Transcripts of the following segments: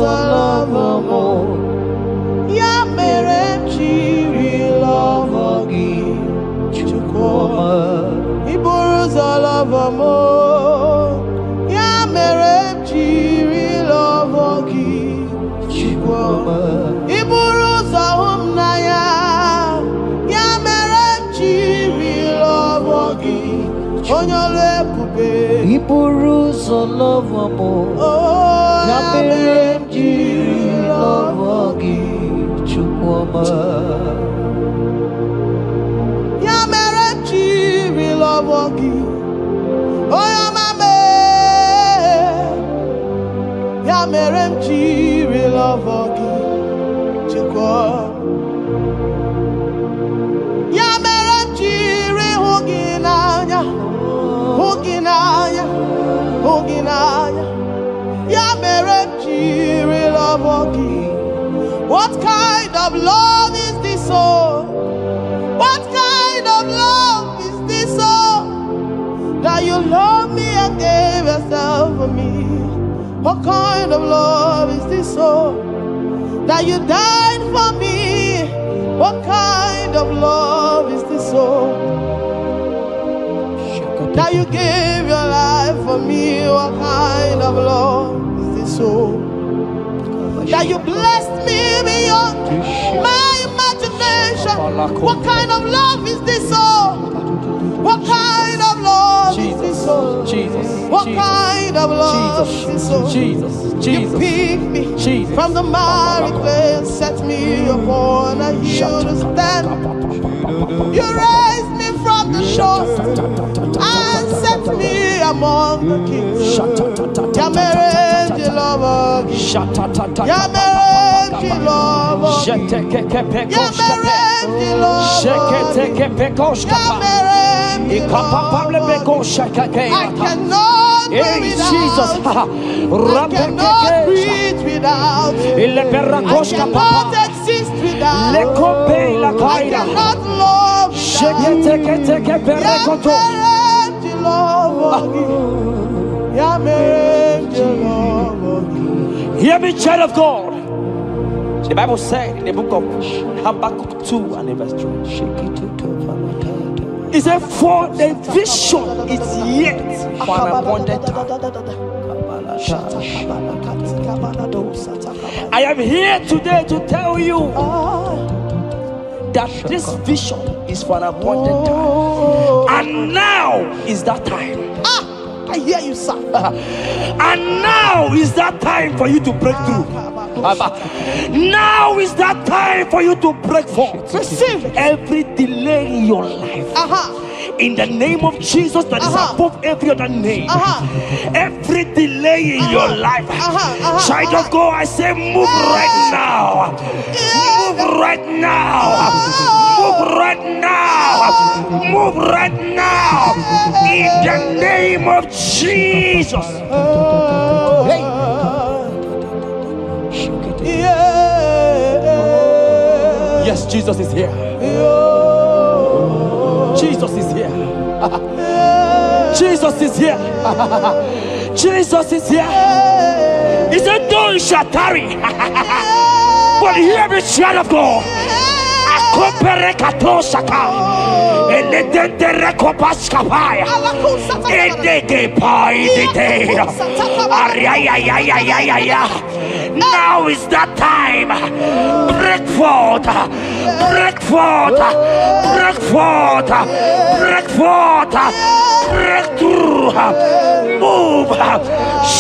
ụzọ lọvọ mụ, ya mere m jiri lọvọ gị Chukwuma. Ị bụrụ ụzọ lọvọ mụ, ya mere m jiri lọvọ gị Chukwuma. Ị bụrụ ụzọ hụ m n'anya, ya mere m jiri lọvọ gị onye ọrụ ebube. Ị bụrụ ụzọ lọvọ mụ, ya mere m jiri lọvọ gị Chukwuma. Ya mere m jiri lọvọ gị onye ọma mee. Ya mere m jiri lọvọ gị Chukwuma. Ya mere m jiri hụ gị n'anya, hụ gị n'anya, hụ gị n'anya. Ya mere m jiri lọvọ gị. What kind of love is this, oh? What kind of love is this, oh? That you love me and gave yourself for me. What kind of love is this, oh? That you died for me. What kind of love is this, oh? That you gave your life for me. What kind of love is this, oh? That you blessed me beyond my imagination. What kind of love is this, oh? What kind of love is this, oh? What kind of love is this, oh? You picked me from the miry clay and set me upon a hill to stand. You raised me from the shore and set me among the kings. Yamerenji lover, Yamerenji lover, Yamerenji lover, I cannot breathe without. I cannot breathe without. I cannot exist without. I cannot love without. Hear me, child of God. The Bible said in the book of Habakkuk 2 and verse 3, it said, for the vision is yet for an appointed time. I am here today to tell you that this vision is for an appointed time, and now is that time. I hear you, sir. And now is that time for you to break through. Now is that time for you to break forth. Receive every delay in your life. In the name of Jesus that is above every other name. Every delay in your life, child of God, I say move right now. Move right now. Move right now. Move right now. In the name of Jesus. Hey. Yes, Jesus is here. Jesus is here. Jesus is here. Jesus is here. He said, though you shall tarry, but hear me, child of God. Now is that time. Break forth, break forth, break forth, break forth, break through. Move,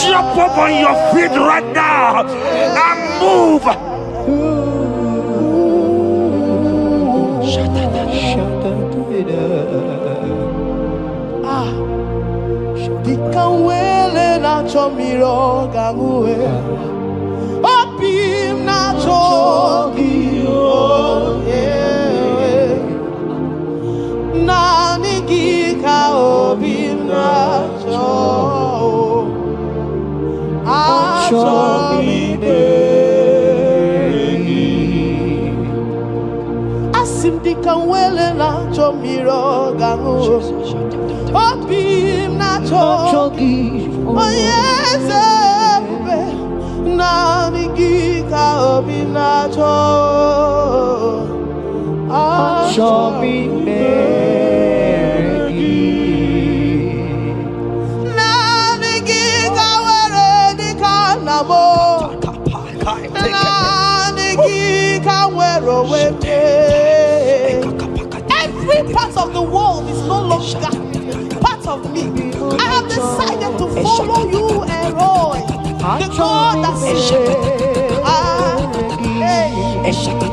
jump up on your feet right now and move. Dikawele na chomiro gamuwe, opim na chogi oye, na nigika opim na cho, achomide, asim dikawele na chomiro gamuwe. Opim na chogi, oh yes, na Every part of the world is no longer part of me. I have decided to follow you, Elroy, the God that says,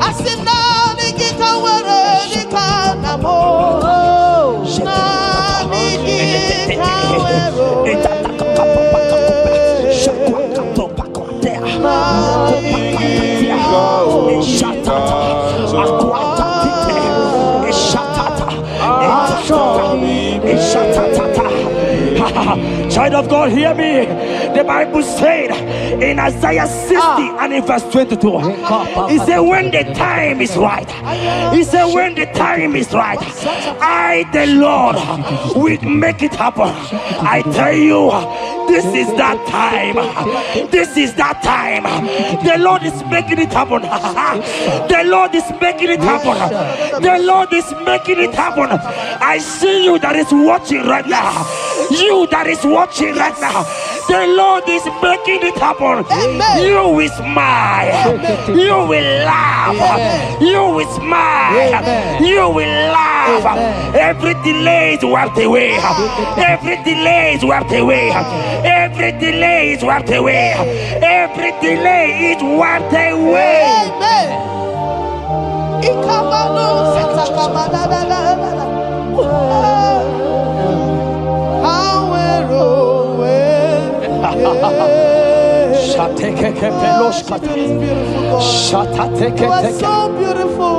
I said, now the guitar where the canamo, child of God, hear me. The Bible said in Isaiah 60 and in verse 22, he said, when the time is right, he said, when the time is right, I, the Lord, will make it happen. I tell you, this is that time. This is that time. The Lord is making it happen. The Lord is making it happen. The Lord is making it happen. I see you that is watching right now. You that is watching right now. The Lord is making it happen. Amen. You will smile. Amen. You will laugh. Amen. You will smile. Amen. You will laugh. Amen. Every delay is wiped away. Every delay is wiped away. Every delay is wiped away. Every delay is wiped away. Amen. You are so beautiful.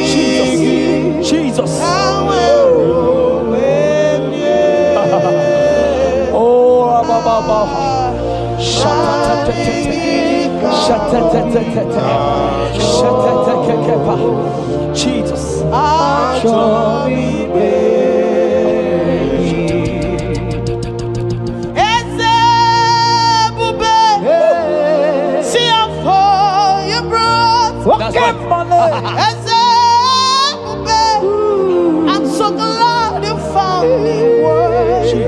Jesus. Jesus. I'm so glad you found me worthy.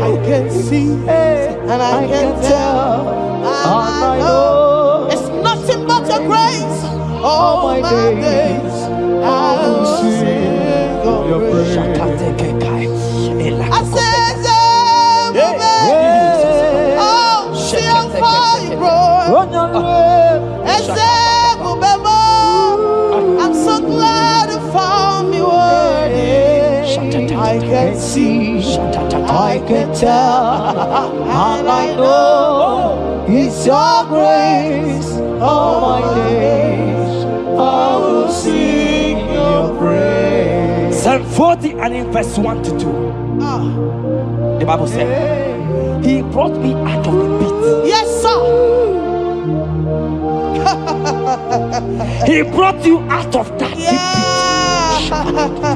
I can see and I can tell and I know it's nothing but your grace. All my days I will sing your praise. I said, oh, see how far you brought. I'm so glad you found me worthy. I can see, I can tell, and I know it's your grace. All my days I will sing your praise. Psalm 40 and in verse 1 to 2. The Bible said, he brought me out of the pit. Yes, sir. He brought you out of that deep pit.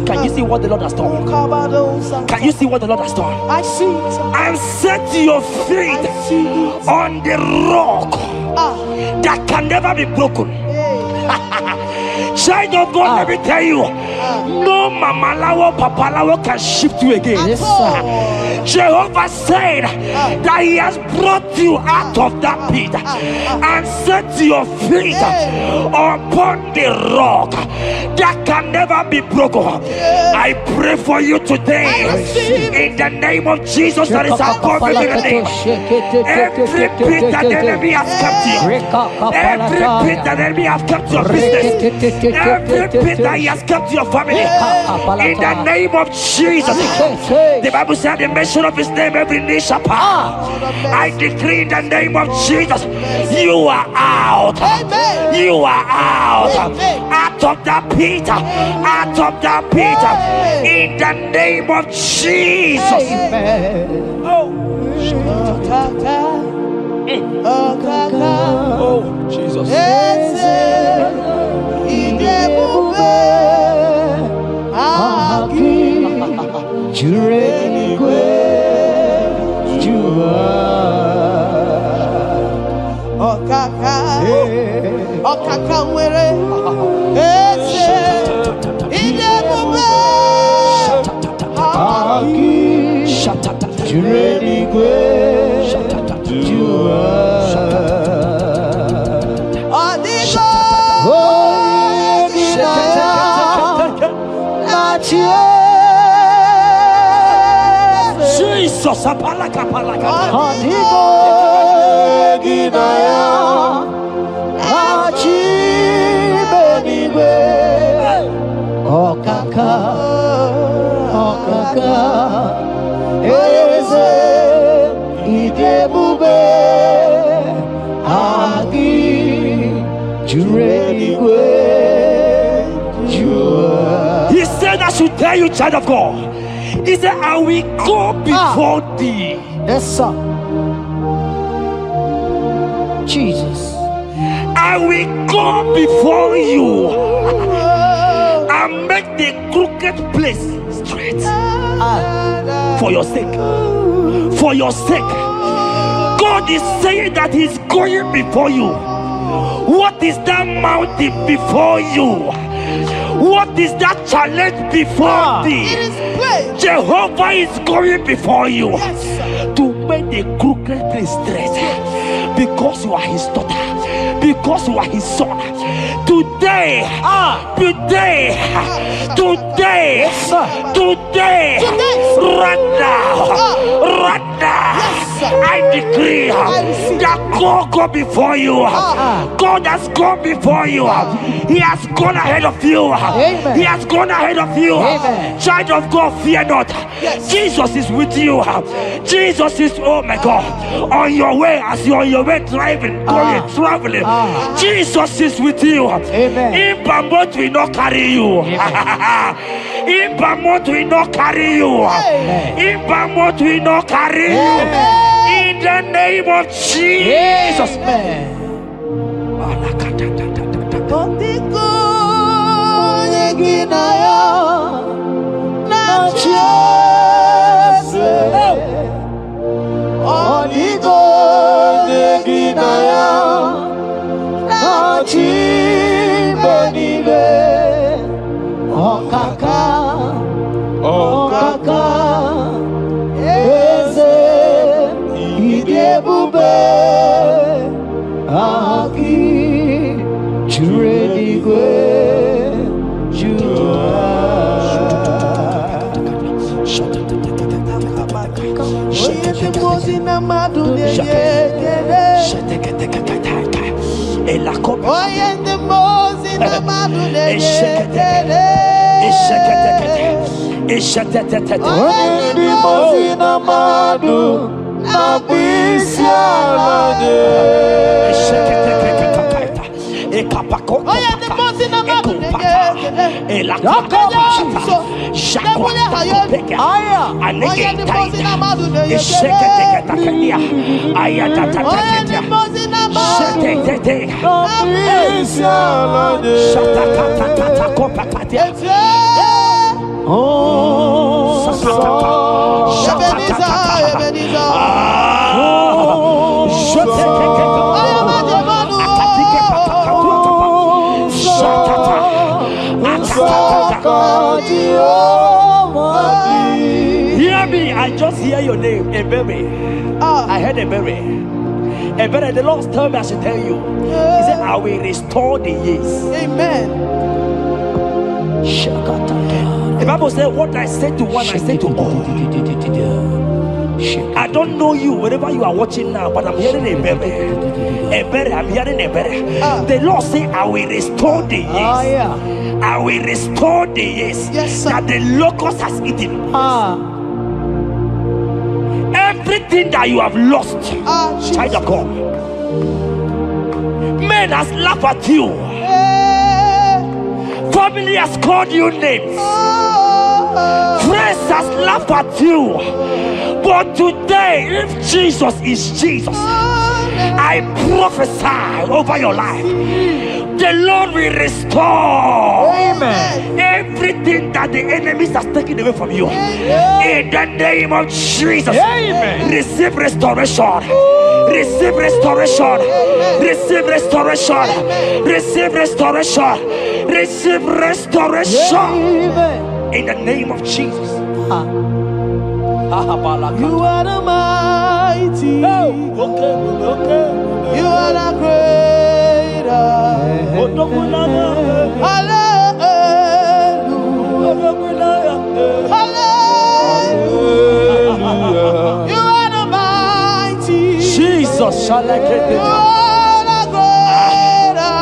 Can you see what the Lord has done? Can you see what the Lord has done? I see. And set your feet on the rock that can never be broken. Child of God, let me tell you, no mama lawo, papa lawo can shift you again. Yes, sir. Jehovah said that he has brought you out of that pit and set your feet upon the rock that can never be broken. I pray for you today in the name of Jesus that is above every name. Every pit that the enemy has kept you, every pit that the enemy has kept your business, every pit that he has kept your family, in the name of Jesus. The Bible said the mention of his name every knee shall bow. I decree in the name of Jesus, you are out. You are out. Out of the pit. Out of the pit. In the name of Jesus. Oh. Okaka nwere eze idebube Jureligwe Odigo Jesus, apalaka. Odigo ginaya Achibenigwe Okaka Eze idebube Agi Jureligwe He said I should tell you, child of God. He said, I will go before thee. Yes, sir. Jesus. I will go before you and make the crooked place straight. For your sake. For your sake. God is saying that He's going before you. What is that mountain before you? What is that challenge before thee? Jehovah is going before you to make the crooked place straight. Because you are His daughter. Because you are His son. Today, right now, I decree that God go before you. God has gone before you. He has gone ahead of you. He has gone ahead of you. Child of God, fear not. Jesus is with you. Jesus is, oh my God, on your way, as you're on your way driving, going, traveling. Jesus is with you. In Bamot will not carry you. In Bamot will not carry you. In Bamot will not carry you. In the name of Jesus. Okaka eze idebube Aki Jureligwe Hear me, I just hear your name, Ebere. I heard Ebere. Ebere, the Lord told me I should tell you. He said, I will restore the years. Amen. The Bible said, what I said to one, I said to all. I don't know you, wherever you are watching now, but I'm hearing Ebere. Ebere, I'm hearing Ebere. The Lord said, I will restore the years. I will restore the years that the locust has eaten. Everything that you have lost, child of God. Men has laughed at you. Family has called you names. Friends has laughed at you. But today, if Jesus is Jesus, I prophesy over your life. The Lord will restore everything everything that the enemies has taken away from you, in the name of Jesus, receive restoration. Receive restoration. Receive restoration. Receive restoration. Receive restoration. In the name of Jesus. You are the mighty. You are the greater. Hallelujah. Hallelujah. You are the mighty. Jesus shall I get You it. are the greater.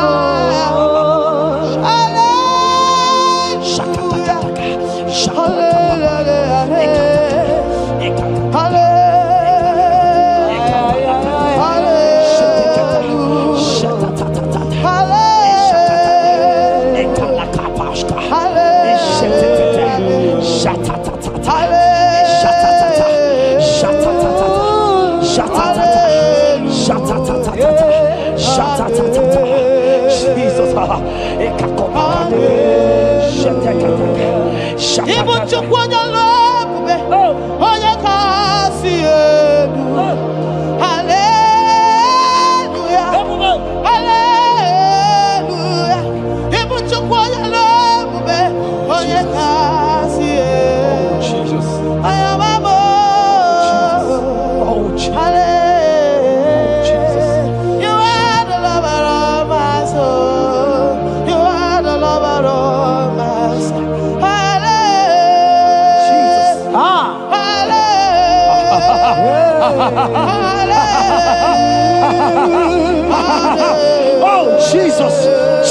Oh, Jesus,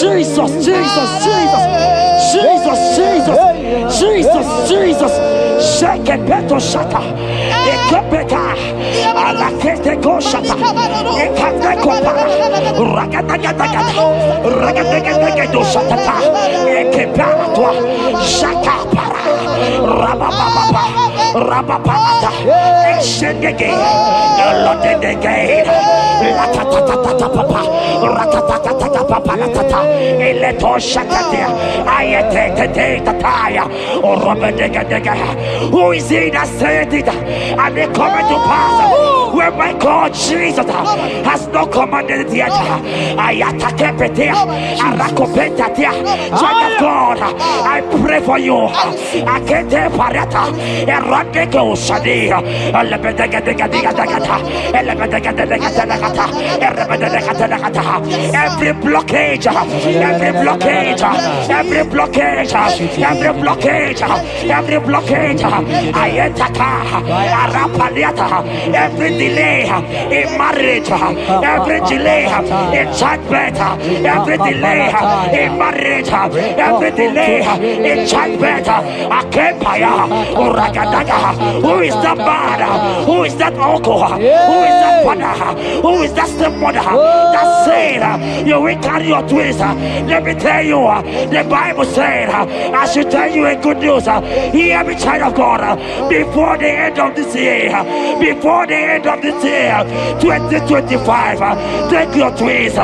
Jesus, Jesus, Jesus, Jesus, Jesus, Jesus, Jesus. Shake it, beto shaka. Ekepeka, alakete go shaka. Ekateko para. Ragatagatagat. Ragatagatagat shaka. Ekepara toi. Shaka para. Rabababa. Rababata. Exendege. Lotendege. Latatatata papa. Ratatatata papa. Latata. Eleto shakatia. Ayete tataya. Or Robedega. Who is he that said it? And they come to pass where my God Jesus has not commanded it yet. Ayatakepetia, Arakopetia, Child of God, I pray for you. Akete parata, Eradeko Shadi, every blockage, every blockage, every blockage, every blockage, every blockage, Ayataka, Arapaliata, every delay in marriage, every delay in childbirth, every delay in marriage, every delay in childbirth, Akempaya, Uragadaga, who is that man? Who is that uncle? Who is that father? Who is that stepmother that said you will carry your twins? Let me tell you, the Bible said, I should tell you a good news. Hear me, child of God, before the end of this year, 2025, take your twins,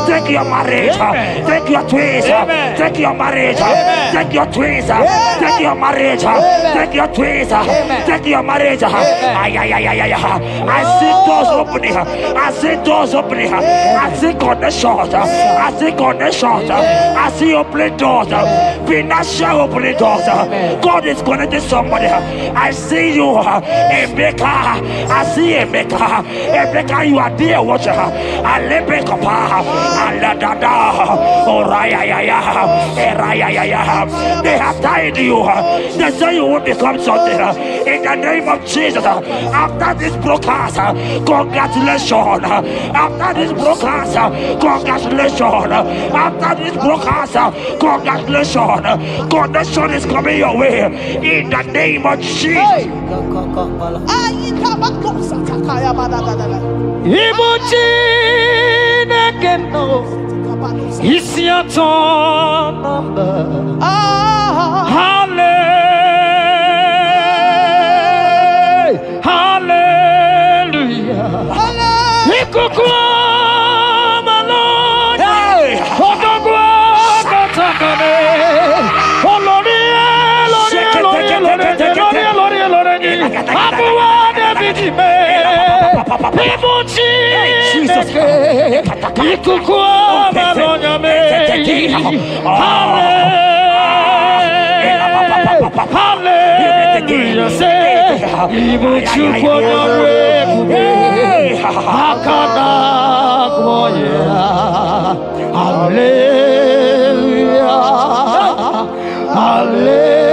take your marriage, take your twins, take your marriage, take your twins, take your marriage, take your twins, take your marriage. I see doors opening, I see doors opening, I see connections, I see connections, I see opening doors, financial opening doors. God is connecting somebody. I see you, Emeka. I see Emeka. Emeka, you are there, watcher. Alebekapa, Aladada, Oraya, Eraya. They have tied you. They say you will become something. In the name of Jesus, after this broadcast, congratulations. After this broadcast, congratulations. After this broadcast, congratulations. Connection is coming your way. In the name of Jesus. It's your turn number. Hallelujah. Hallelujah. Hallelujah, say, even you for your Hallelujah, hallelujah.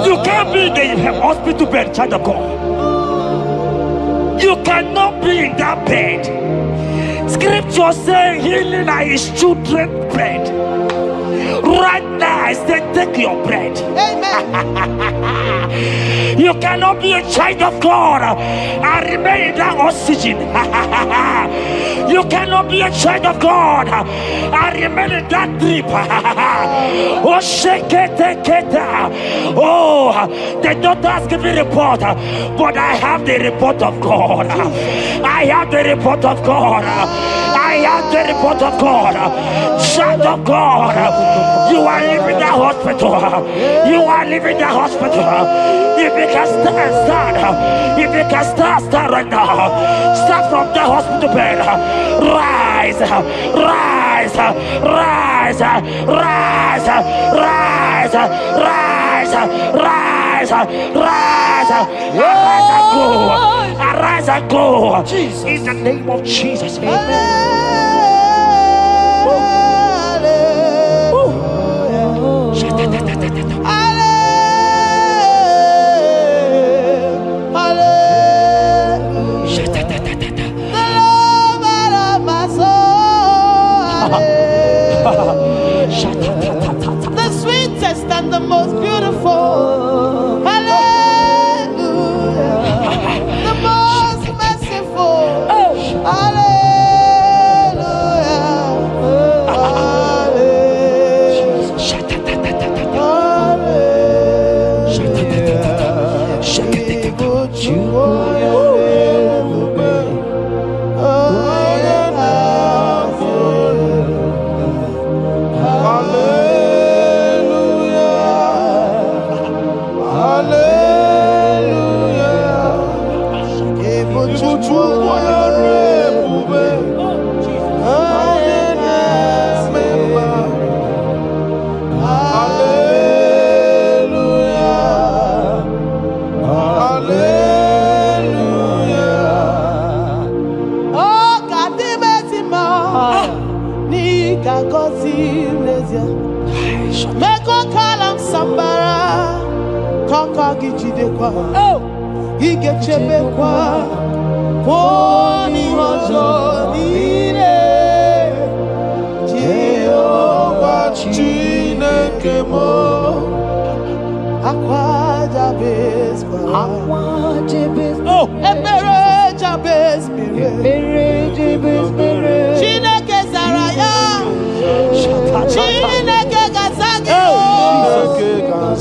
You can't be in the hospital bed, child of God. You cannot be in that bed. Scripture saying healing are his children's bread. Right now, I say, take your bread. Amen. You cannot be a child of God and remain in that oxygen. You cannot be a child of God and remain in that drip. Oh, shake it, take it. Oh, the doctors give me a report, but I have the report of God. I have the report of God. I have the report of God. Child of God, you are leaving the hospital. You are leaving the hospital. If you can stand, if you can stand right now, start from the hospital bed. Rise, rise, rise, rise, rise, rise, rise, rise, arise and go, arise and go. In the name of Jesus. The sweetest and the most beautiful. Hallelujah. The most merciful. Oh, he gets a big one. Pony Hozo, Jehovah Chinekemo, Aqua Jabez, oh, Ebere Jabez, Chineke Zaraya, Chineke Gazagi,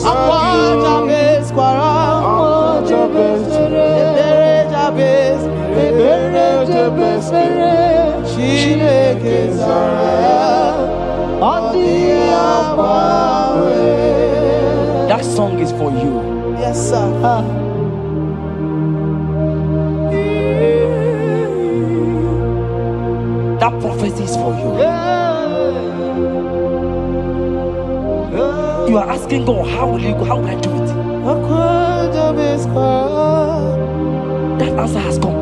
Aqua Jabez, Quara. That song is for you. Yes, sir. That prophecy is for you. You are asking God, how will you go? How will I do it? That answer has come.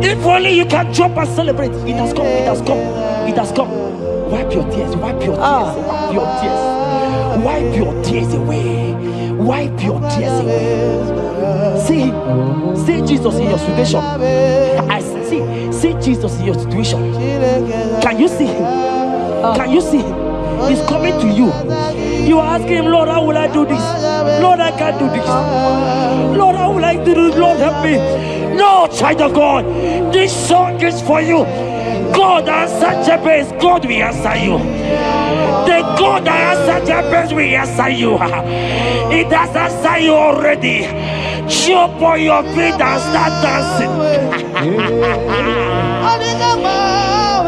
If only you can jump and celebrate. It has come. It has come. It has come. Wipe your tears. Wipe your tears. Wipe your tears. Wipe your tears away. Wipe your tears away. See Jesus in your situation. I see Jesus in your situation. Can you see him? Can you see him? He's coming to you. You are asking him, Lord, how will I do this? Lord, I can't do this. Lord, how will I do this? Lord, help me. No, child of God, this song is for you. God answered Jabez, God will answer you. The God that answered Jabez will answer you. It has answered you already. Jump on your feet and start dancing.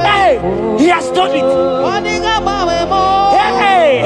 Hey, he has done it. Hey,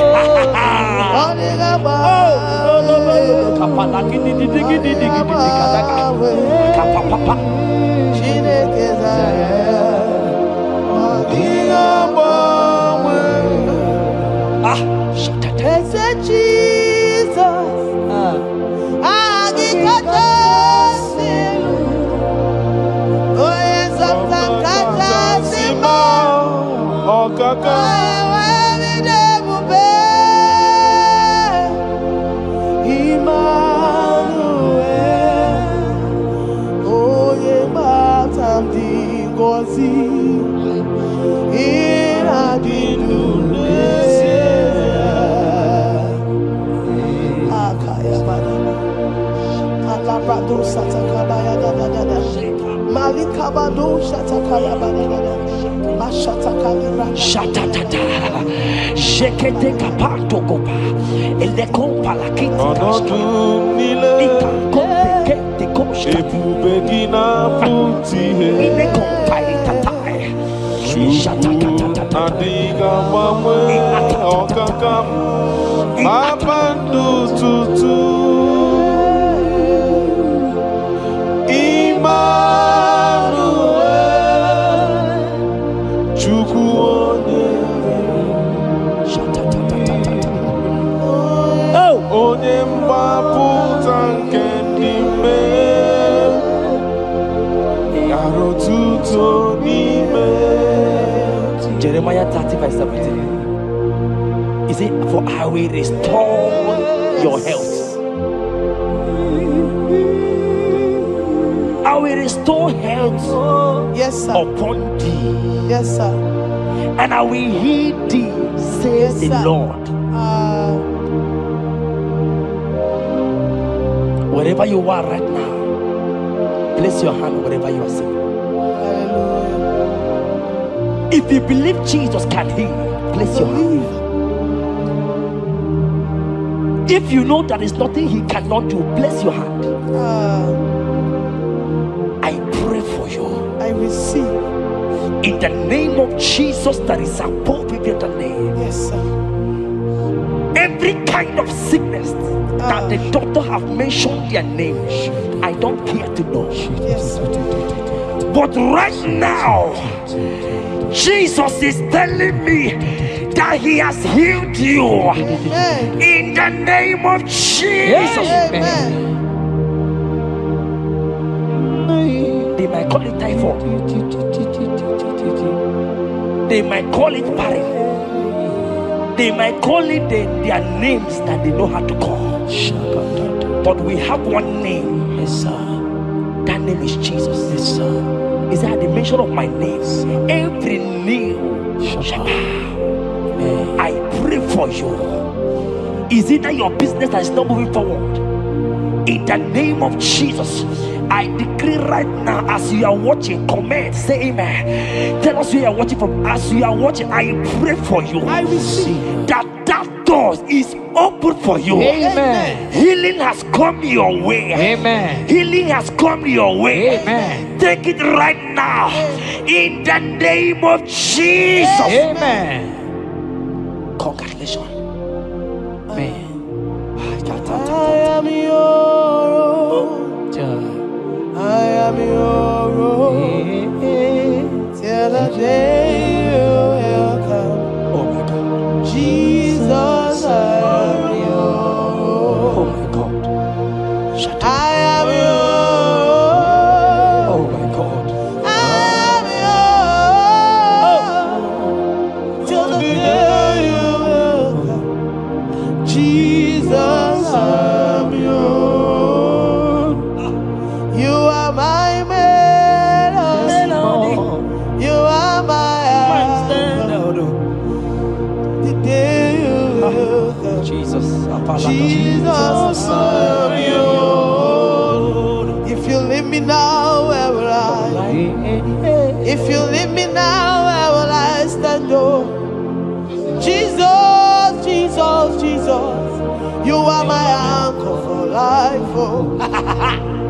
Jeremiah 30 verse 17. Is it for I will restore your health? I will restore health, yes, sir, upon thee. Yes, sir. And I will heal thee, says Yes, the sir. Lord. Wherever you are right now, place your hand wherever you are sitting. If you believe Jesus can heal, place your hand. If you know there is nothing he cannot do, place your hand. I pray for you. I receive. In the name of Jesus that is above every other name. Yes, sir. Every kind of sickness that the doctor have mentioned their name, I don't care to know. Yes, sir. But right now, Jesus is telling me that he has healed you. Amen. In the name of Jesus. Amen. They might call it typhoid. They might call it barren. They might call it their names that they know how to call. But we have one name. Yes, sir. That name is Jesus. Yes, sir. Is that the mention of my name? Every knee shall bow. I pray for you. Is it that your business that is not moving forward? In the name of Jesus, I decree right now, as you are watching, comment, say amen. Tell us where you are watching from. As you are watching, I pray for you. I receive that door is open for you. Amen. Healing has come your way. Amen. Healing has come your way. Amen. Take it right now. In the name of Jesus. Amen. Congratulations. Amen. I am your own. I am your own. Till the day you will come. Oh my God. Jesus, I am your Oh own. my God. I am your own. Oh my God. I am your own. Till the day you will come. Jesus, I am your own. You are my melody. You are my anthem. The day you will come. Jesus. Jesus, I am your own. If you leave me now, where will I? If you leave me now, where will I stand? Oh, Jesus, Jesus, Jesus, you are my anchor for life. Oh,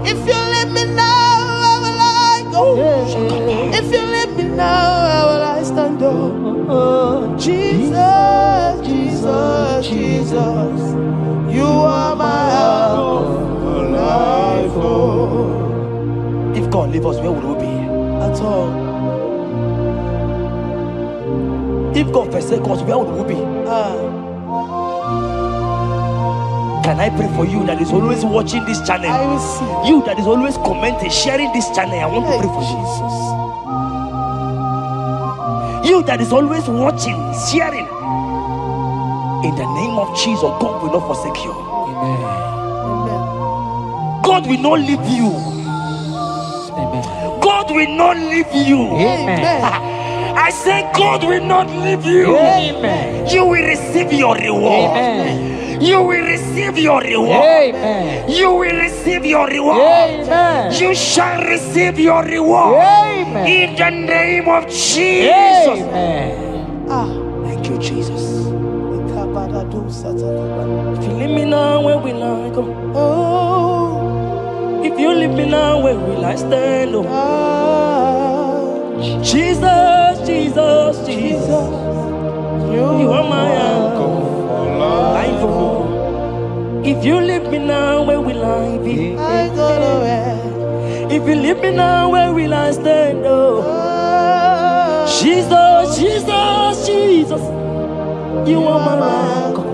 if you leave me now, where will I go? If you leave me now, where will I stand? Oh, Jesus, Jesus. Jesus, Jesus, you are my help, life. Oh. If God leave us, where would we be? At all. If God forsake us, where would we be? Can I pray for you that is always watching this channel? I will see. You that is always commenting, sharing this channel. I want to pray for you. You that is always watching, sharing. In the name of Jesus, God will not forsake you. Amen. Amen. God will not leave you. Amen. God will not leave you. Amen. I say God will not leave you. Amen. You will receive your reward. Amen. You will receive your reward. Amen. You will receive your reward. Amen. You shall receive your reward. Amen. In the name of Jesus. Amen. Thank you, Jesus. If you leave me now, where will I go? Oh, If you leave me now, where will I stand? Oh. Jesus, Jesus, Jesus, you are my uncle. Life, oh. If you leave me now, where will I be? I don't know where. If you leave me now, where will I stand? Oh. Jesus, Jesus, Jesus, you are my uncle.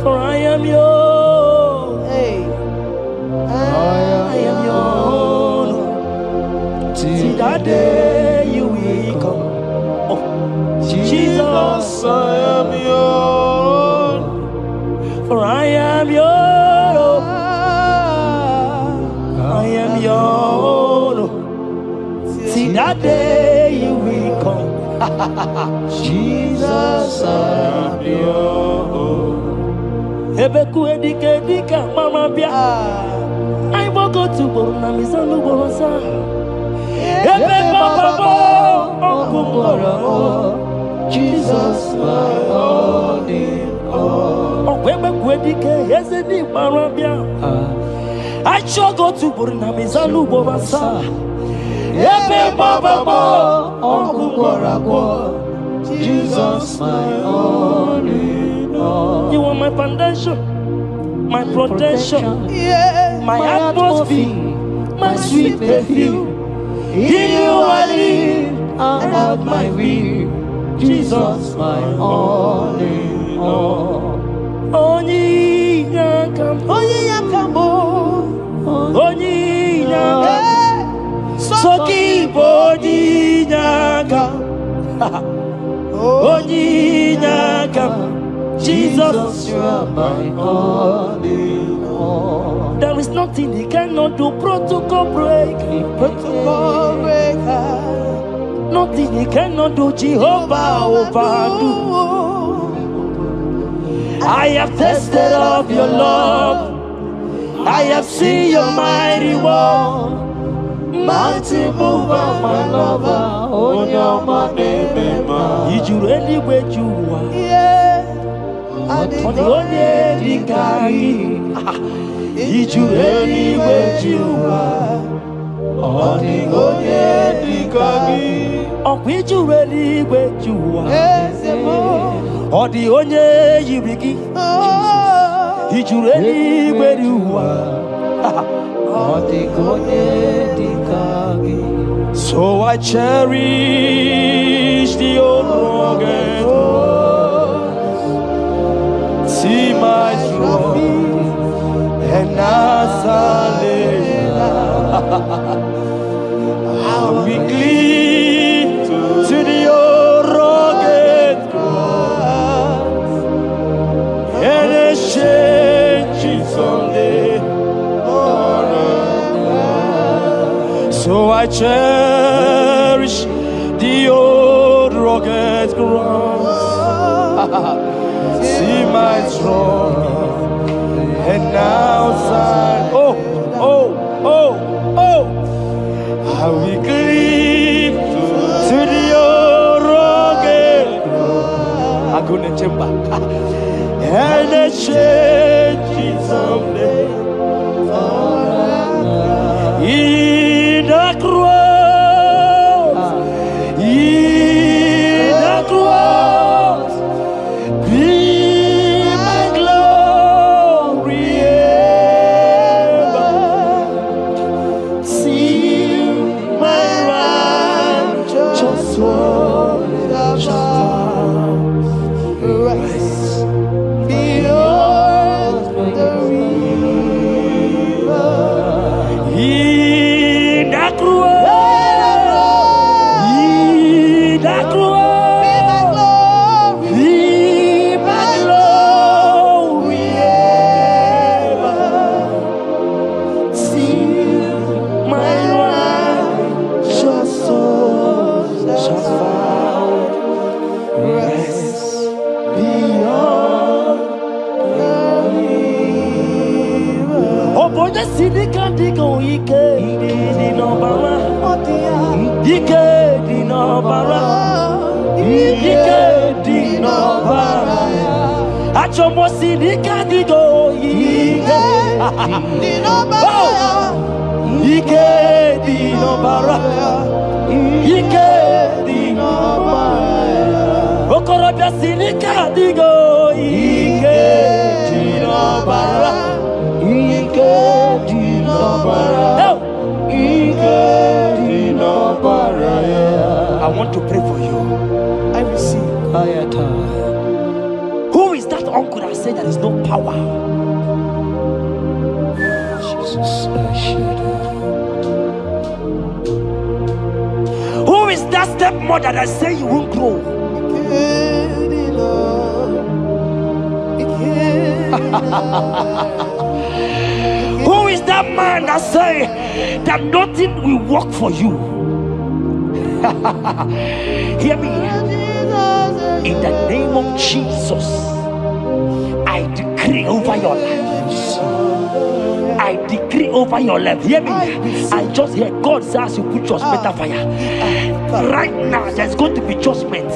For I am yours. Hey, I am yours. See that day you will come. Oh, Jesus, I am yours. for I am yours. I am yours. See that day you will come. Jesus, I am yours. Ebeku edike dika mama bia. I will go to Borna Misanu Borosa. Ebe Baba Jesus, my all in all. Ebeku edike yezedi mama bia. I shall go to Borna Misanu Borosa. Ebe Baba Jesus, my all in all. You are my foundation, my protection, Yeah, my atmosphere, my sweet perfume. In you I live and have my will. Jesus, my all in all. Onyi yakam, Onye yakamo, onyi yakam, soki boni yakam, onyi yakam. Jesus, you are my all in all. there is nothing he cannot do. Protocol break, Protocol breaker, nothing he cannot do. Jehovah overdo. I have tasted of your love. I have seen your mighty work. mighty mover, my lover, on your money, Did you really where you are? yeah, On the only Dikari. Did you really where you are? on the only Dikari. On which you really where you are? Yes, On the only Yibiki. oh, Did you really where you are? on the only Dikari. So I cherish the old rugged cross. See my trophy and I'll be clean to the old rugged cross and exchange it someday. So I cherish the old rugged cross. See my trophy and now sign. Oh, oh, oh, oh. I will cleave to the old rugged cross. I'm gonna jump back and exchange it someday. In the cross, in the cross, boja sinika digo ike di no bara. Ike di no bara. Ike di no bara. Achomo sinika digo ike di no bara. Ike di no bara. Ike di no bara. Okorobia sinika digo ike di no bara. Ike di no bara. Ike di no bara. I want to pray for you. I receive. Who is that uncle that said there is no power? Jesus, who is that stepmother that say you won't grow? Who is that man that say that nothing will work for you? Hear me. In the name of Jesus, I decree over your life. I decree over your life. Hear me. I just hear God says you put your better fire. Right now, there's going to be judgment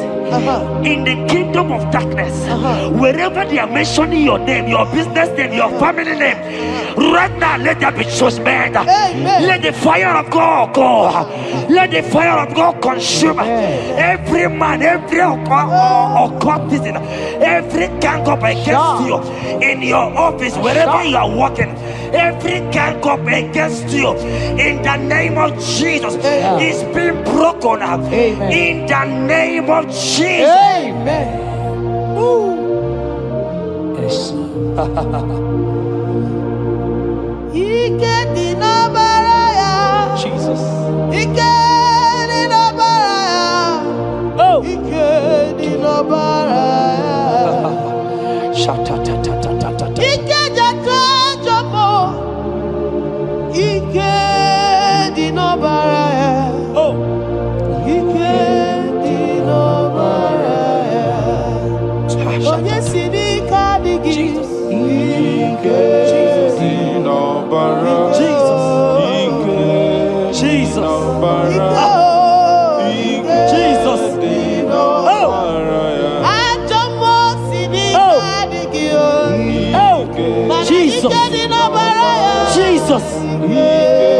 in the kingdom of darkness. Wherever they are mentioning your name, your business name, your family name, right now, let there be judgment. Let the fire of God go. Let the fire of God consume every man, every occultism, every gang up against you in your office, wherever you are working. Every gang up against you in the name of Jesus is being broken up. In the name of Jesus. Amen. Yes. Jesus. Jesus.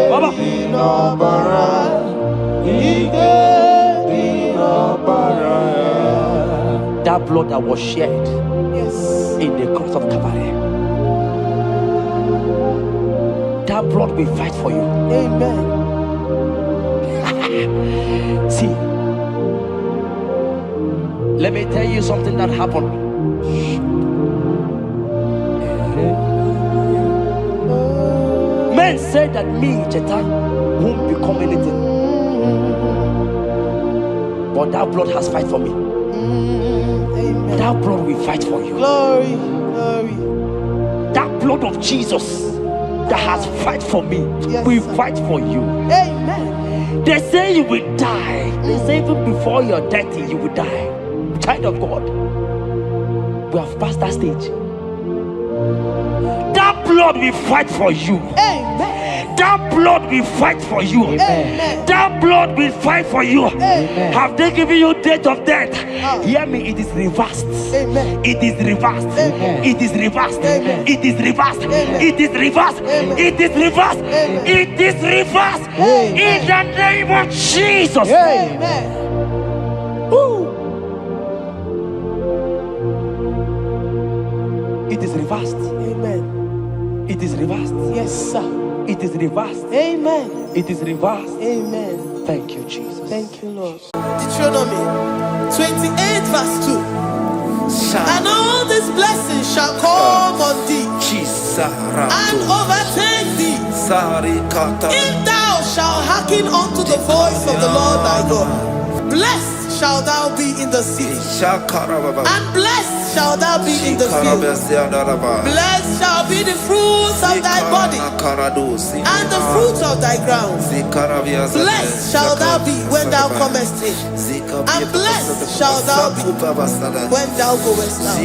Baba. That blood that was shed in the cross of Calvary, that blood will fight for you. Amen. See, let me tell you something that happened. Men said that me, Jeta, won't become anything. But that blood has fight for me. Amen. That blood will fight for you. Glory, glory. That blood of Jesus that has fight for me will fight for you. Amen. They say you will die. They say even before you're 30, you will die. Child of God, we have passed that stage. That blood will fight for you. Amen. That blood will fight for you. Amen. That blood will fight for you. Amen. Have they given you date of death? Hear me, it is reversed. Amen. It is reversed. Amen. It is reversed. Amen. It is reversed. Amen. It is reversed. Amen. It is reversed. Amen. It is reversed. Amen. In the name of Jesus. Amen. Woo. It is reversed. Amen. It is reversed. Yes, sir. It is reversed. Amen. It is reversed. Amen. Thank you, Jesus. Thank you, Lord. Deuteronomy 28 verse 2. And all these blessings shall come on thee and overtake thee if thou shalt hearken unto the voice of the Lord thy God. Blessed shalt thou be in the city, and blessed shalt thou be in the field. Blessed shall be the fruits of thy body, and the fruits of thy ground. Blessed shalt thou be when thou comest in, and blessed shalt thou be when thou goest out.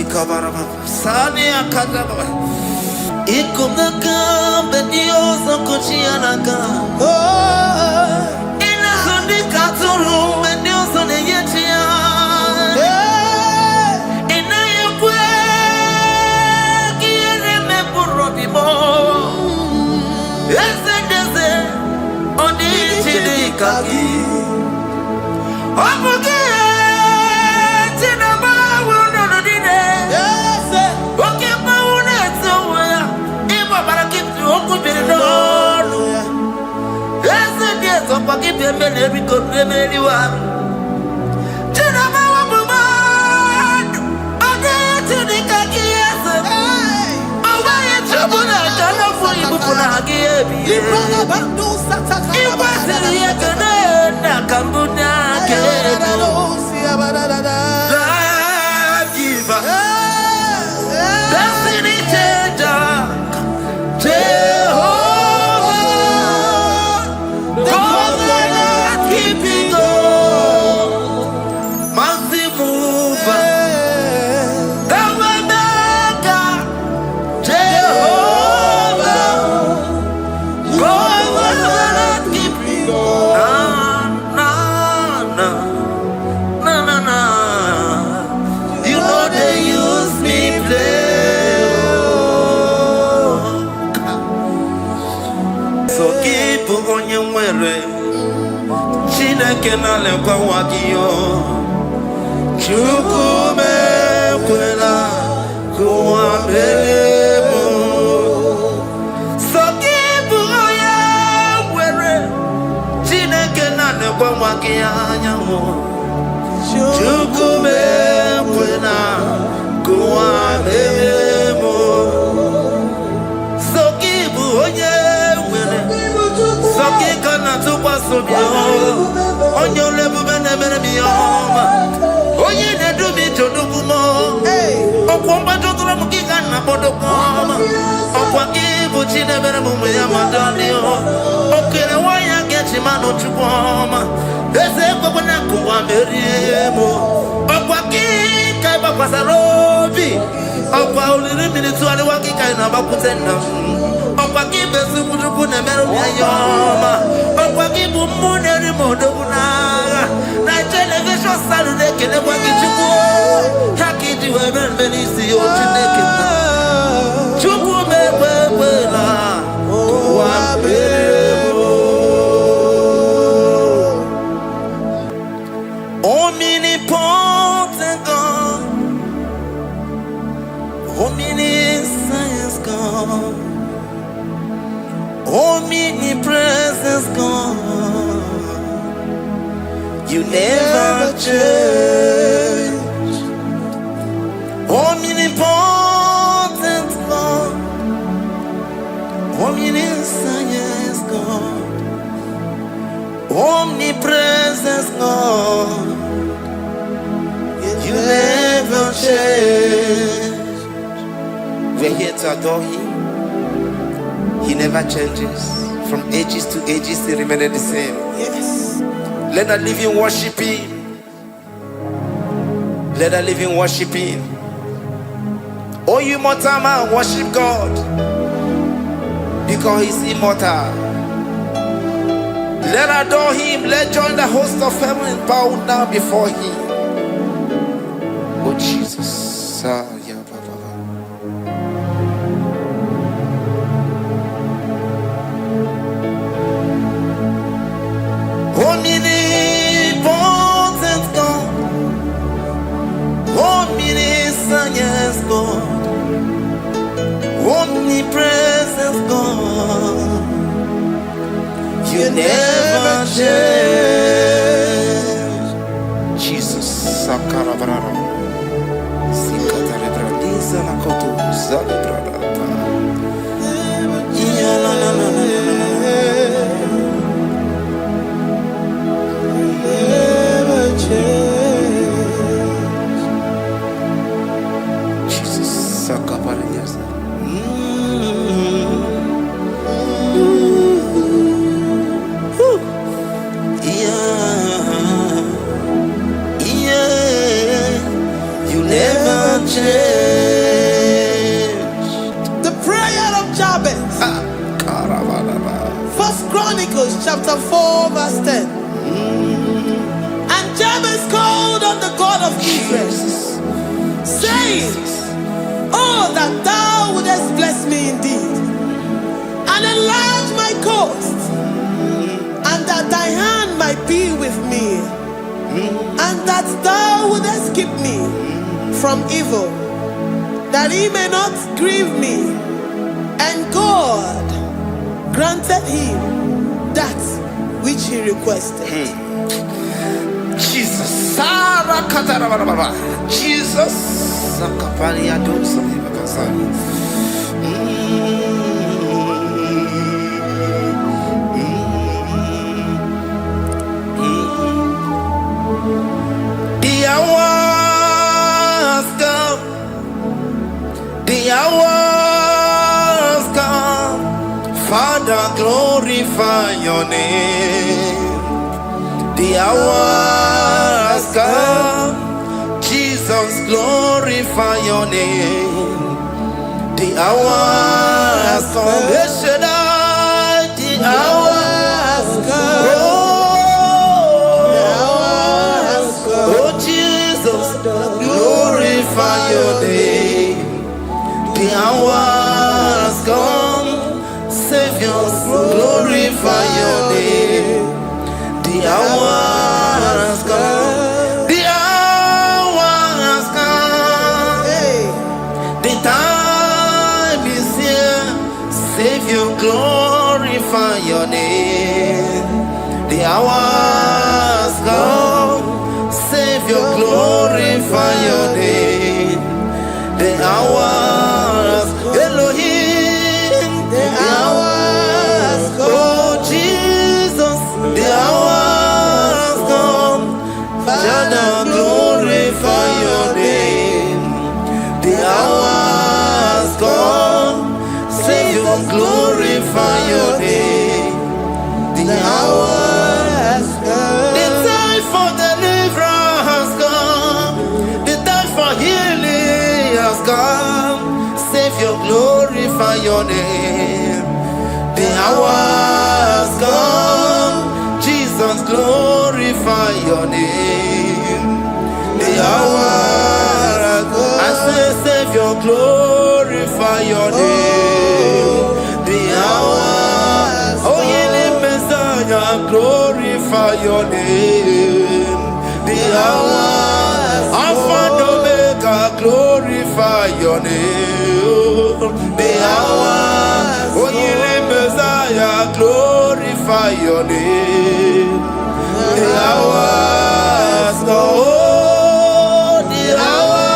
Omnipresence God, you never change. Omnipotent God, omniscience God, omnipresence God, you never change. We're here to adore Him. He never changes. From ages to ages, He remained the same. Yes. Let that living worship Him. Let that living worship Him. Oh, you mortal man, worship God, because He's immortal. Let adore Him. Let join the host of heaven and bow down before Him. Oh Jesus. Omnipotent God, omniscience God, omnipresence God, you never change. Jesus, Sakarabrara, Sikatarebradiza Nakoto, Zalibrada. First Chronicles chapter 4 verse 10. And Jabez called on the God of Israel, saying, oh, that thou wouldest bless me indeed, and enlarge my coast, and that thy hand might be with me, and that thou wouldest keep me from evil, that he may not grieve me. And God granted him that which he requested. Jesus. Jesus. The hour has come. The hour has come. Father, glorify your name. The hour has come. Jesus, glorify your name. The hour has come. The hour has come. Oh, Jesus, glorify your name. The hour has come. Savior, glorify your name. The hour has come. The hour has come. The time is here. Savior, glorify your name. The hour has come. Savior, glorify your name. The hour has come. Elohim, the hour has come. Oh, Jesus, the hour has come. Father, glorify your name. The hour has come. Savior, glorify your name. The hour has come. The time for deliverance has come. The time for healing has come. Savior, glorify your name. The hour has come. Jesus, glorify your name. The hour has come. I say, Savior, glorify your name. The hour. Oh, ye Messiah, glorify your name. The hour. Alpha and Omega, glorify your name. The hour. Oh, ye Messiah, glorify your name. The hour has come. Oh, the hour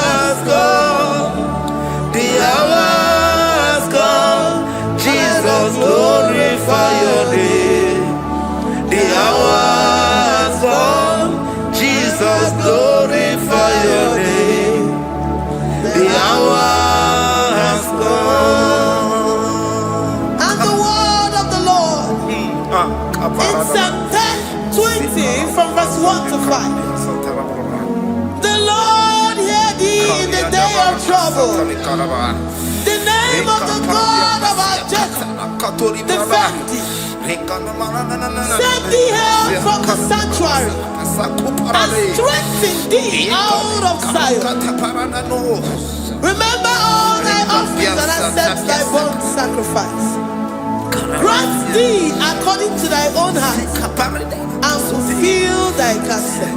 has come. The hour has come. Jesus, glorify your name. The hour has come. Jesus, glorify your name. The hour has come. And the word of the Lord in Psalm 20 from verse 1 to 5. The Lord hear thee in the day of trouble. The name of the God of our Jacob defend thee. Set thee help from the sanctuary, and strengthen thee out of Zion. Remember all thy offerings and accept thy burnt sacrifice. Grant thee according to thy own heart, and fulfill thy counsel.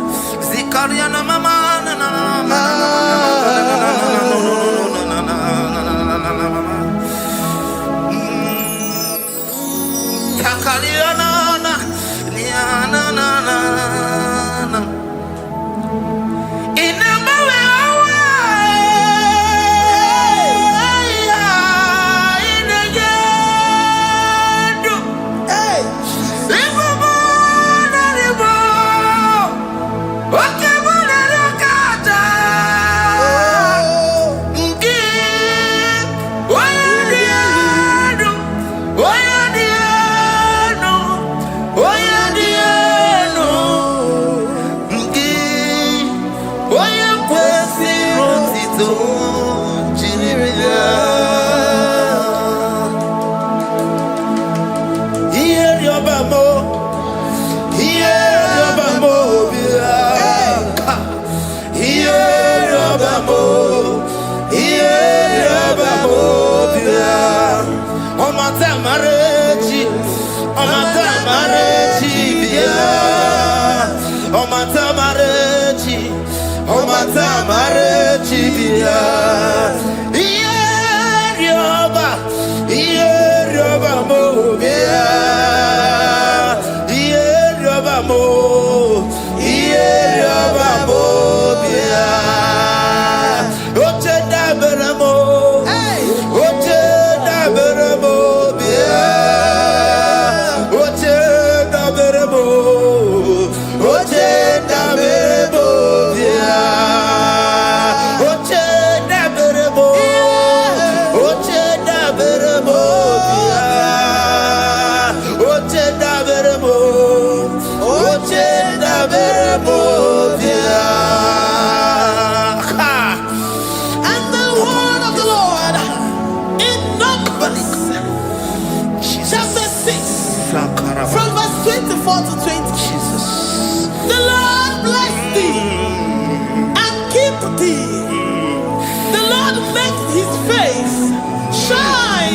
Oh, yeah,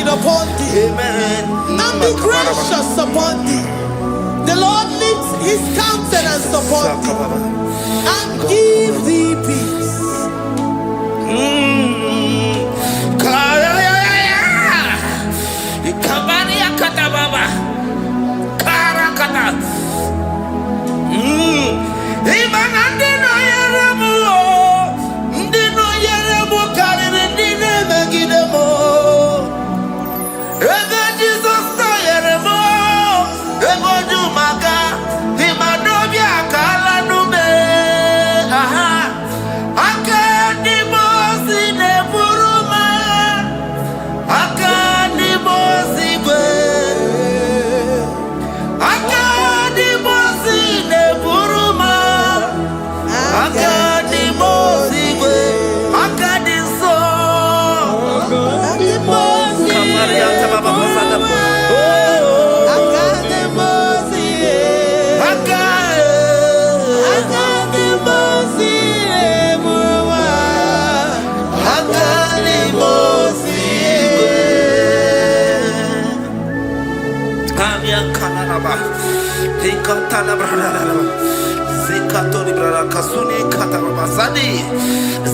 Upon thee, amen, and be gracious upon thee. The Lord lifts his countenance upon thee and give thee peace.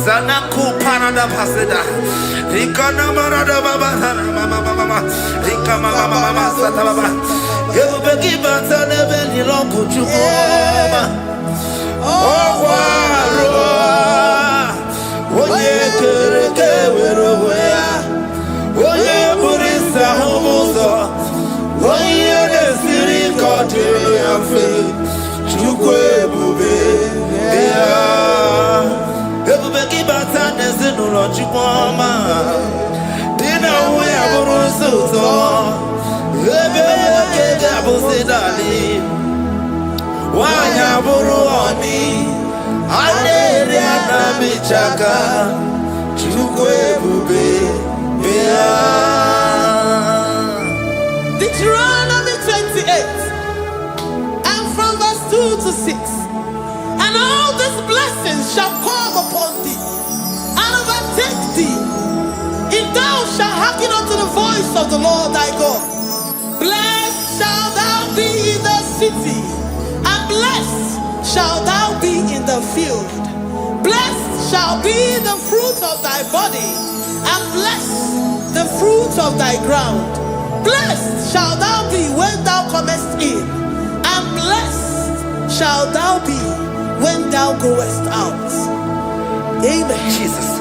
Zanaku parada paseda. Rikana marada baba mama. Rikama mama sata baba. You begi batane beli longu chukoma. Oh waro. Oye kereke weroya. Oye burisa humuso. Oye nesiri kote yafe. Chukwe bube. Everybody but I didn't know what you want. Dinner we have a room. Everybody was it. Why have a room? I did not be chaka. Deuteronomy 28 and from verse 2 to 6. And all these blessings shall come upon thee and overtake thee, if thou shalt hearken unto the voice of the Lord thy God. Blessed shalt thou be in the city, and blessed shalt thou be in the field. Blessed shall be the fruit of thy body, and blessed the fruit of thy ground. Blessed shalt thou be when thou comest in, and blessed shalt thou be when thou goest out. Amen. Jesus.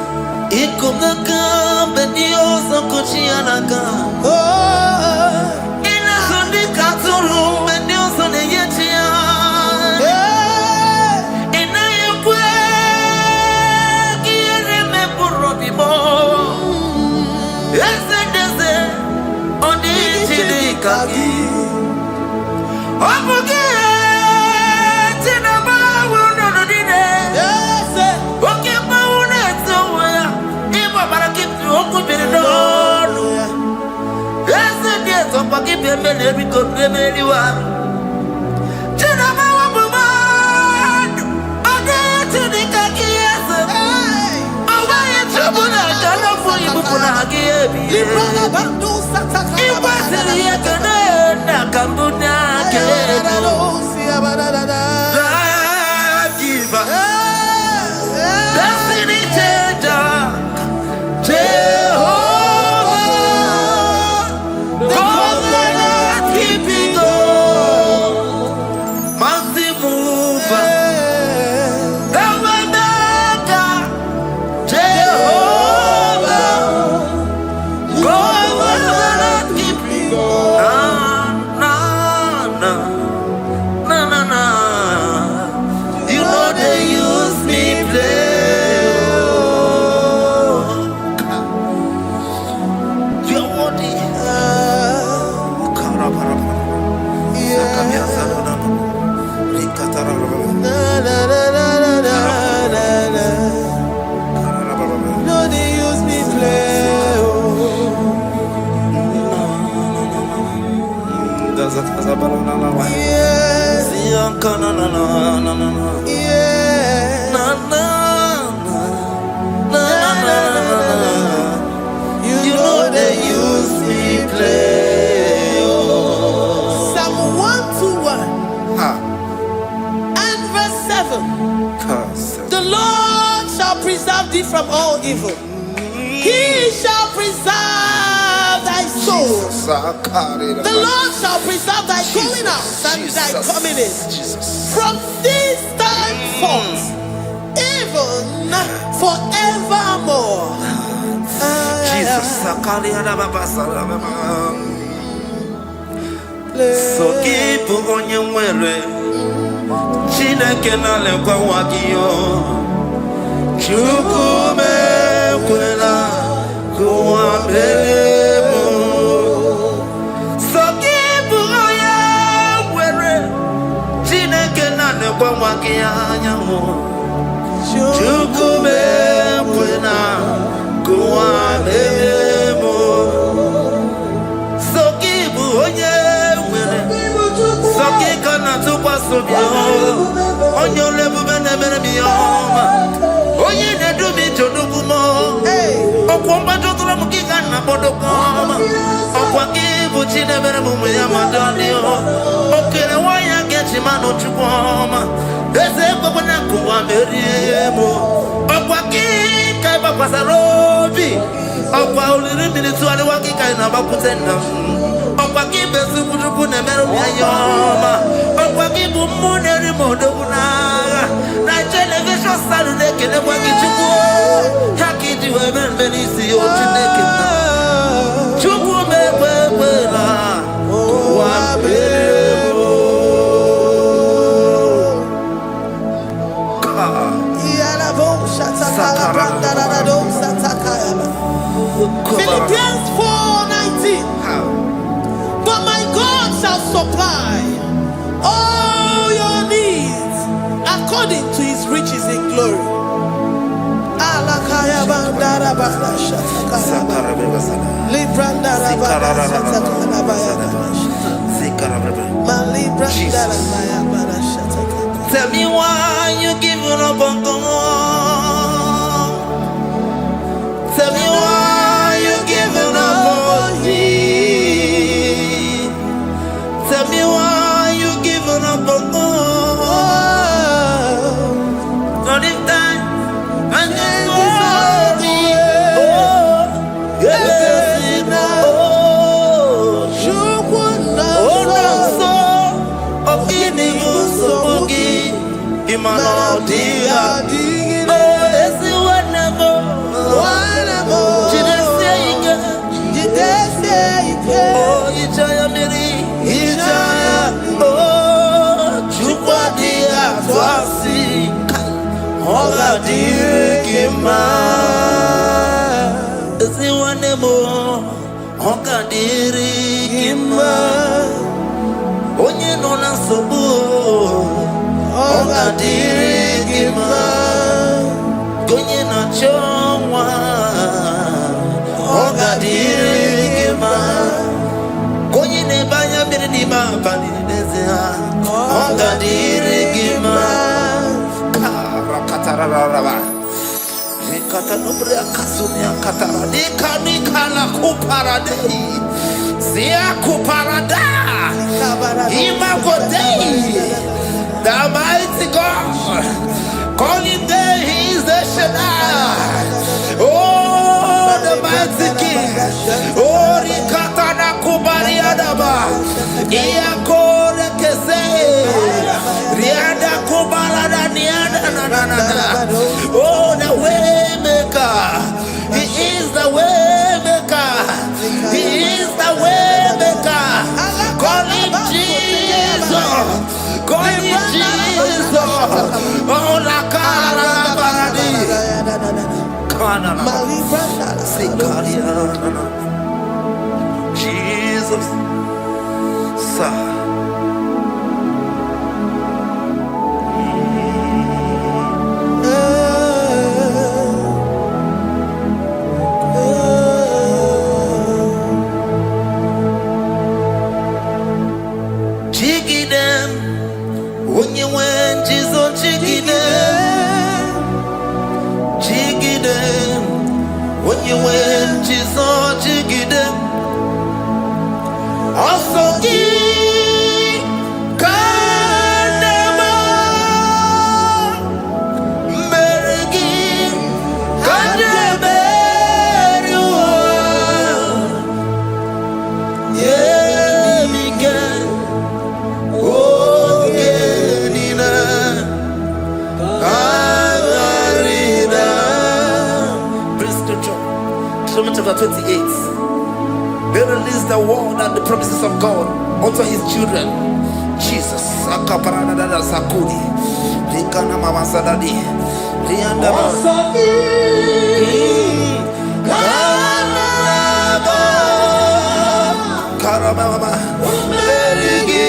From all evil, he shall preserve thy soul. The Lord shall preserve thy going out and thy coming in from this time forth, even forevermore. Jesus. So keep on your way. Chineke na lekwa wagiyo. Chukume kwela kuambemo. Sokibu oya were. Chineke na lekwa wagiya mo. Chukume kwela kuambemo. Sokibu oya were. Sokika na tukwa sobio. Onyo lebu bene bene miyoma. Oye ne do mi jodugumo. Okwomba jodura mukiga na bodokoma. Okwaki buchi ne bere mu ya madani o. Okere waya gechi mano chukwoma. Eze gbogbo na kuwa meriemo. Okwaki kai ba kwasarobi. Okwa uliri militu ali waki kai na bakutenda. Okwaki besu kujuku ne meru ya yoma. Okwaki bu muneri modoguna. Na television Saturday kene waki chuku. Haki diwe men benisi o chineke na. Chuku mewe la. Wabebo. Philippians 4:19. But my God shall supply all your needs according to his riches in glory. Tell me why you giving up on God. Tell me why you giving up on me. Tell me why you giving up on God. Not in time and then glory. Oh, yeah, oh, no, so okay, you so okay. Imano dia, oh, it's whatever. Oh, Ijaya Miri, Ijaya, oh, Chupadia, Twasi, Hoga Dirikima, Ziwanemo, Hoga Dirikima, Onye Nona Sobo, Hoga Dirikima, Gonye na Chongwa, Hoga Dirikima. Gima Banidezia, Ongadirigima, Karakataraba, Katanubria Kasunia Katara, Nikala Kuparadei, Zia Kuparada, Imagodei, the mighty God, calling there, he is the Shaddai. Oh, the mighty King. Oh, Rikatana Kubariadaba. Iakore Kese. Riada Kubalada Niada. Oh, the way maker. He is the way maker. He is the way maker. Call him Jesus. Call him Jesus. Oh, la cara paradi. Jesus, jiggy them when you went, Jesus, jiggy them, jiggy them. When you went, Jesus, jiggy them. Also, Kanama, Merigi, Kandaberu, yeah, Miguel, oh, Genina, Agarida. Romans chapter 28. They release the word and the promises of God unto his children. Jesus. Akaparadada Sakudi. Likana Mama Sadadi. Lianda Karababa. Merigi.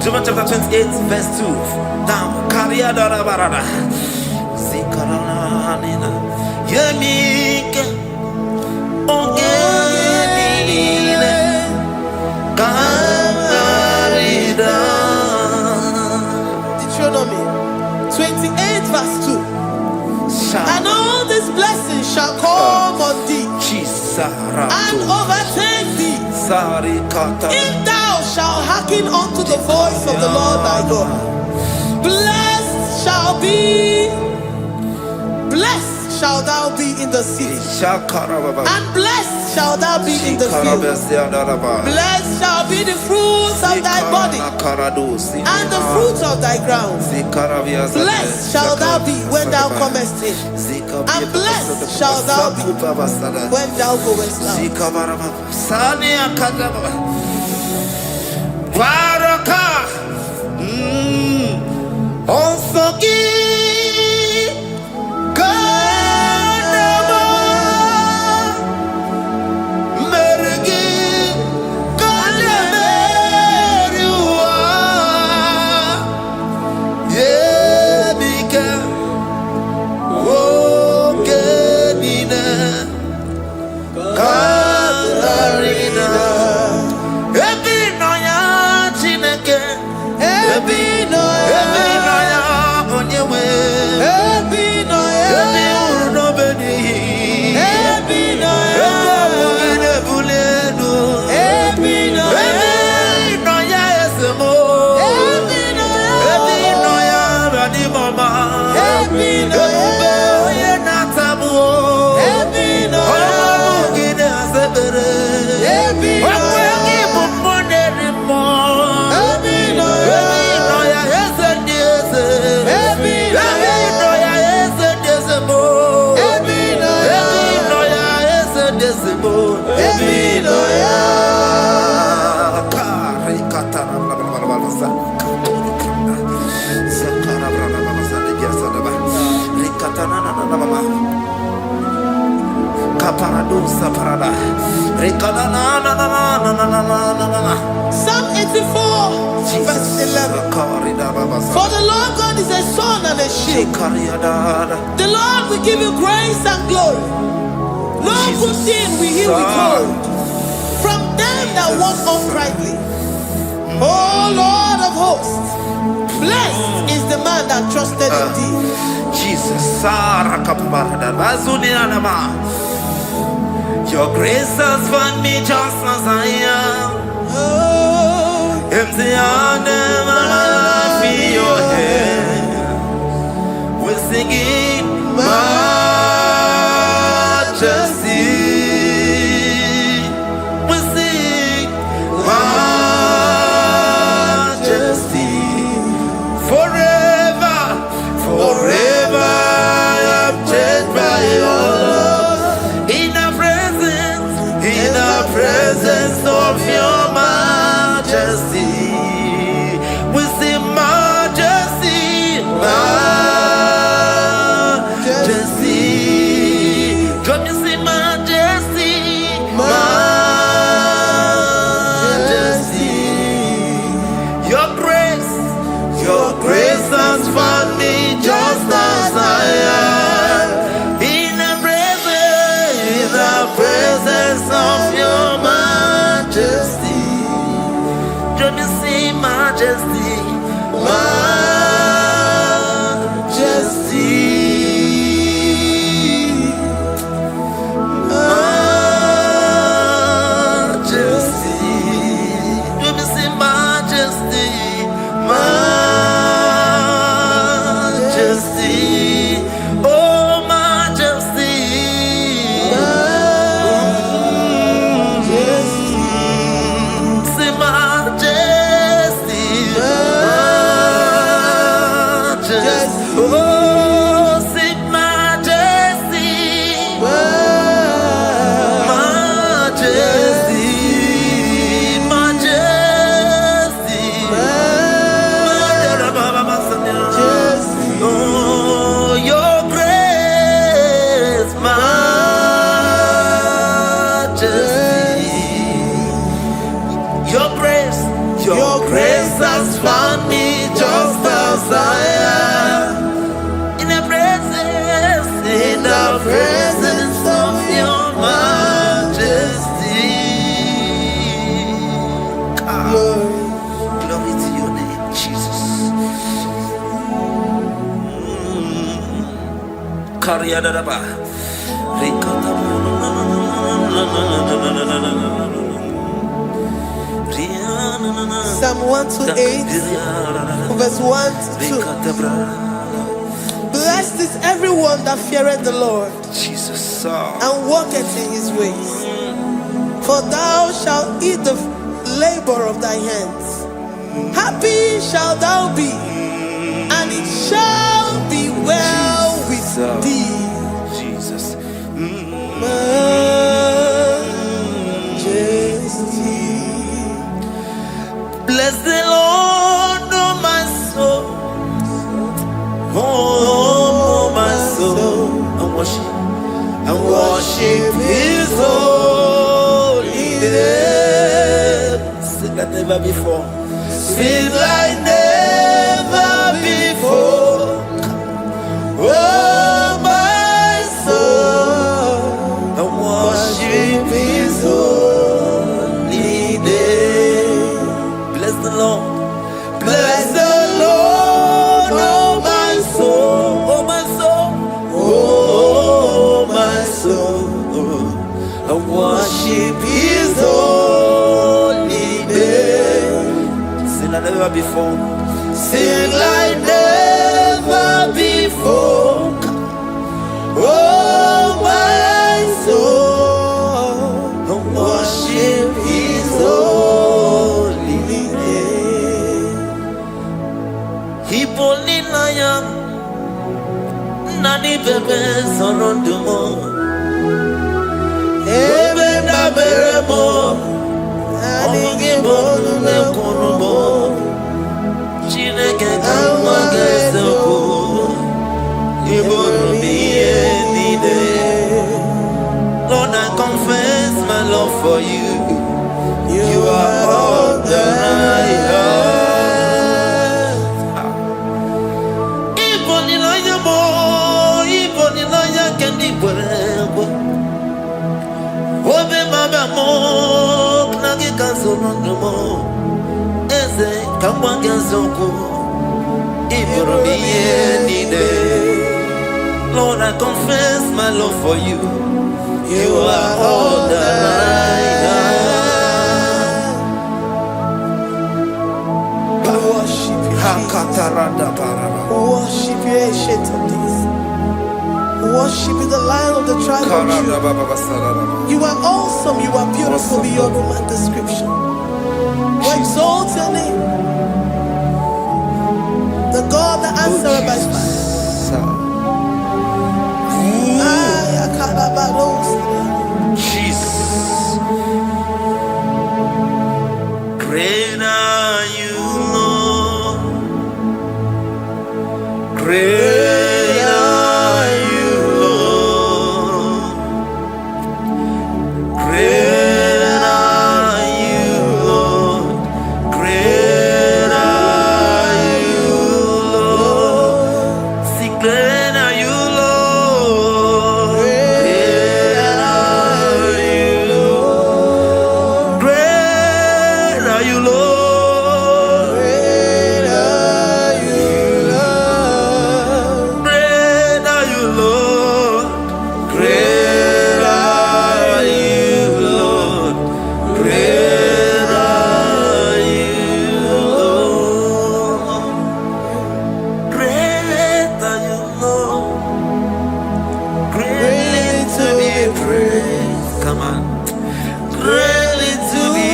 Romans chapter 28, verse 2. Now, Kariada Barada. Zikaranina. Yemika. Ogenine. Karida. Deuteronomy 28, verse 2. And all these blessings shall come on thee and overtake thee if thou shalt hearken unto the voice of the Lord thy God. Blessed shall thou be in the city, and blessed shall thou be in the field. Blessed shall be the fruits of thy body and the fruits of thy ground. Blessed shall thou be when thou comest in, and blessed shall thou be when thou goest out. Psalm 84, verse 11. For the Lord God is a sun and a shield. The Lord will give you grace and glory. No good thing will he withhold from them that walk uprightly. O Lord of hosts, blessed is the man that trusted in thee. Jesus, your grace has found me just as I am. Empty handed, and I feel your hand. We're singing majesty. We sing majesty. Forever, forever I am changed by your love. In the presence of your majesty, we see majesty, majesty. Come you see majesty, majesty. Your grace has found me just as I am. In the presence of your majesty, don't you see majesty, majesty, majesty, don't you see majesty, majesty, oh majesty. Your grace has found me just as I am. In the presence of your majesty. Glory to your name, Jesus. Psalm 128, verse 1 to 2. Blessed is everyone that feareth the Lord, Jesus, and walketh in his ways. For thou shalt eat the labor of thy hands. Happy shalt thou be, and it shall be well with thee. Jesus. Bless the Lord, oh my soul, oh my soul, and worship His holy name. Sing like never before. Sing like never before. Oh my soul, and worship His holy name. Bless the Lord, bless the Lord, oh my soul, oh my soul, oh my soul, and worship His holy name. Sing like never before, sing like never before, oh my soul, and worship His holy name. Hipolina nani bebe sorondumo, ebe na beremo, IGBO ne konumo, chineke kamage seko, ibonu miye nide. Lord, I come for you. You are all that I have. Even in your boy, even in your candy, whatever. Obe mama mo, knagi kanso no mo. Eze kamba kanso. Even me any day, Lord, I confess my love for you. You are all that I have. Worship you, worship you, ancient of days. Worship you, the Lion of the tribe of Judah. You are awesome, you are beautiful beyond human description. We exalt your name, the God that answered by fire. Jesus. Great are you, Lord. Great are you, Lord. Great are you, Lord. Great are you, Lord. See, great are you, Lord. Great are you, Lord. Great are you, Lord. Great are you, Lord. Great are you, Lord. Great are you, Lord. Great are you, Lord. Great are you, Lord. Greatly to be praised. Come on. Greatly to be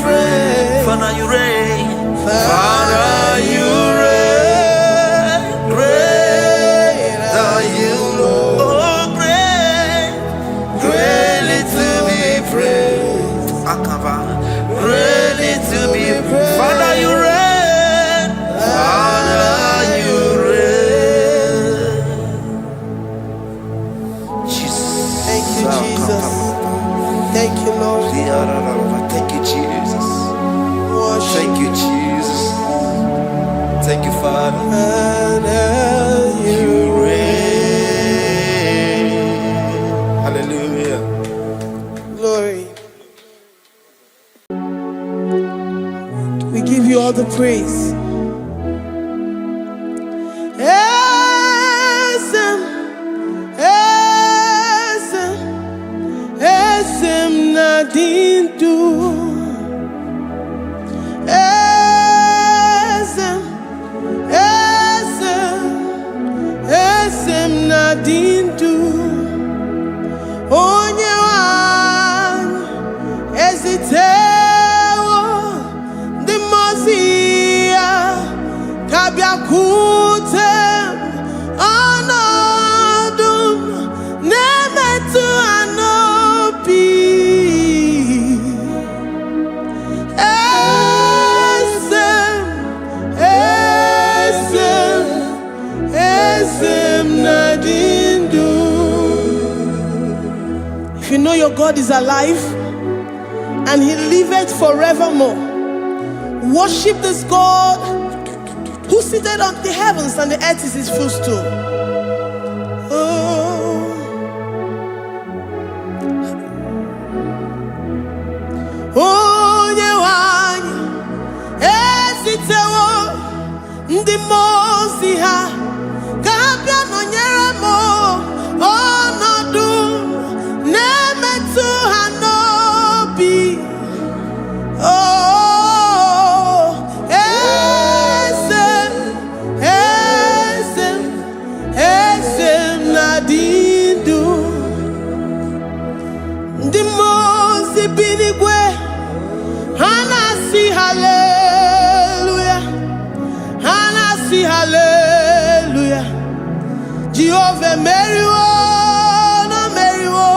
praised. Father, you reign. Father, you reign. Great are you, Lord. Oh, great. Greatly to be praised. Akaba. Greatly to be praised. Father, you reign. Father, you reign. Jesus. Thank you, Jesus. Thank you, Lord. Thank you, Jesus. Worship Thank you, Jesus. Thank you, Father. You reign. Hallelujah. glory. We give you all the praise. Esem, esem, esem nadindu. Esem, esem, esem nadindu. Onye wanyu ezitewo ndi mozia kabia kutem anodum nemetu anopi. Esem, esem, esem nadindu. If you know your God is alive and he liveth forevermore, worship this God who seated on the heavens and the earth is his footstool. Oh. Onye wanyu ezitewo ndị mozi ha ka ha bịa nọnyere m ọnọdụ na-emetụ ha n'obi. Oh, eze, eze, eze na-adị ndụ. Ndị mmụọ ozi bi n'igwe ha na-asị haleluya, ha na-asị haleluya. Jehova emeriwo na meriwo.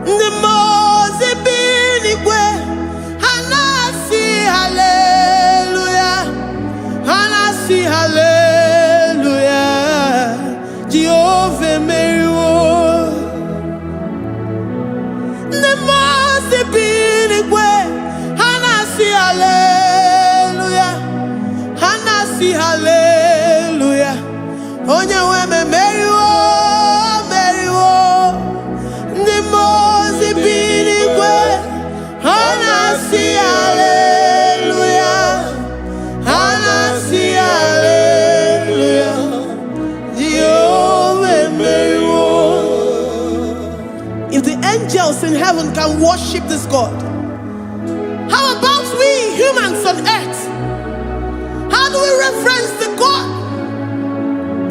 Ndị mmụọ ozi bi n'igwe ha na-asị haleluya, ha na-asị haleluya. Jehova emeriwo. Ndị mmụọ ozi angels in heaven can worship this God? How about we humans on earth? How do we reference the God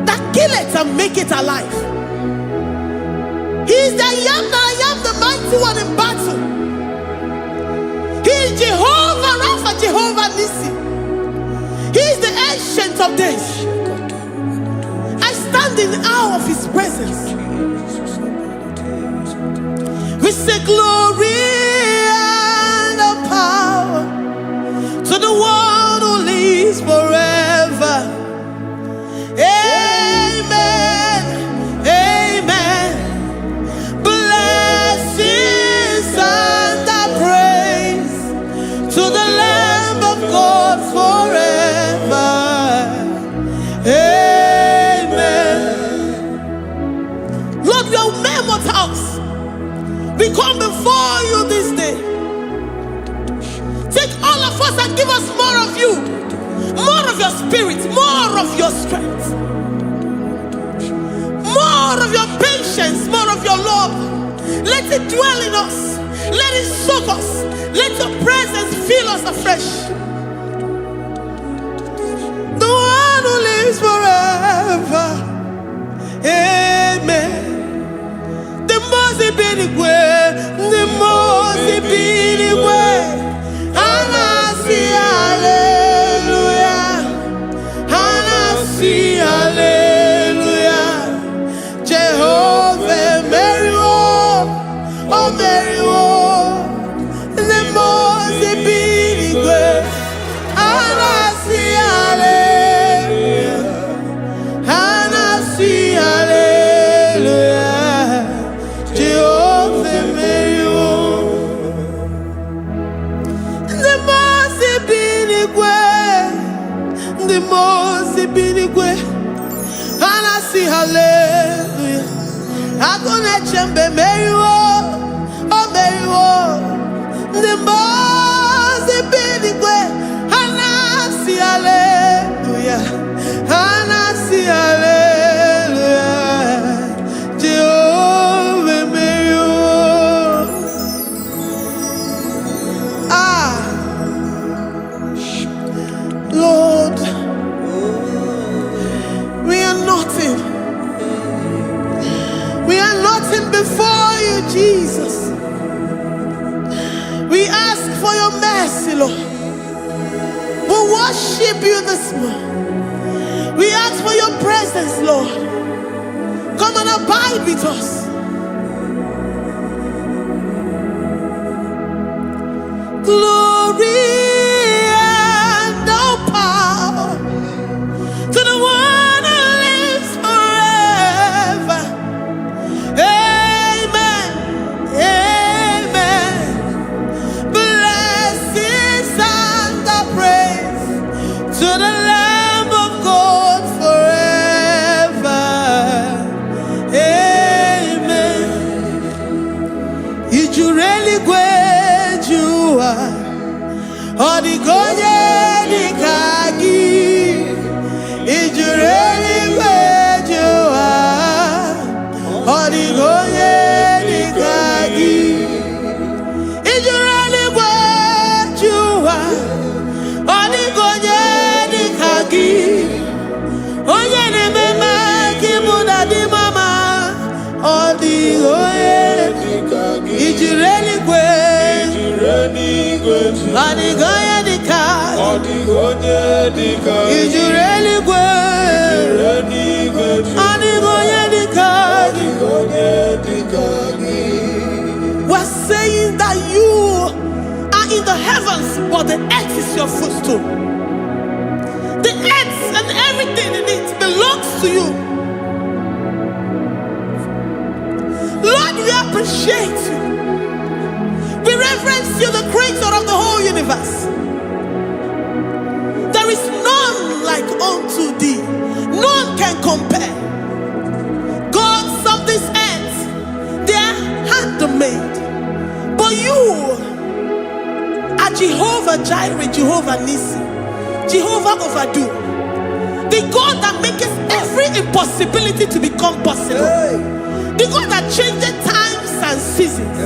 that kill it and make it alive? He is the I am the mighty one in battle. He is Jehovah Rapha, Jehovah Nissi. He is the ancient of days. I stand in awe of his presence. We say glory and power to the one who lives forever. Amen. Amen. Blessings and praise to the Lamb of God forever. Amen. Lord, we are mere mortals. We come before you this day. Take all of us and give us more of you, more of your spirit, more of your strength, more of your patience, more of your love. Let it dwell in us. Let it soak us. Let your presence fill us afresh. The one who lives forever. Amen. The most way, the most way. Hallelujah. Hallelujah. Jehovah, Mary, oh Mary, the most way. Hallelujah. I'm gonna chamber Mary, oh Mary, the most big way. Hallelujah. Hallelujah. Jehovah Mary, Lord, we are nothing. We are nothing before you, Jesus. We ask for your mercy, Lord. We worship you this morning. We ask for your presence, Lord. Come and abide with us. Glory and power to the one who lives forever. Amen. Amen. Blessings and praise to the Lamb of God forever. Amen. If you really great you are, or the God the Kagi. If you really great you are, or the God the Kagi. If you really great you are, or the God the Kagi. Oh yeah, the mama, Kimuda the mama, or the God the Kagi. If you really great, Adigoye the car, is you really good? Adigoye the car. We're saying that you are in the heavens, but the earth is your footstool. The earth and everything in it belongs to you. Lord, we appreciate you. We reverence you, the creator of the whole universe. There is none like unto thee. None can compare. Gods of this earth, they are handmade. But you are Jehovah Jireh, Jehovah Nissi, Jehovah Overdo. The God that makes every impossibility to become possible. The God that changes times and seasons.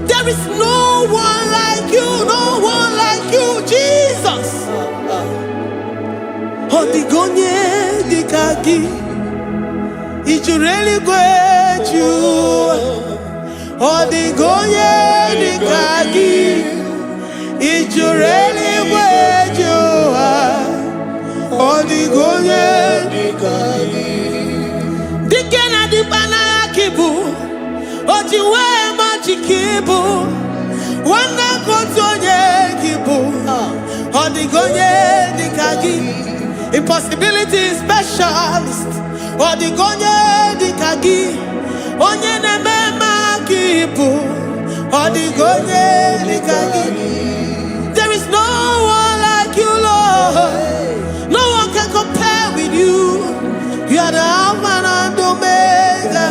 There is no one like you, no one like you, Jesus. Odigonye dikagi, ijureli gweju. Odigonye dikagi, ijureli gweju. Odigonye dikagi, dikena dibana kibu. Ojiwe majikibu, wana kotonye kibu. Odigonye dikagi, impossibility specialist. Odigonye dikagi, onye nemema kibu. Odigonye dikagi. There is no one like you, Lord. No one can compare with you. You are the Alpha and Omega.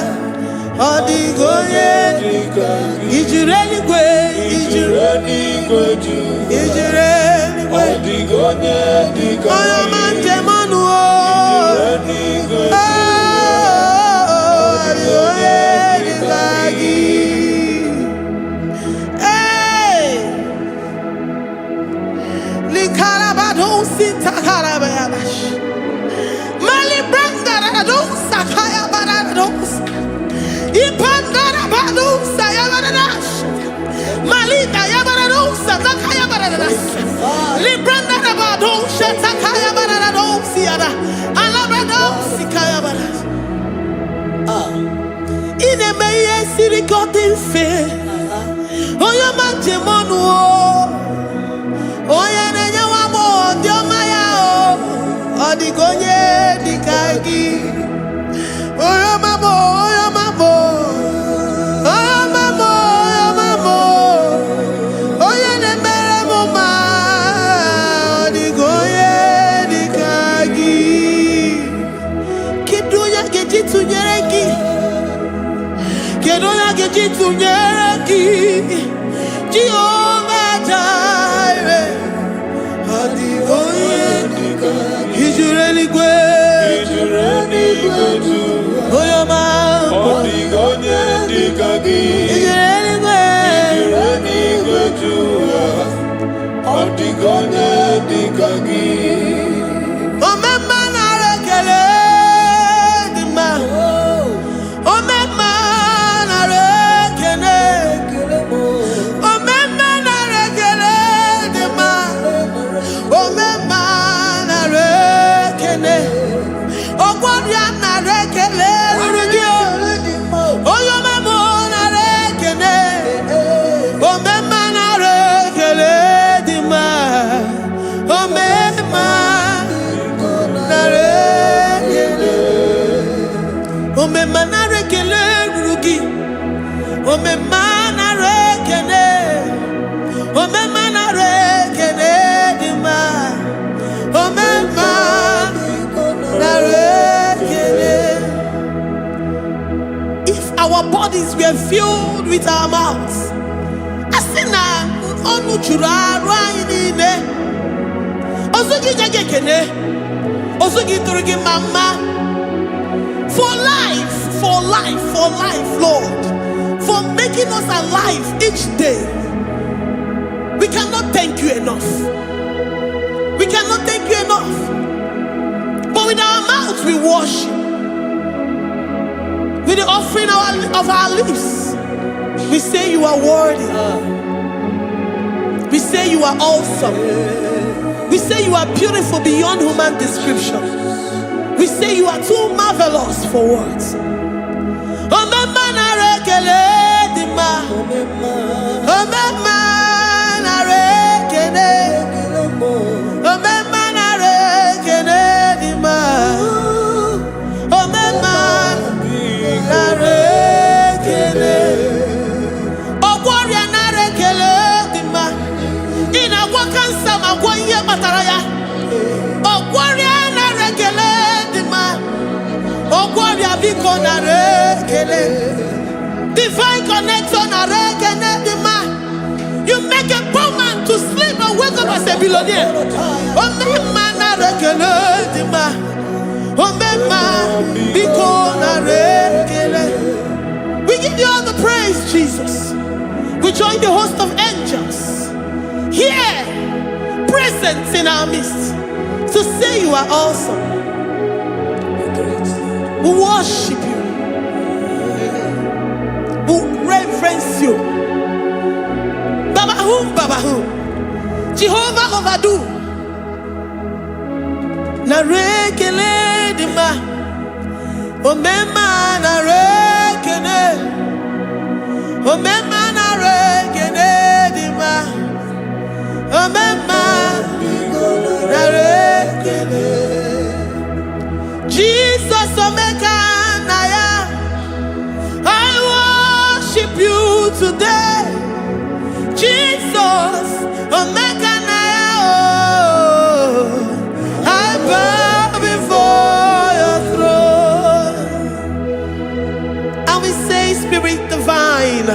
Odigonye dikagi, ijureli gwe, ijureli gwe, ijureli gwe. Odigonye dikagi, oyomanje manu o. Ijureli gwe, odigonye dikagi. Hey, likarabado sitakarabayabash. Mali branda radosa kaya baradosa. Ipandara badusa yabaradas. Malita yabaradosa takaya baradas. Libranda badusa takaya baradosi yada. Alabradosi kaya baradas. Ine meye sirikotin fe. Oya manje monu o. Oya nenya wamo diomaya o. Odigonye dikagi. Oya mamo, oya mamo. Oya mamo, oya mamo. Oya nemere moma. Odigonye dikagi. Kiduya gejitu nyereki. Kiduya gejitu nyereki. Jehovah Jireh. Odigonye dikagi. Ijureli gwe. Ijureli gwe. Oya mamo. Odigonye dikagi. Ijureli gwe. Ijureli gwe. Odigonye dikagi. Omema na rekele dima. Omema na rekele. Omema na rekele dima. Omema na rekele. Ogwaria na rekele rugio. Oyomemo na rekele. Omema na rekele dima. Omema na rekele. Omema na rekele rugi. Omema na rekele. Omema na rekele dima. Omema na rekele. If our bodies were filled with our mouths, asina onu chura rainine. Osugi jagekene. Osugi turugi mama. For life, for life, for life, Lord. For making us alive each day. We cannot thank you enough. We cannot thank you enough. But with our mouths we worship. With the offering of our lips, we say you are worthy. We say you are awesome. We say you are beautiful beyond human description. We say you are too marvelous for words. Omema na rekele dima. Omema na rekele. Omema na rekele dima. Omema na rekele. Ogwaria na rekele dima. Ina wakansa magwanye mataraya. Ogwaria na rekele dima. Ogwaria biko na rekele. Divine connection na rekele dima. You make a poor man to sleep and wake up as a billionaire. Omema na rekele dima. Omema biko na rekele. We give you all the praise, Jesus. join the host of angels here, present in our midst, to say you are awesome. We worship you. We reverence you. Baba who? Jehovah overdo. Na rekele dima. Omema na rekene. Omema na rekene dima. Omema na rekene. Jesus omeka naya. I worship you today. Jesus omeka naya. I bow before your throne. And we say, Spirit divine,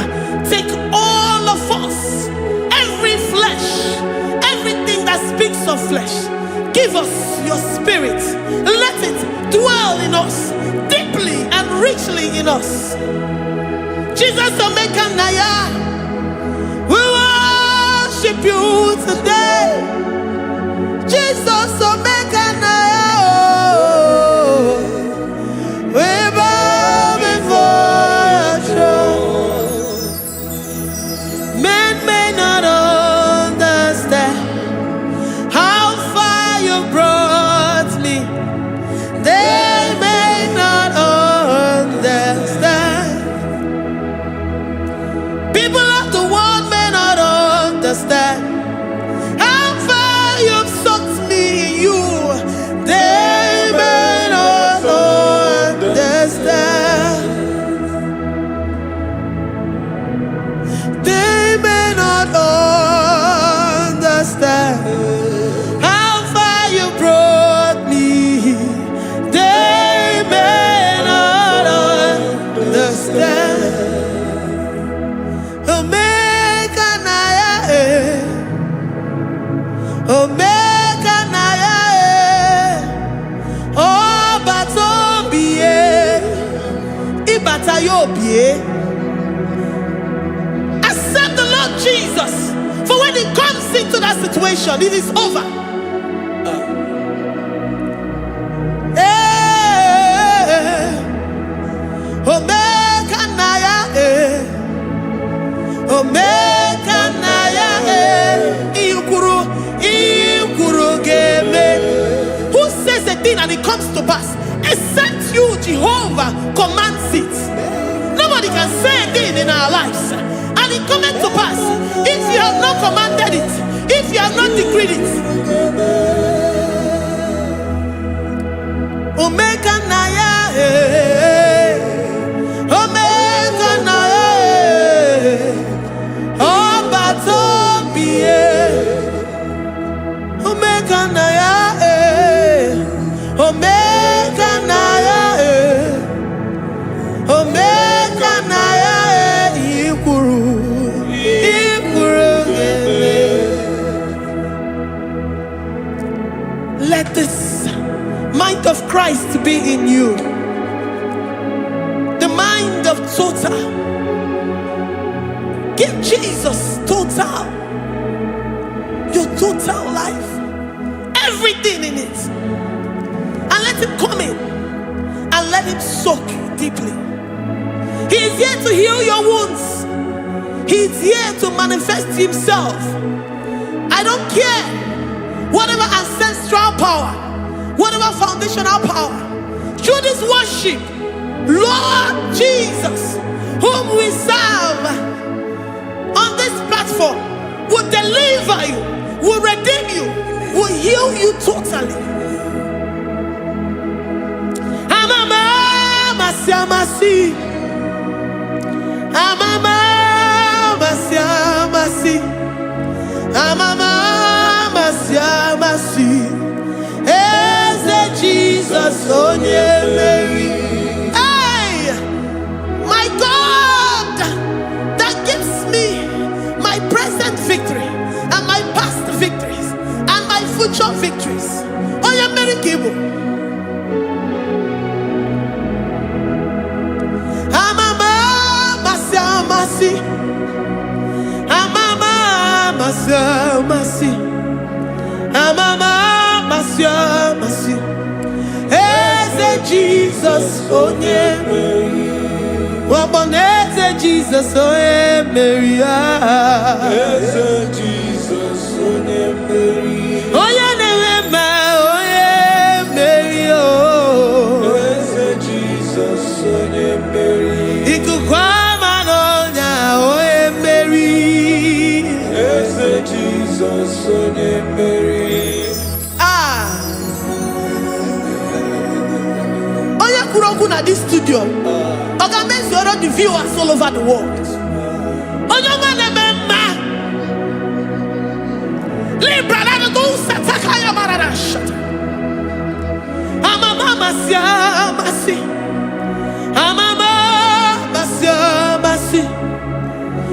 take all of us, every flesh, everything that speaks of flesh. Give us your spirit. Let it dwell in us, deeply and richly in us. Jesus omeka naya. We worship you today. Jesus omeka naya. We bow before your throne. Men may not understand how far you brought me. They may not understand. People of the world may not understand how far you've sucked me in you. They may not understand. They may not understand how far you brought me. They may not understand. Omeka naya, Omeka naya, oh batobie, ibatayobie. Accept the Lord Jesus, for when He comes into that situation, it is over. Omeka naya, Omeka naya, Ikuru game. Who says a thing and it comes to pass? Except you, Jehovah, commands it. Nobody can say a thing in our lives and it comes to pass if you have not commanded it, if you have not decreed it. Omeka naya, Omeka naya, oh batobie, Omeka naya, Omeka naya, Omeka naya, Ikuru gele. Let this mind of Christ be in you, the mind of total. Give Jesus total, your total life, everything in it, and let Him come in and let Him soak you deeply. He is here to heal your wounds. He is here to manifest Himself. I don't care whatever ancestral power, whatever foundational power, through this worship, Lord Jesus, whom we serve on this platform, will deliver you, will redeem you, will heal you totally. Amama masiamasi, amama masiamasi, amama masiamasi. Jesus, onye Mary. Hey, my God, that gives me my present victory and my past victories and my future victories. Onye Mary Kibu. Jesus, oh yeah, Waboneze Jesus, oh yeah, Mary, Jesus, oh yeah, Mary, oh yeah, Mary, oh Jesus, oh yeah, Mary, Ikukwama no nya, oh yeah, Mary, Jesus, oh yeah, Mary. At this studio, organize all the viewers all over the world.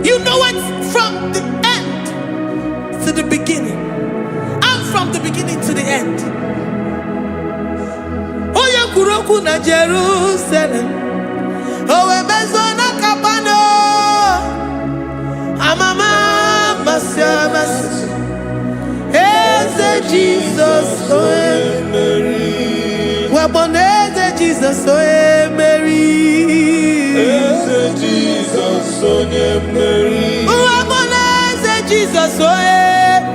You know it from the end to the beginning. I'm from the beginning to the end. Kuroku na Jerusalem, oh ebezona kapano, amama masiamas, eze Jesus, oh Mary, waboneze Jesus, oh Mary, eze Jesus, oh Mary, waboneze Jesus, oh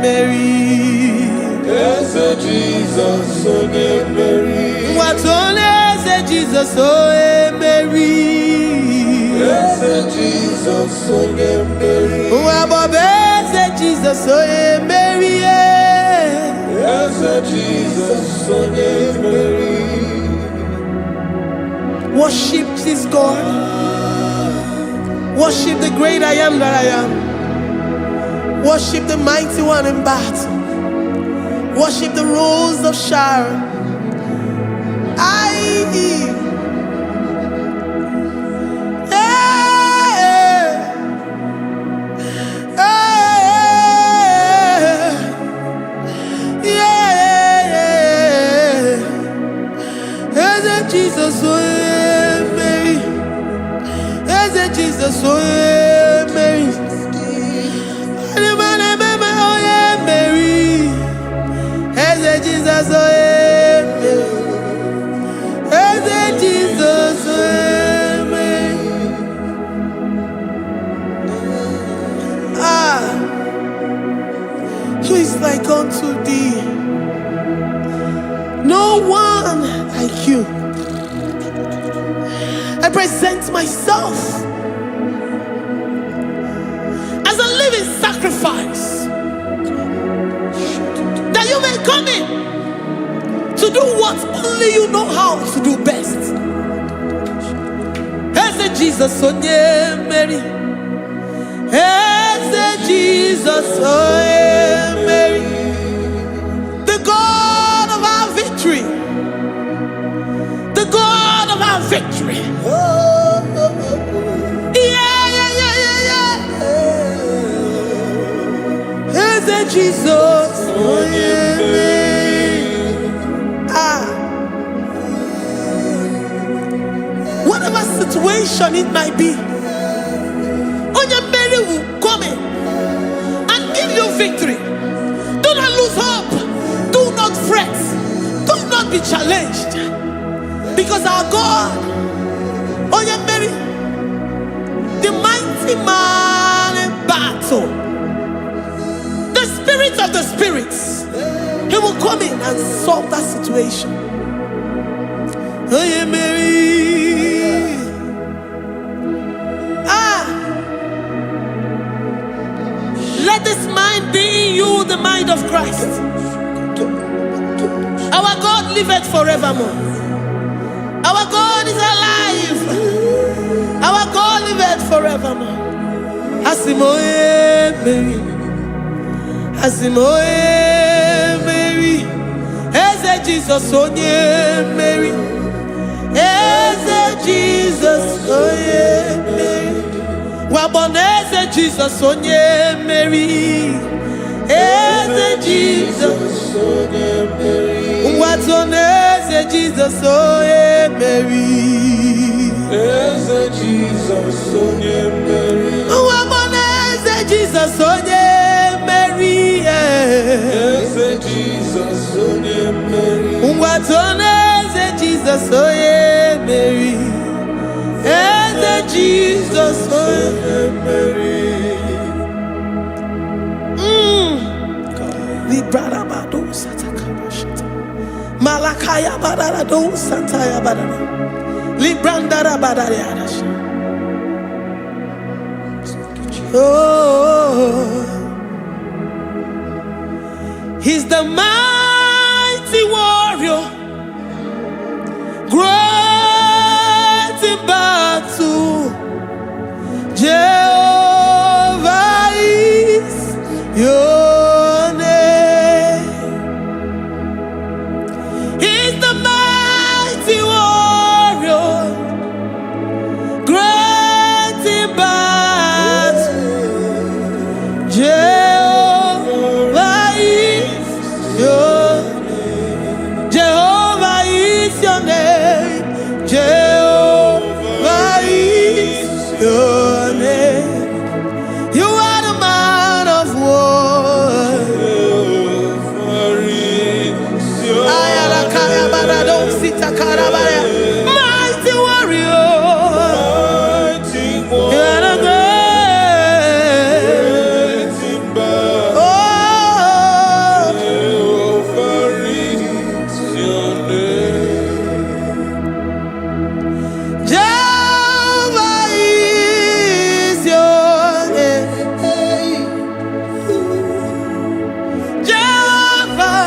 Mary, eze Jesus, oh Mary. What's on Jesus, oh Mary, yes, Jesus, oh Mary, yes, Jesus, oh Mary, yes, Jesus, oh Mary. Worship this God, worship the great I am that I am, worship the mighty one in battle, worship the rose of Sharon. Jesus, oh Mary, Jesus, oh Mary, Mary, Jesus, oh Jesus, Mary. Who is like unto thee? No one like you. I present myself as a living sacrifice, that you may come in to do what only you know how to do best. As Jesus, oh yeah, Mary. As Jesus, oh yeah, Mary. The God of our victory. The God of our victory. As Jesus, oh yeah, Mary. Whatever situation it might be, Mary will come in and give you victory. Do not lose hope. Do not fret. Do not be challenged. Because our God, Mary, the mighty man in battle, the spirit of the spirits, he will come in and solve that situation. Mary. Let this mind be in you, the mind of Christ. Our God liveth forevermore. Our God is alive. Our God liveth forevermore. Asimoe Mary. Asimoe Mary. Eze Jesus, oh yeah, Mary. Eze Jesus, oh yeah, Mary. Waboneze Jesus, oh yeah, Mary. Eze Jesus, oh yeah, Mary. Watoneze Jesus, oh yeah, Mary. Eze Jesus, oh yeah, Mary. Waboneze Jesus, oh yeah, Mary. Eze Jesus, oh yeah, Mary. Watoneze Jesus, Jesus, oh yeah, Mary. Eze Jesus, oh yeah, Mary. Librada bado satakaba shata. Malakaya badara do sataya badara. Librandara badara yadash. Oh, he's the mighty warrior, great in battle. Jehovah is your name. He's the mighty warrior, great in battle. Jehovah is your name. Jehovah is your name. Jehovah is your name. You are the man of war. Mighty warrior. You are the great. Oh, Jehovah is your name. Jehovah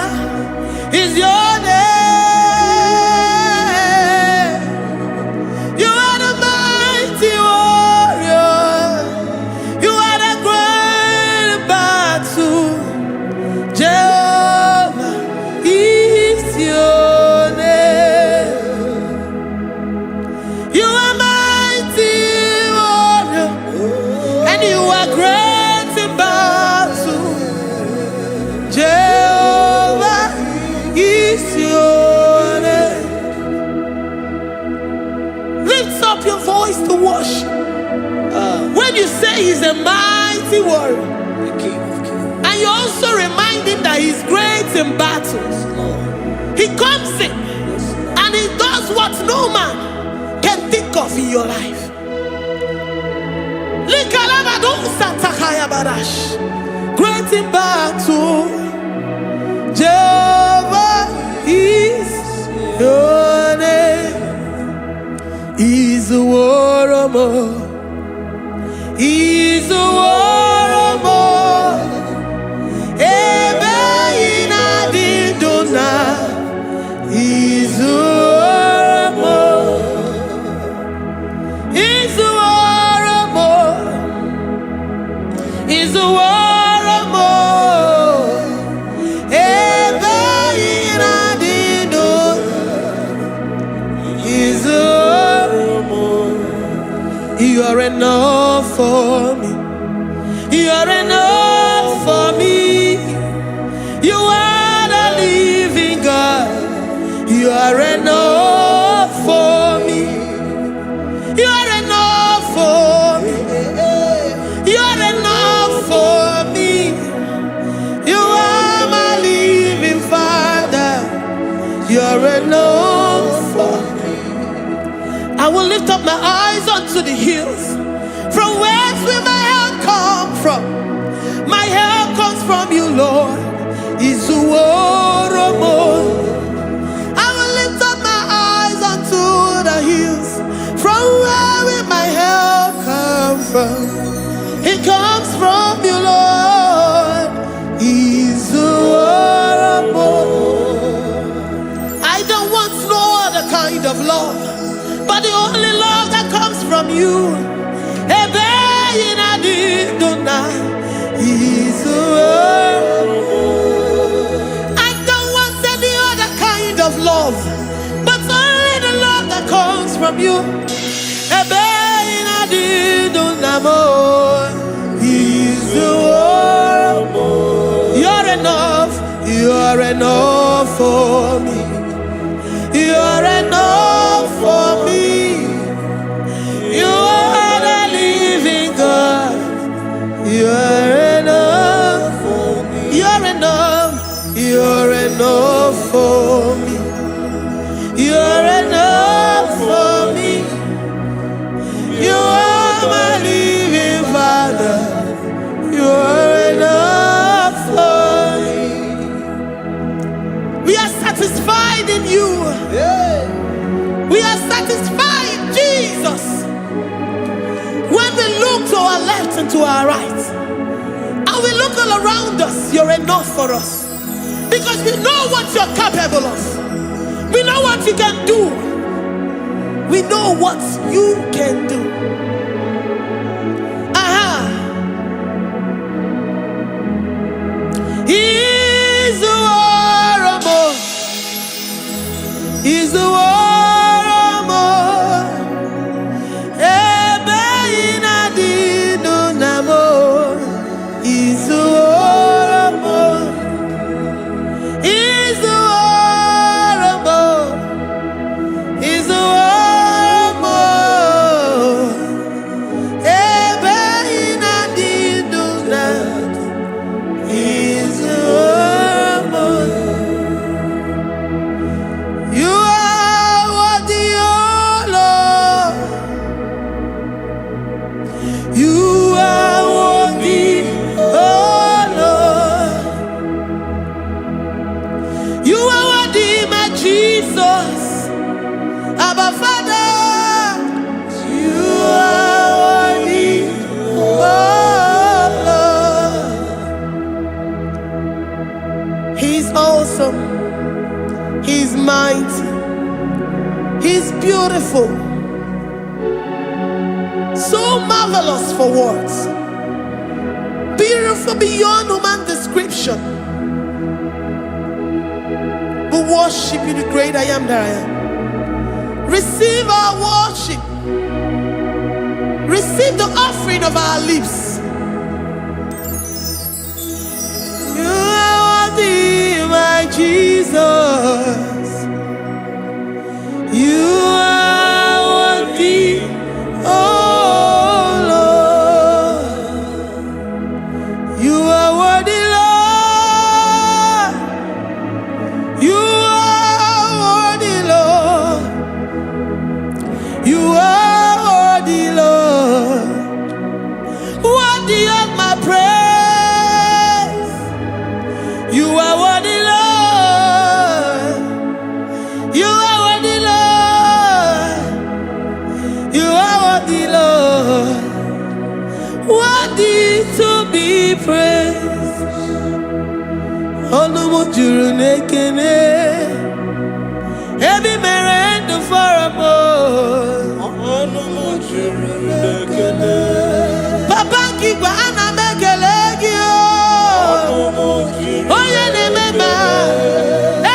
is your name. You are the mighty warrior. You are the great battle. Jehovah is your name. You are mighty warrior, and you are great in battle. Jehovah is your name. Lift up your voice to worship. When you say he's a mighty warrior, and you also remind him that he's great in battles, he comes in and he does what no man can think of in your life. Great in battle, Jehovah is your name. He's a warrior. He's a warrior. Ebe ina didona. He's a warrior. He's a warrior. He's a warrior. Ebe ina didona. He's a warrior. You are enough for me. You are enough for me. You are the living God. You are enough for me. You are enough for me. You are enough for me. You are my living Father. You are enough for me. I will lift up my eyes unto the hills. From whence will my help come from? My help comes from you, Lord. Is the word of God. I will lift up my eyes unto the hills. From where will my help come from? It comes from you, Lord. Is the word of God. I don't want no other kind of love, but the only love that comes from you. I don't want any other kind of love, but only the love that comes from you. You're enough. You're enough for me. You're enough for me. You are the living God. You're enough for me. You're enough. You're enough for me. You're enough. left and to our right. And we look all around us, you're enough for us. Because we know what you're capable of. We know what you can do. We know what you can do. He's the warrior. He's the warrior. He's the warrior. He's the warrior. He's the Jesus, Abba Father, you are worthy, oh Lord. He's awesome, He's mighty, He's beautiful, so marvelous for words, beautiful beyond human description. We worship you, the great I am that I am. Receive our worship. Receive the offering of our lips. You are worthy, my Jesus. You are worthy, oh Lord. You are worthy, Lord. You are worthy, Lord. You are worthy, Lord. Worthy of my praise. You are worthy, Lord. You are worthy, Lord. You are worthy, Lord. Worthy to be praised. Onumujuru nekene, ebi merendo faramo. Onumujuru nekene, Papa kigwa ana mekelegi o. Oye ne mema,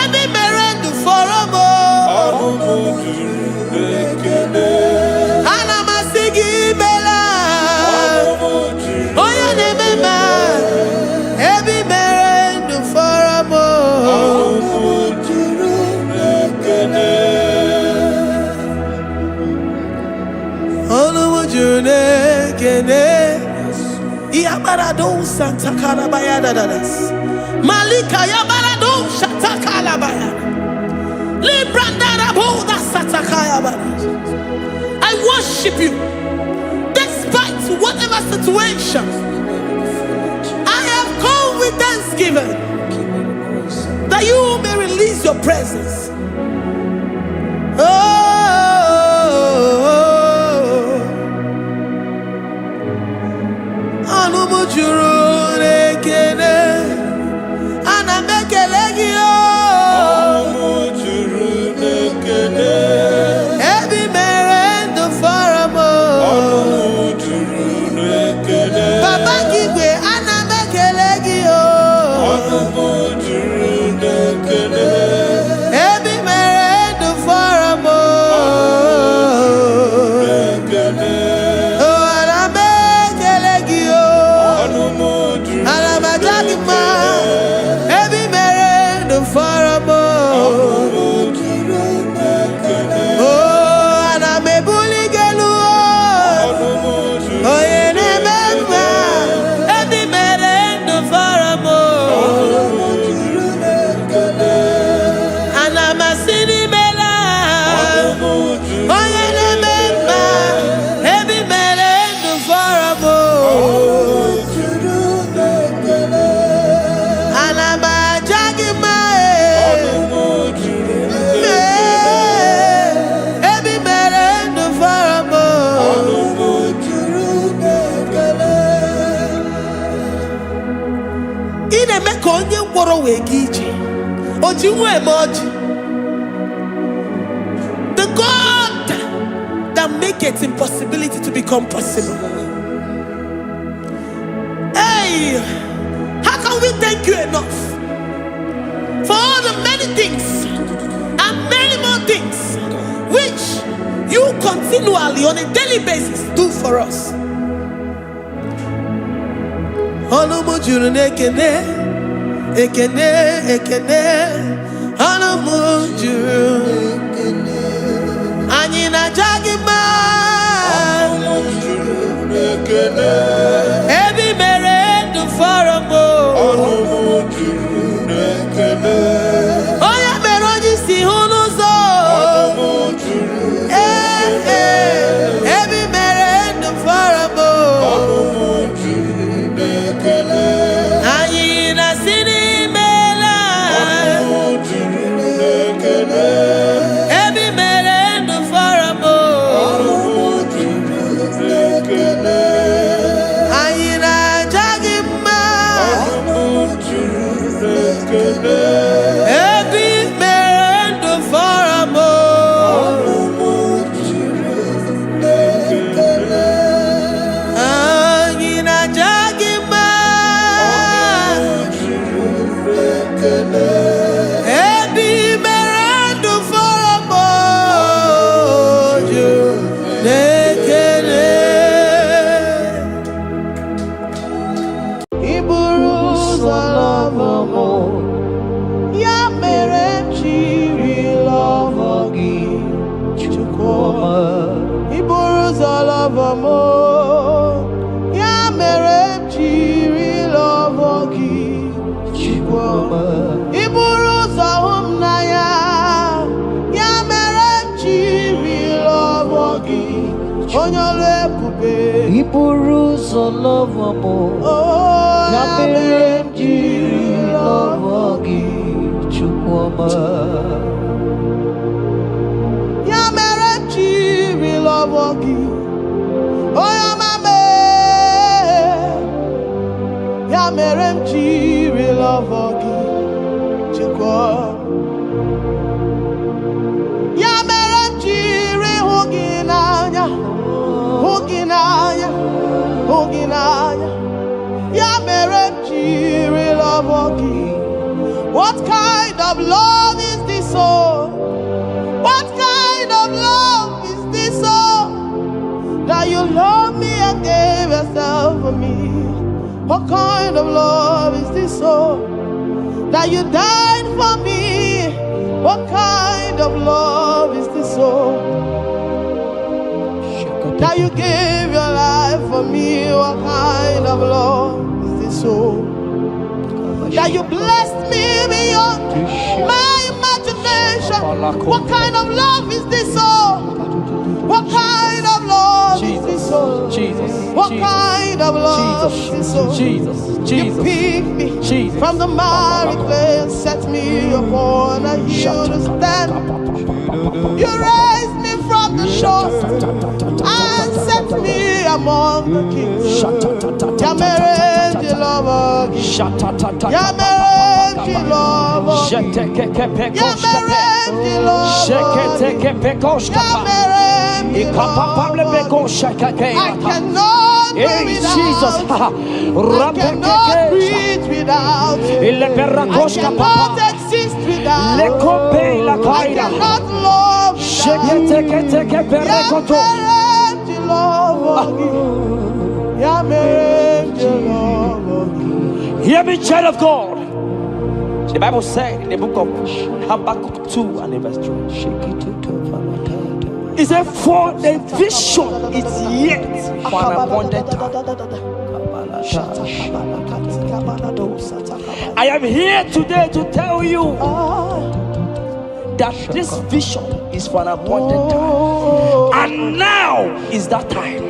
ebi merendo faramo. Onumujuru nekene, ana masigi bela. Oye ne mema, ebi merendo faramo. Yabarado Santa Calabaya Dadas Malika Yabarado Shatakalabaya Librandara Boda Satakaya. I worship you despite whatever situation. I have come with thanksgiving that you may release your presence. Anumujuru nekene, anamekelegio. Anumujuru nekene, ebi merendo faramo. Anumujuru nekene, Baba kigwe anamekelegio. Anumujuru nekene, ebi merendo faramo. The God that maketh impossibility to become possible. Hey, how can we thank you enough for all the many things and many more things which you continually on a daily basis do for us? Every mere do for a mo. Oh yeah, meroji si hunuzo. Every mere do for a mo. Ayina sini mela. Every mere do for a mo. Iburuzo love amor, ya merenji love chukwama, ya merenji love oh ya mame, ya merenji love chukwama, ya merenji huginanya. What kind of love is this, oh? What kind of love is this, oh? That you love me and gave yourself for me. What kind of love is this, oh? That you died for me. What kind of love is this, oh? That you gave your life for me. What kind of love is this, oh? That you blessed me beyond my imagination. What kind of love is this, oh? What kind of love is this, oh? What kind of love is this, oh? You picked me from the miry clay and set me upon a hill to stand. You raised me from the shore and set me among the kings. Yamerenji love, Yamerenji love, Yamerenji love, I cannot do without. I cannot breathe without. I cannot exist without. I cannot love without. Hear me, child of God. The Bible said in the book of Habakkuk 2 and verse 3. It said, for the vision is yet for an appointed time. I am here today to tell you that this vision is for an appointed time. And now is that time.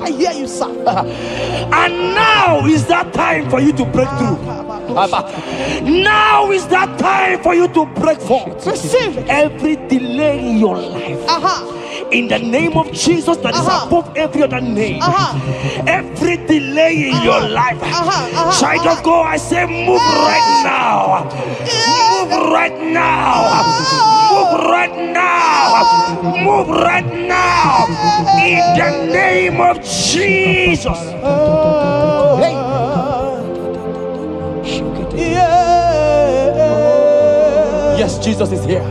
I hear you, sir. And now is that time for you to break through. Now is that time for you to break forth. Receive every delay in your life. in the name of Jesus that is above every other name. Every delay in your life, child of God, I say move right now. Move right now. Move right now. Move right now. In the name of Jesus. Yes, Jesus is here.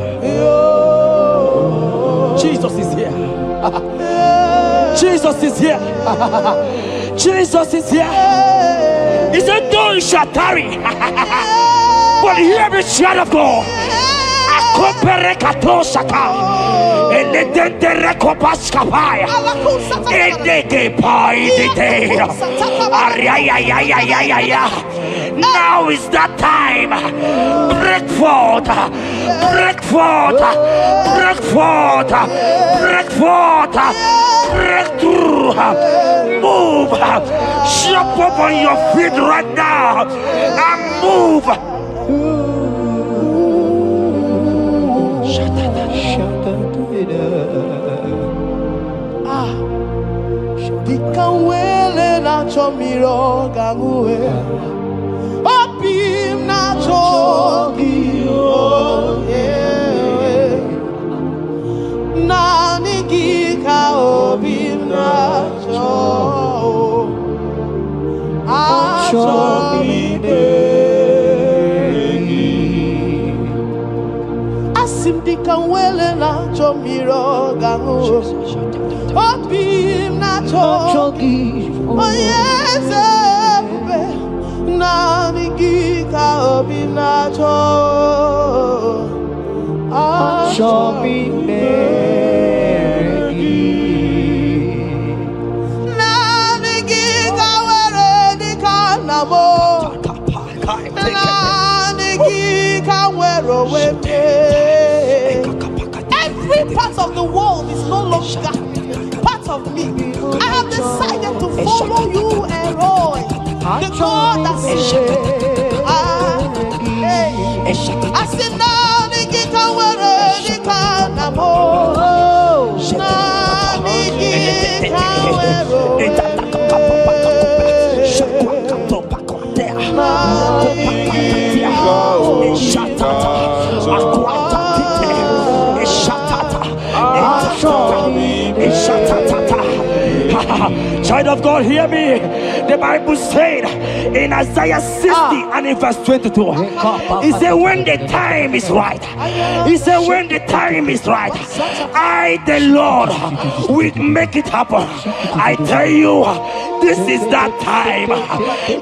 Jesus is here. Jesus is here. Jesus is here. He said, though you shall tarry, but hear the child of God. Now is that time. Break forth, break forth, break forth, break forth, break through. Move, jump up on your feet right now and move. Dikanwele na chomiro gangwe Opim na chogiro Nani gika opim na chog Asim dikanwele na chomiro gangwe Opim na chogi, oh yes, na nigika opim na chogi, chogi merigi, na nigika were dikanamo, na nigika were wepe. Every part of the world is no longer of me. I have decided to follow you and Roy, the God that says, I said, now the guitar were the canamo, child of God, hear me. The Bible said in Isaiah 60 and in verse 22, he said, when the time is right, he said, when the time is right, I, the Lord, will make it happen. I tell you, this is that time.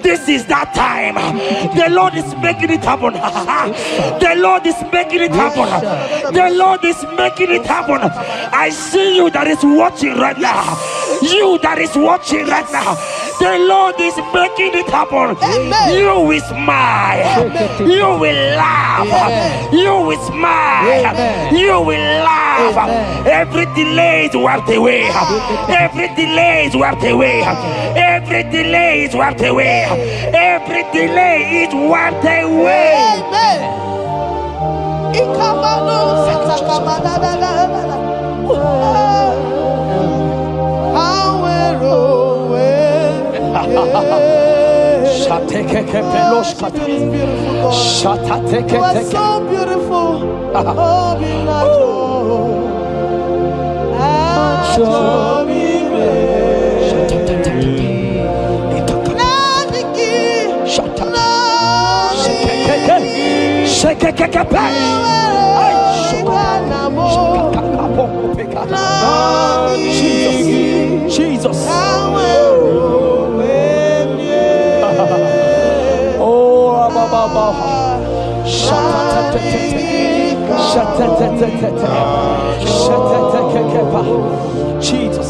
This is that time. The Lord is making it happen. The Lord is making it happen. The Lord is making it happen. I see you that is watching right now. You that is watching right now. The Lord is making it happen. Amen. You will smile. Amen. You will laugh. Amen. You will smile. Amen. You will laugh. Amen. Every delay is wiped away. Every delay is wiped away. Every delay is wiped away. Every delay is wiped away. Amen. You are so beautiful. Jesus. Jesus.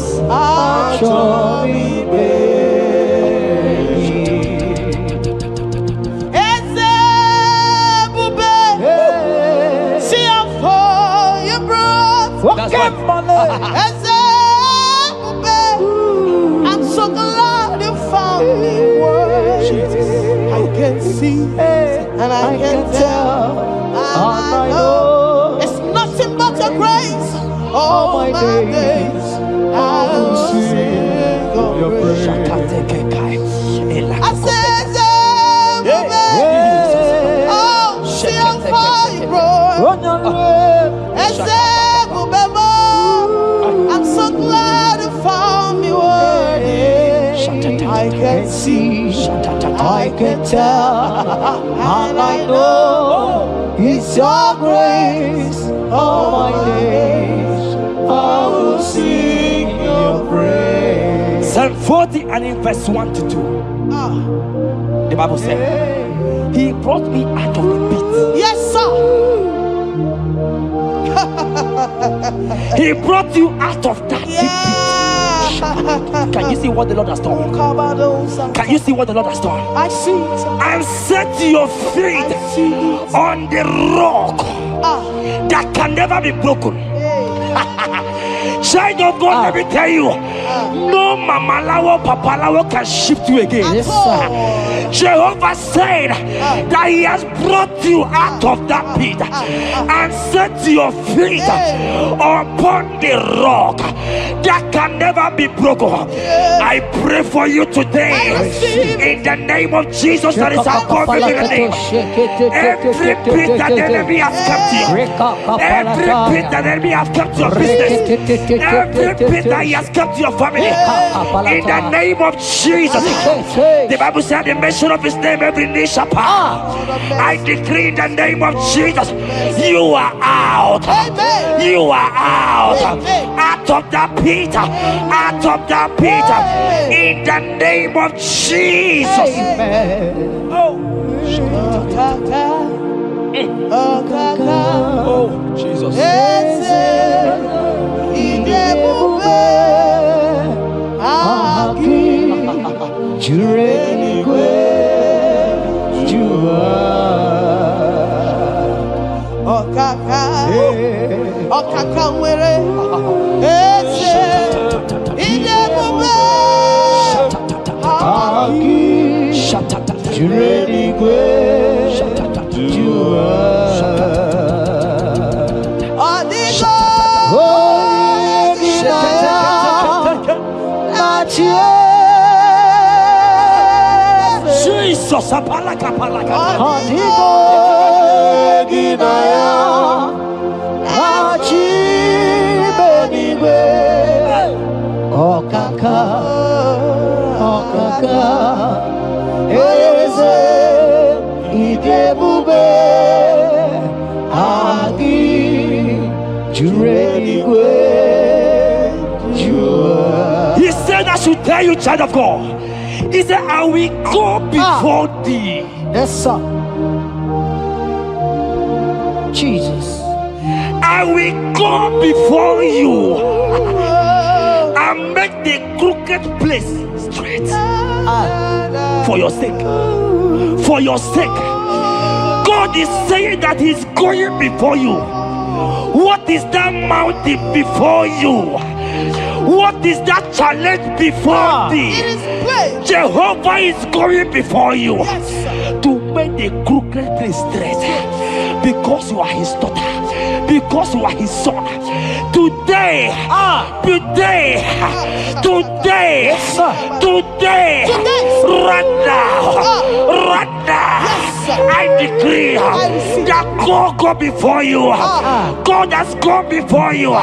I'm so glad you found me. I can see and I can tell. I know it's nothing but your grace. All my days. see, I can tell, and I know it's your grace. All my days I will sing your praise. Psalm 40 and in verse 1 to 2. The Bible said, He brought me out of the pit. Yes, sir. He brought you out of that deep pit. Can you see what the Lord has done? Can you see what the Lord has done? I see it. And set your feet on the rock that can never be broken. Child of God, let me tell you, no mama lawo, papa lawo can shift you again. Yes, sir. Jehovah said that He has brought you out of that pit and set your feet upon the rock that can never be broken. I pray for you today in the name of Jesus that is above every name. Every pit that the enemy has kept you, every pit that the enemy has kept your business, every pit that He has kept your family, in the name of Jesus. The Bible said the mention of His name every knee shall bow. I decree in the name of Jesus, you are out. You are out. Out of that pit. Out of that pit. In the name of Jesus. Oh Jesus. Jesus, apalaka. He said, I should tell you, child of God. He said, I will go before thee. Yes, sir. Jesus. I will go before you and make the crooked place straight. For your sake. For your sake. God is saying that He's going before you. What is that mountain before you? What is that challenge before thee? Jehovah is going before you to make the crooked place straight. Because you are His daughter. Because you are His son. Today, right now, I decree that God go before you. God has gone before you.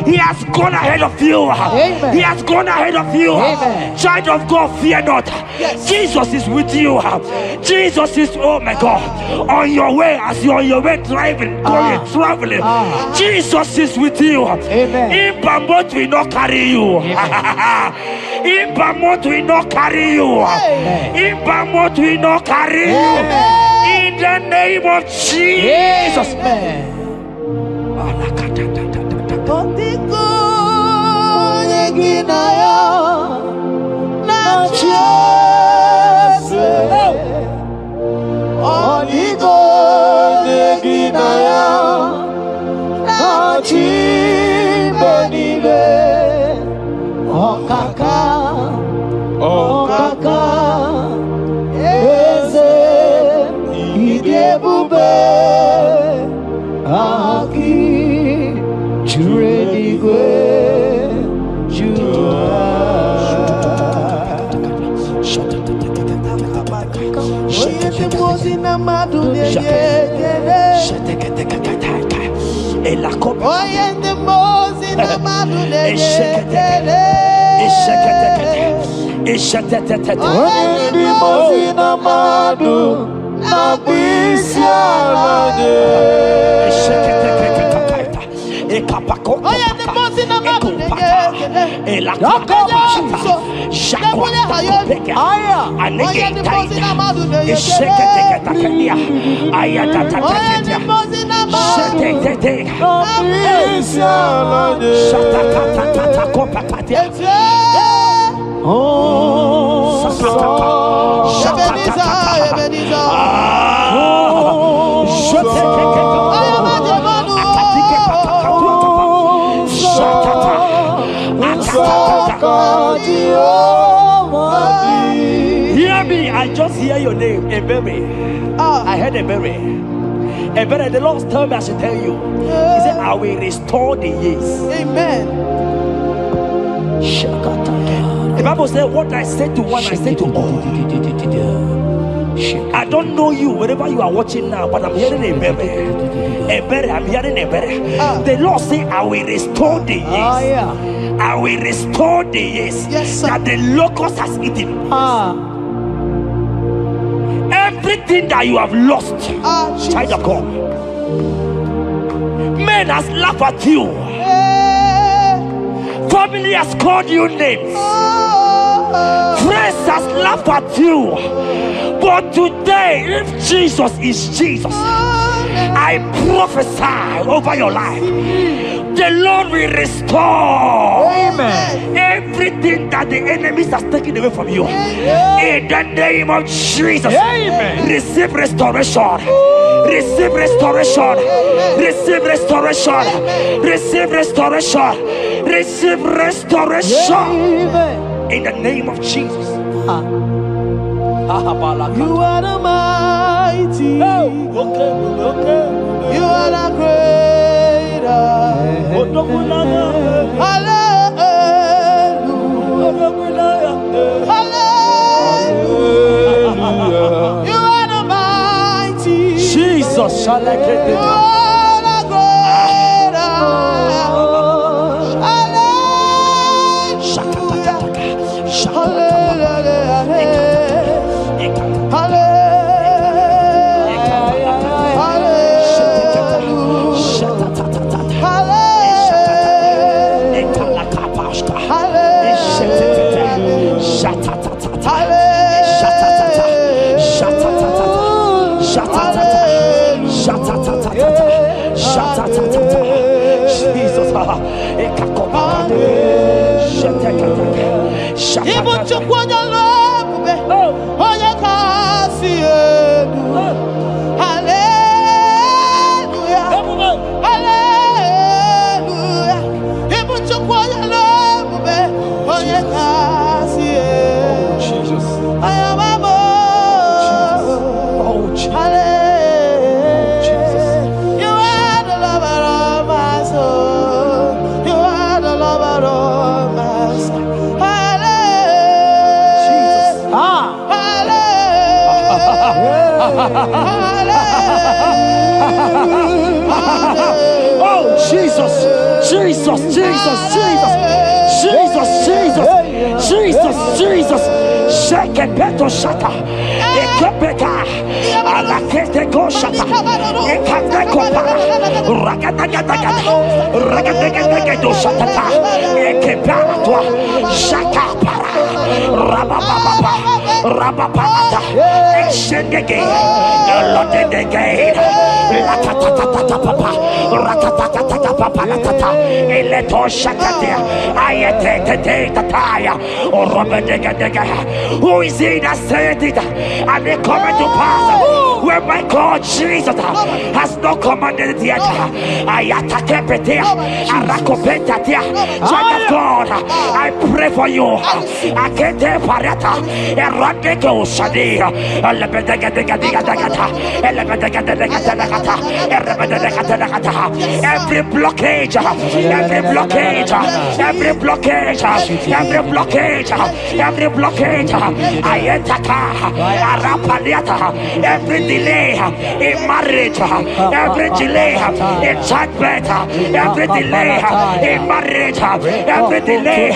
He has gone ahead of you. He has gone ahead of you. Child of God, fear not. Jesus is with you. Jesus is, oh my God, on your way, as you're on your way traveling. Jesus is with you. In Bamot will not carry you. In Bamot will not carry you. In Bamot will not carry you. In the name of Jesus. Hear me, I just hear your name, Ebere. I heard Ebere. Ebere, the Lord told me I should tell you. He said, I will restore the years. Amen. The Bible said, what I said to one, I said to all. I don't know you, wherever you are watching now, but I'm hearing Ebere. Ebere, I'm hearing Ebere. The Lord said, I will restore the years. I will restore the years that the locust has eaten. Everything that you have lost, child of God. Men has laughed at you. Family has called you names. Friends has laughed at you. But today, if Jesus is Jesus, I prophesy over your life. The Lord will restore. Amen. Everything that the enemies has taken away from you. In the name of Jesus. Amen. Receive restoration. Receive restoration. Receive restoration. Receive restoration. Receive restoration. In the name of Jesus. You are the mighty. You are the greater. Hallelujah. Hallelujah. You are the mighty. Jesus shall I get You are the greater. Oh Jesus, Jesus, Jesus, Jesus, Jesus, Jesus, Jesus, Jesus. Shake it, beto shaka. Ekepeka, alakete go shaka. Ekateko para. Ragadagadaga. Ragadagadaga shaka. Ekepara toi. Shaka para. Rabababa. Rabababa. Exendege. Lodege. Lakatatata papa. Rakatatata papa. Eleto shaka. Ayete tataya. Who is he that said it and they come to pass where my God Jesus has not commanded it yet? Child of God, I pray for you. I can't parata. Every blockage, every blockage, every blockage, every blockage, every blockage, ayetaka, arapaliata, every delay in marriage, every delay in childbirth, every delay in marriage, every delay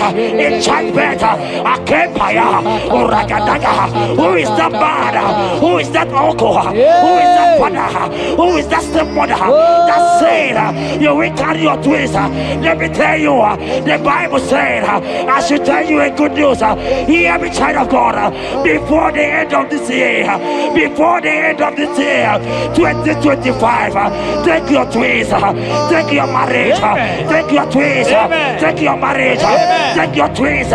in childbirth, akempaya, uragadaga. Who is that man? Who is that uncle? Who is that father? Who is that stepmother that said you will carry your twins? Let me tell you, the Bible said, I should tell you a good news. Hear me, child of God, before the end of this year, before the end of this year, 2025, take your twins, take your marriage, take your twins, take your marriage, take your twins,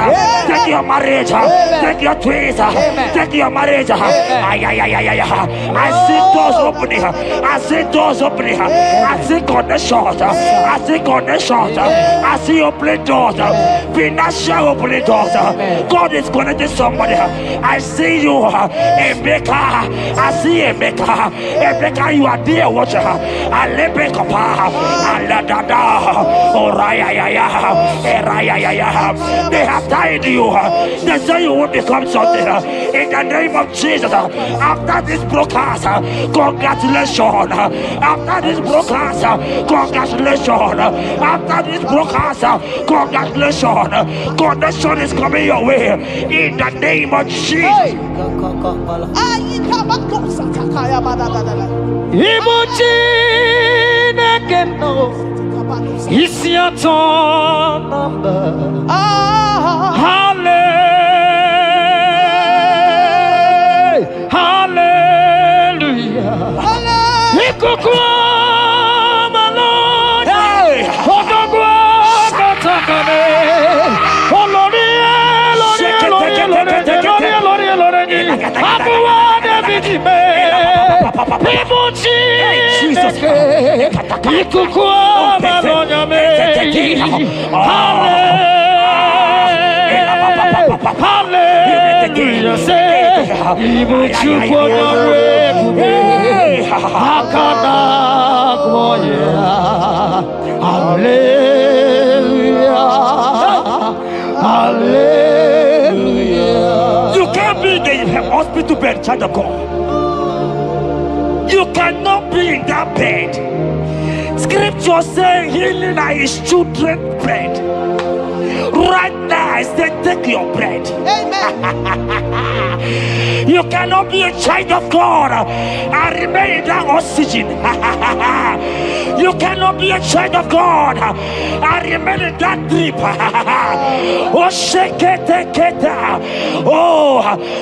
take your marriage, take your twins, take your marriage. I see doors opening, I see doors opening, I see connections, I see connections, I see opening doors, financial opening doors. God is connecting somebody. I see you, Emeka. I see Emeka. Emeka, you are there, watcher. I let me come. They have tied you. They say you will become something. In the name of Jesus, after this broadcast, congratulations. After this broadcast, congratulations. After this broadcast, congratulations. Connection is coming your way. In the name of Jesus. It's your turn number. Hallelujah. Hallelujah. You can't be in the hospital bed, child of God. You cannot be in that bed. Scripture saying healing are his children's bread. Right now, I say take your bread. Amen. You cannot be a child of God and remain in that oxygen. You cannot be a child of God and remain in that drip. Oh, shake it. Oh,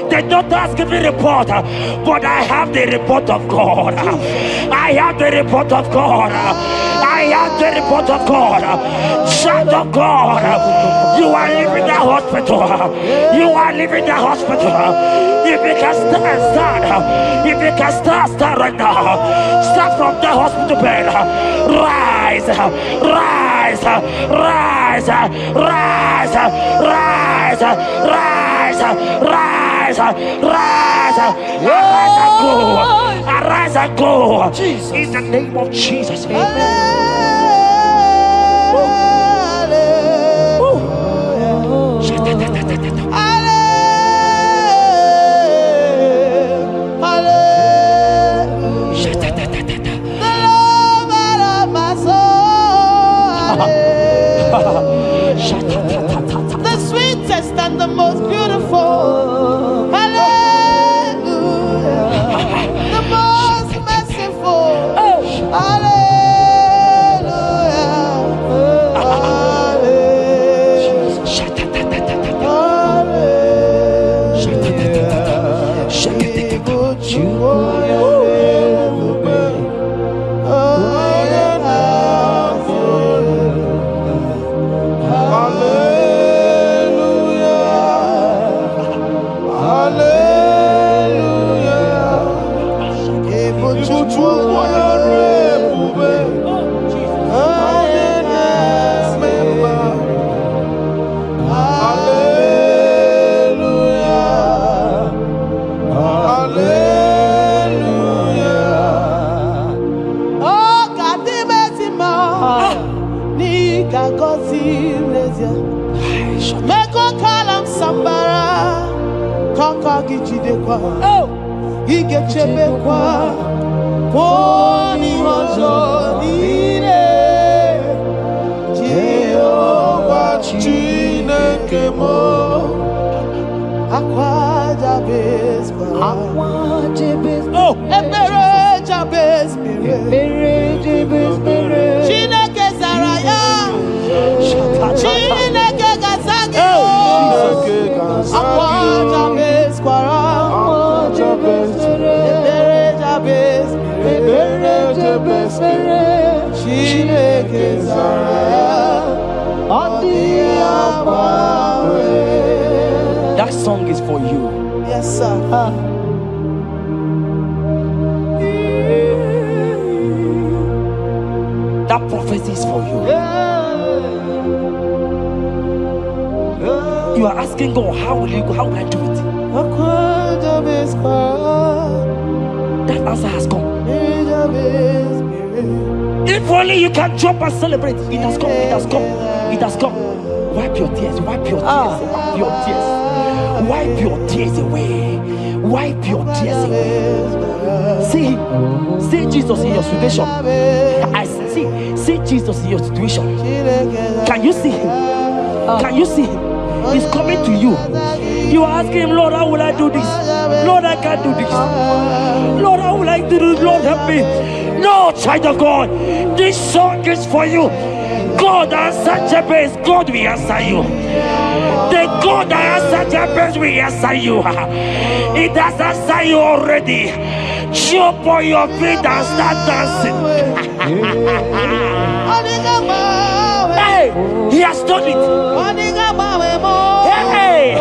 the doctors give me a report, but I have the report of God. I have the report of God. I have the report of God. Child of God, you are leaving the hospital. You are leaving the hospital. If you can stand, if you can stand right now, start from the hospital bed. Rise, rise, rise, rise, rise, rise, rise, rise, arise and go, arise and go. In the name of Jesus. Amen. The sweetest and the most beautiful. Hallelujah. The most merciful. igijidekwa igechebekwa poni ọzọ niile Jehova Chineke mo akwa Jabez ebere Jabez Chineke zara ya Chineke gazagi akwa Jabez kwara ebere Jabez Chineke zara ya That song is for you. Yes, sir. That prophecy is for you. You are asking God, how will you go? How will I do it? That answer has come. If only you can jump and celebrate. It has come. It has come. It has come. Wipe your tears. Wipe your tears. Wipe your tears. Wipe your tears away. Wipe your tears away. See Jesus in your situation. I see Jesus in your situation. Can you see him? Can you see him? He's coming to you. You are asking him, Lord, how will I do this? Lord, I can't do this. Lord, how will I do this? Lord, help me. No, child of God, this song is for you. God answered Jabez, God will answer you. The God that answered Jabez will answer you. It has answered you already. Jump on your feet and start dancing. Hey, he has done it. Hey.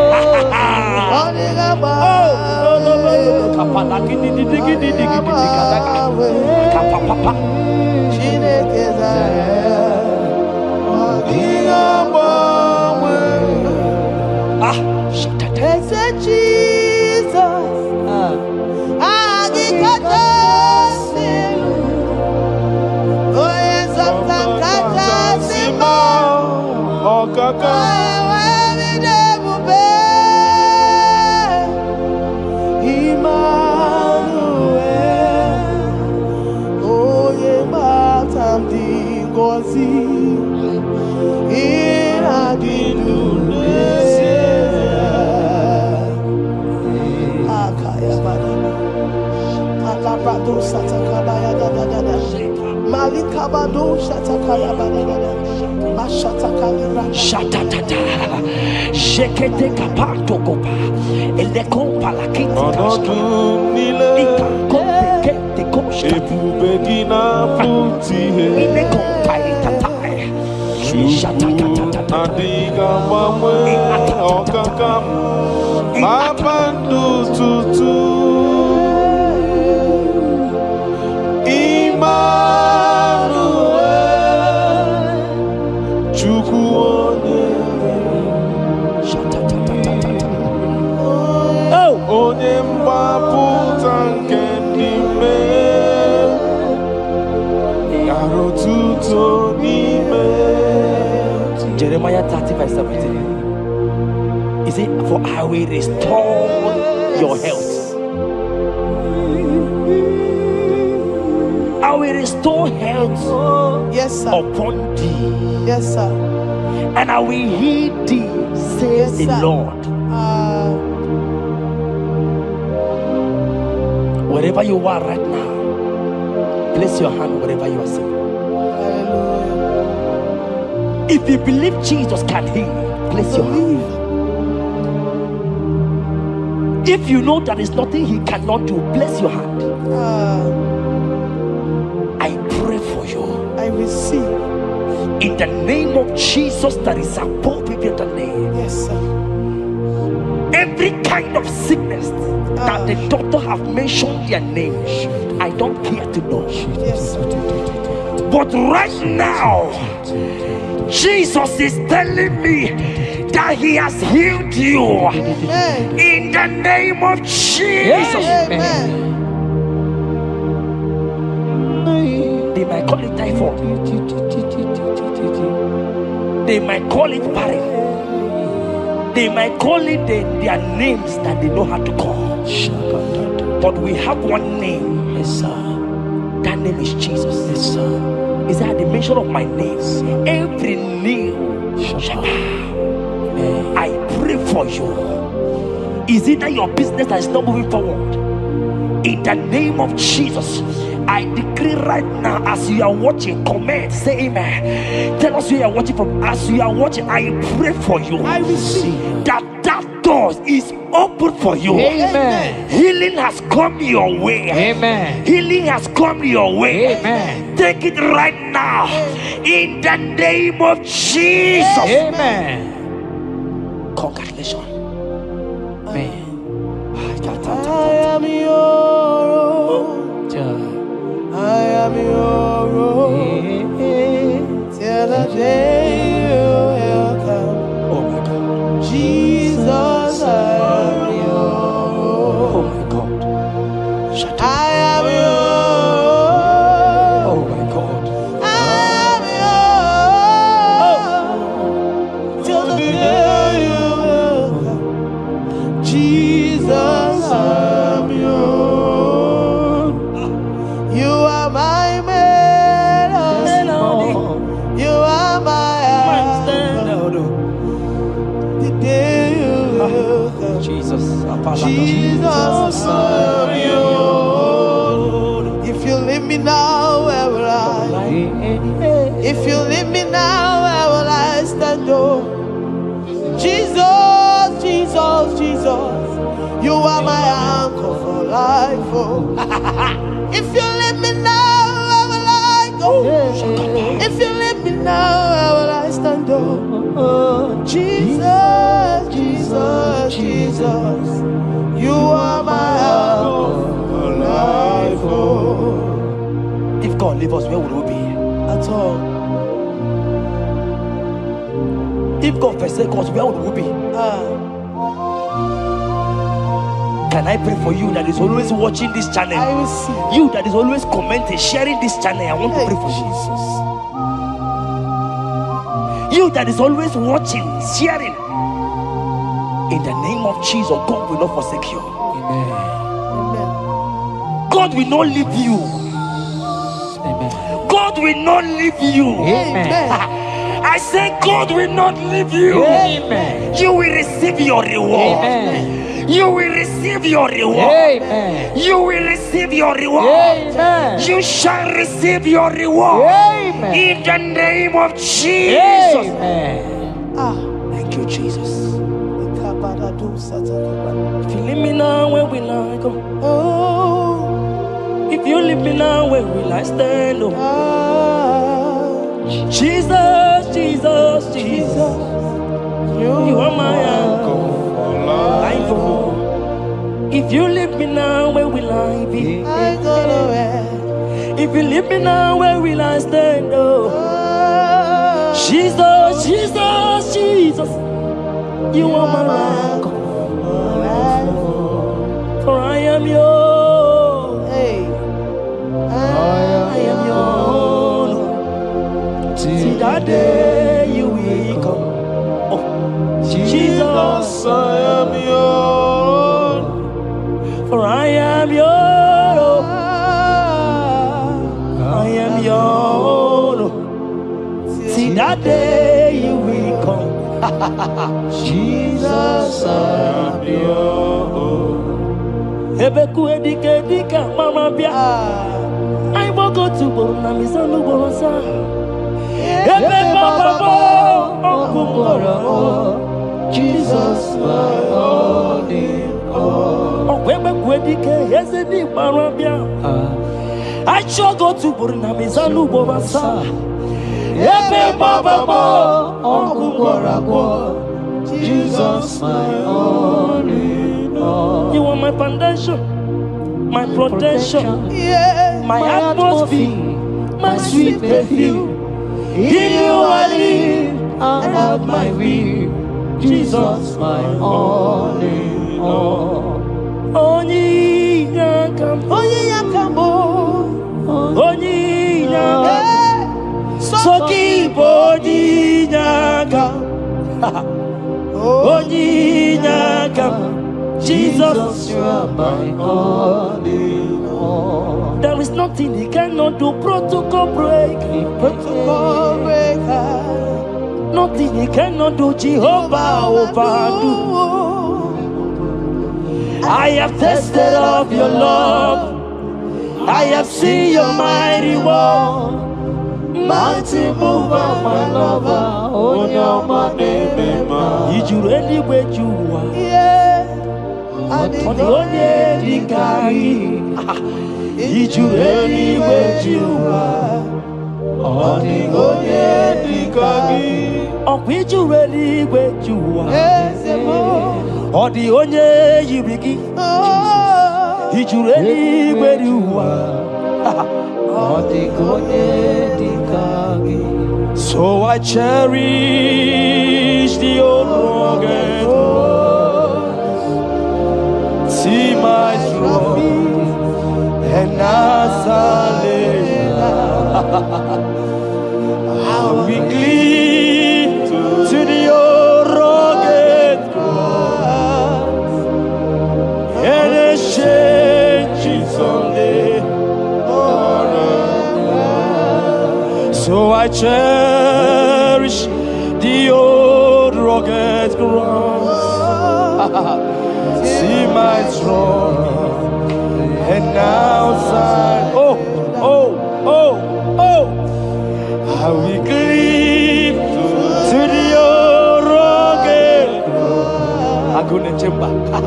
Shatatata, Jekete kapato kopa, ele kompa la kiti kashka, ika kompe kete koshka, ile kompa itatai, shatatata, Jeremiah 30:17. He said, for I will restore your health. I will restore health, yes, sir, upon thee. Yes, sir. And I will heal thee, says the Lord. Wherever you are right now, place your hand wherever you are sitting. If you believe Jesus can heal, place your hand. If you know there is nothing he cannot do, place your hand. I pray for you. I receive. In the name of Jesus that is above every other name. Yes, sir. Every kind of sickness that the doctor have mentioned their name, I don't care to know. Yes, sir. But right now, Jesus is telling me that he has healed you. Amen. In the name of Jesus. Amen. They might call it typhoid. They might call it barren. They might call it their names that they know how to call. But we have one name. Yes, sir. That name is Jesus. Yes, sir. Is that at the mention of my name, every knee shall bow. I pray for you. Is it that your business that is not moving forward? In the name of Jesus, I decree right now, as you are watching, comment, say amen. Tell us where you are watching from. As you are watching, I pray for you. I receive that door is open for you. Amen. Healing has come your way. Amen. Healing has come your way. Amen. Take it right now. In the name of Jesus. Amen. Congratulations. Amen. I am your own. I am your own. Till the day you will come. Oh my God. Jesus, I am your Oh own. my God. Shut I up. am your own. Oh my God. I am your own. Till the day you will come. Jesus, I am your own. You are my melody. You are my anthem. The day you will come. Jesus. Jesus, I am your own. If you leave me now, where will I? If you leave me now, where will I stand? Oh, Jesus, Jesus, Jesus, you are my anchor for life. Oh, if you leave me now, where will I go? If you leave me now, where will I stand? Oh, Jesus, Jesus, Jesus, you are my anchor for life. Oh, If God leave us, where would we be? at all. If God forsake us, where would we be? Can I pray for you that is always watching this channel? I receive. You that is always commenting, sharing this channel, I want to pray for you. You that is always watching, sharing. In the name of Jesus, God will not forsake you. Amen. Amen. God will not leave you. Amen. God will not leave you. Amen. I say God will not leave you. Amen. You will receive your reward. Amen. You will receive your reward. Amen. You will receive your reward. Amen. You shall receive your reward. Amen. In the name of Jesus. Amen. Thank you, Jesus. If If you leave me now, where will I go? oh, If you leave me now, where will I stand? Oh, Jesus, Jesus, Jesus. You are my anchor. Life, oh. If you leave me now, where will I be? I go nowhere. If you leave me now, where will I stand? Oh, Jesus, Jesus, Jesus. You are my anchor. For I am yours. Hey, I am yours. See that day you will come. Oh, Jesus, I am yours. for I am yours. I am yours. See that day you will come. Jesus, I am yours. Ebeku edike dika mama bia. I won't go to Borna Misanu Borosa. Ebe Baba Jesus, my only all. Oh, Ebeku edike Yezedi mama bia. I shall go to Borna Misanu Borosa. Ebe Baba Jesus, my only all. You are my foundation, my protection, Yeah, my atmosphere, my sweet perfume. In you I live and have my will. Jesus, my only all. Only yakam, only yakam, so keep only yakam. Jesus, you are my all in all. There is nothing he cannot do. Protocol break. Protocol breaker. Nothing he cannot do. Jehovah overdo. I have tasted of your love. I have seen your mighty work. Mighty mover, my lover. Oh, your money, did you really wait you are? Yeah. On the only carry. Did you really wait you are? On the only carry. Oh, did you really wait you are? On the only you begin. Did you really wait you are? So I cherish the old rugged road. See my trophy and as I lay I'll be gleed to the old rugged cross and exchange it someday. So I cherish the old rugged cross. See my throne, and now I will cleave to the old rugged cross. I couldn't remember.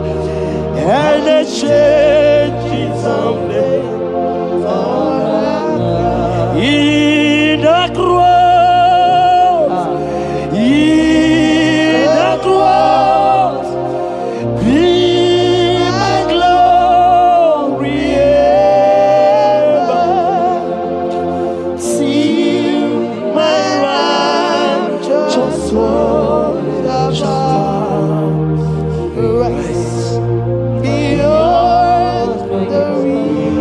And I change it someday. In the cross, be my glory ever. See my righteous soul rise beyond the river.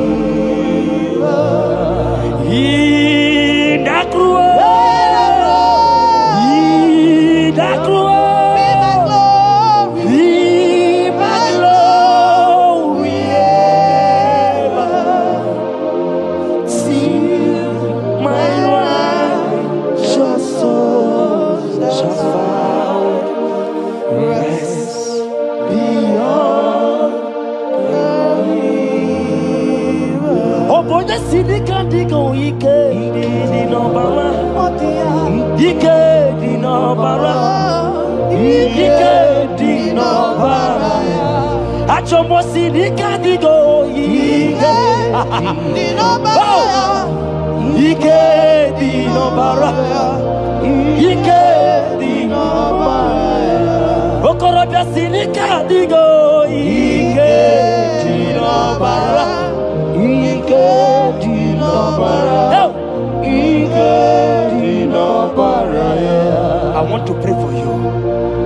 I want to pray for you.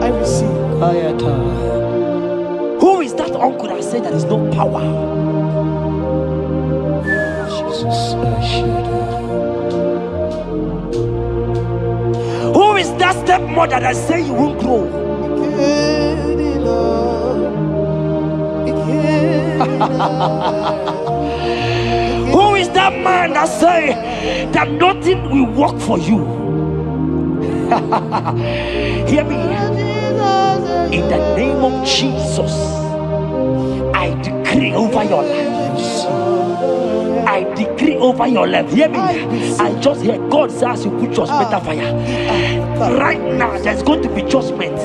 I receive. Who is that uncle that said there is no power? Jesus, who is that stepmother that said you won't grow? Who is that man that say that nothing will work for you? Hear me. In the name of Jesus, I decree over your life. I decree over your life. Hear me. I just hear God says you put your better fire. Right now, there's going to be judgment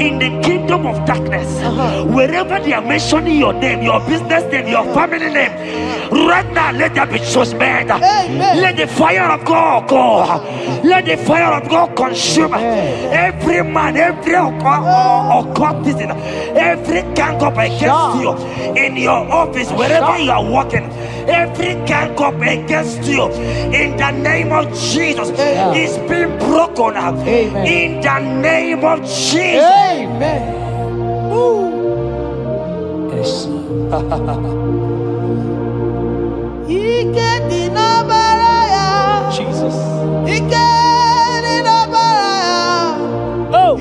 in the kingdom of darkness. Wherever they are mentioning your name, your business name, your family name, right now, let there be judgment. Let the fire of God go. Let the fire of God consume every man, every occultism, every gang up against you in your office, wherever you are working. Every gang up against you in the name of Jesus is being broken up. In the name of Jesus. Amen. Yes. Jesus. Oh.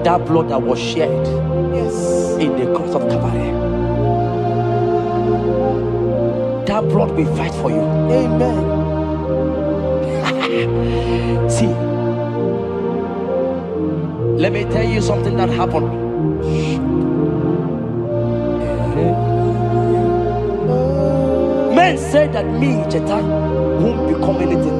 That blood that was shed in the cross of Calvary, that blood will fight for you. Amen. See, let me tell you something that happened. Men said that me, Jetta, won't become anything.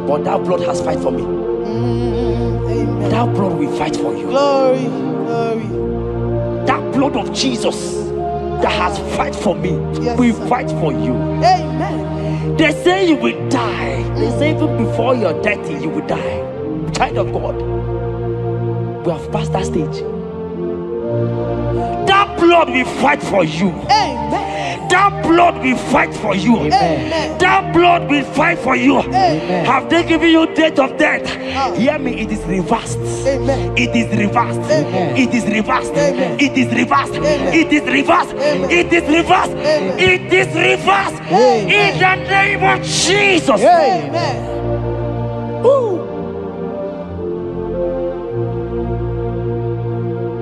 But that blood has fight for me. Amen. That blood will fight for you. Glory, glory. That blood of Jesus that has fight for me will fight for you. Amen. They say you will die. They say even before you're 30, you will die. Child of God, we have passed that stage. That blood will fight for you. Amen. That blood will fight for you. Amen. That blood will fight for you. Amen. Have they given you date of death? Hear me, it is reversed. Amen. It is reversed. Amen. It is reversed. Amen. It is reversed. Amen. It is reversed. Amen. It is reversed. Amen. It is reversed. Amen. In the name of Jesus. Amen. Ooh.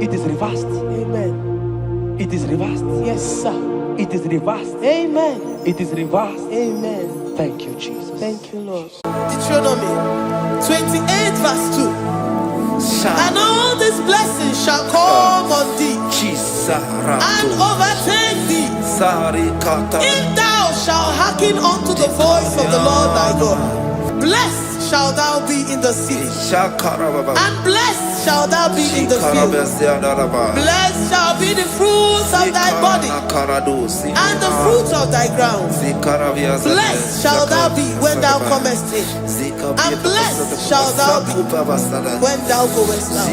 It is reversed. Amen. It is reversed. Yes, sir. It is reversed. Amen. It is reversed. Amen. Thank you, Jesus. Thank you, Lord. Deuteronomy 28 verse 2. And all these blessings shall come on thee and overtake thee if thou shalt hearken unto the voice of the Lord thy God. Blessed shalt thou be in the city, and blessed shalt thou be in the field. Blessed shall be the fruits of thy body, and the fruits of thy ground. Blessed shalt thou be when thou comest in, and blessed shalt thou be when thou goest out.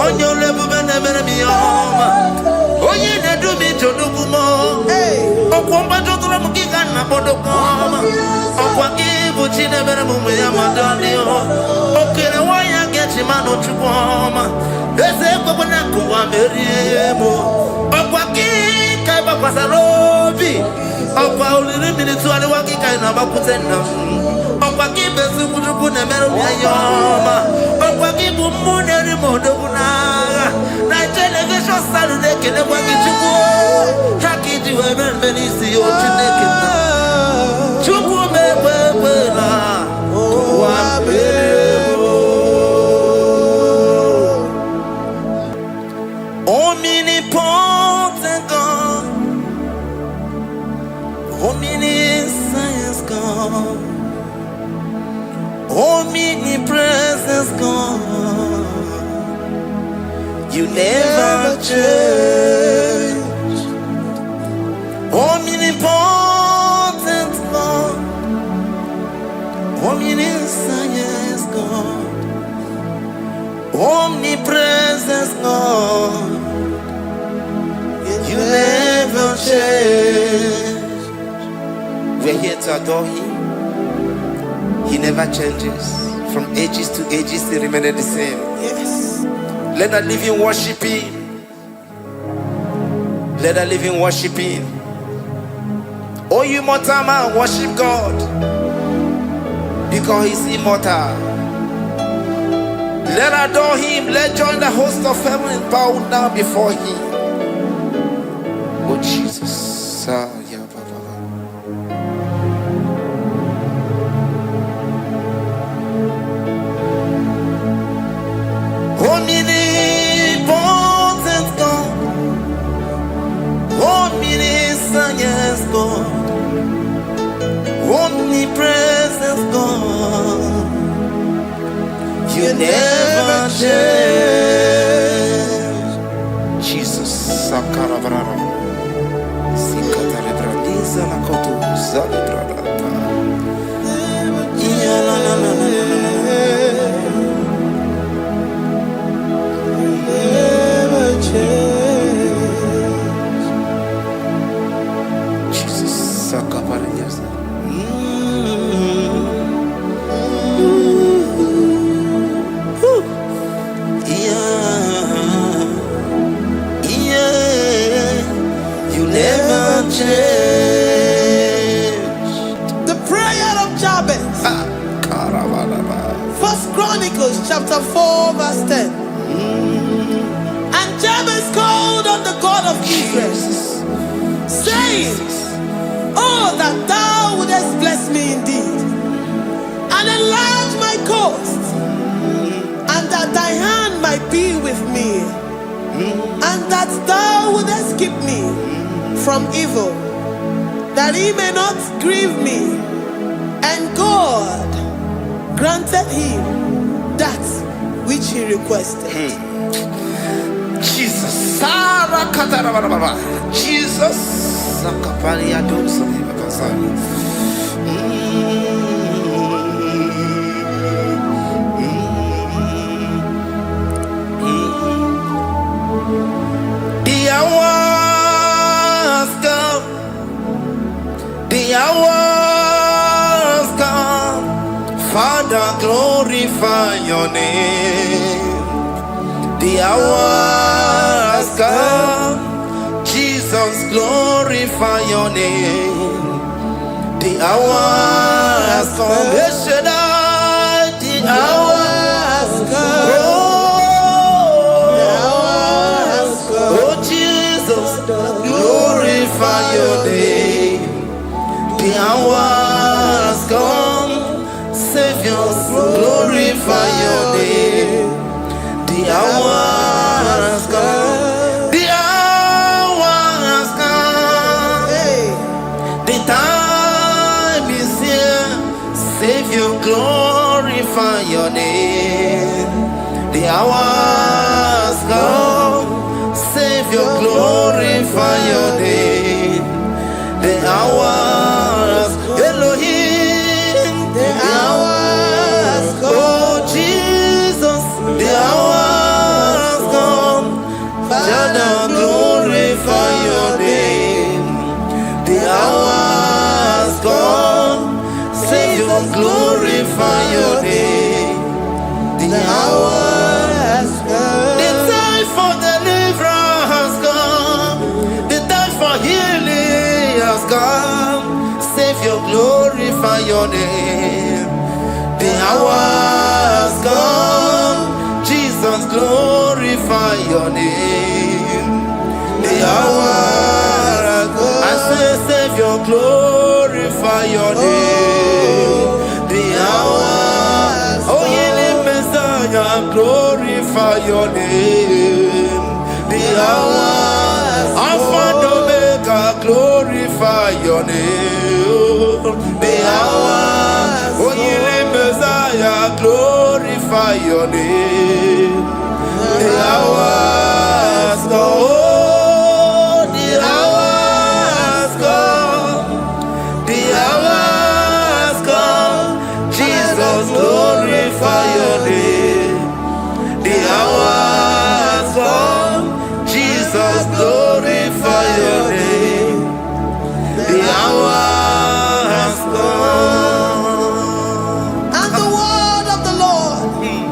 On your level, never move ya madani o. Okay, na why I get him no chupoma. Ese kokona kuwa meriemo. Okwa ki kai ba kwasarobi. Okwa uliri minutu ani waki kai na bakutena. Okwa ki besu kuduku na meru ya yoma. Okwa ki bumune rimodo kunaga. Na television Saturday kele waki chuku. Haki diwe benisi yo chinekena. Chuku mewe na. Omnipotent God, omniscience God, omnipresence God, you never change. Omnipotent God, omniscience God, omnipresence God, you never change. We're here to adore Him. He never changes. From ages to ages, He remains the same. Yes. Let us live in worship Him. Let us live in worship Him. Oh, you mortal man, worship God. Because He's immortal. Let us adore Him. Let's join the host of heaven and bow down before Him. Oh Jesus. Yeah, Baba. Omnipotent God, omniscience God, omnipresence God, you never change. Jesus. Sakarabrara. Sikatalebradiza na kotu zalibradata. Yeah, la, la, la, la, la, la. Never change. Jesus, Sakaparias. The prayer of Jabez. First Chronicles chapter 4 verse 10. And Jabez called on the God of Israel, saying, oh, that thou wouldest bless me indeed, and enlarge my coast, and that thy hand might be with me, and that thou wouldest keep me from evil, that he may not grieve me. And God granted him that which he requested. Jesus. Jesus. The hours come, Father, glorify your name. The hours come, Jesus, glorify your name. The hours come, the hours come. Oh, Jesus, glorify your name. The hours come, Savior, glorify your name. The hours come, the hours come. The time is here, Savior, glorify your name. The hours come, Savior, glorify your name. The hours, Elohim, the hours, oh Jesus, the hours come, Father, glorify your name. The hours come, Savior, Jesus, glorify your name. The hour has come. The time for deliverance has come. The time for healing has come. Savior, glorify your name. The hour has come. Jesus, glorify your name. The hour has come. I say, Savior, glorify your name. The hour. Oh, Messiah, glorify your name. The hour. Alpha and Omega, glorify your name. The hour. Oh, Messiah, glorify your name. The hour has come. The hour has come. The hour has come. Jesus, glorify your name. The hour has come. Jesus, glorify your name. The hour has come. And the word of the Lord in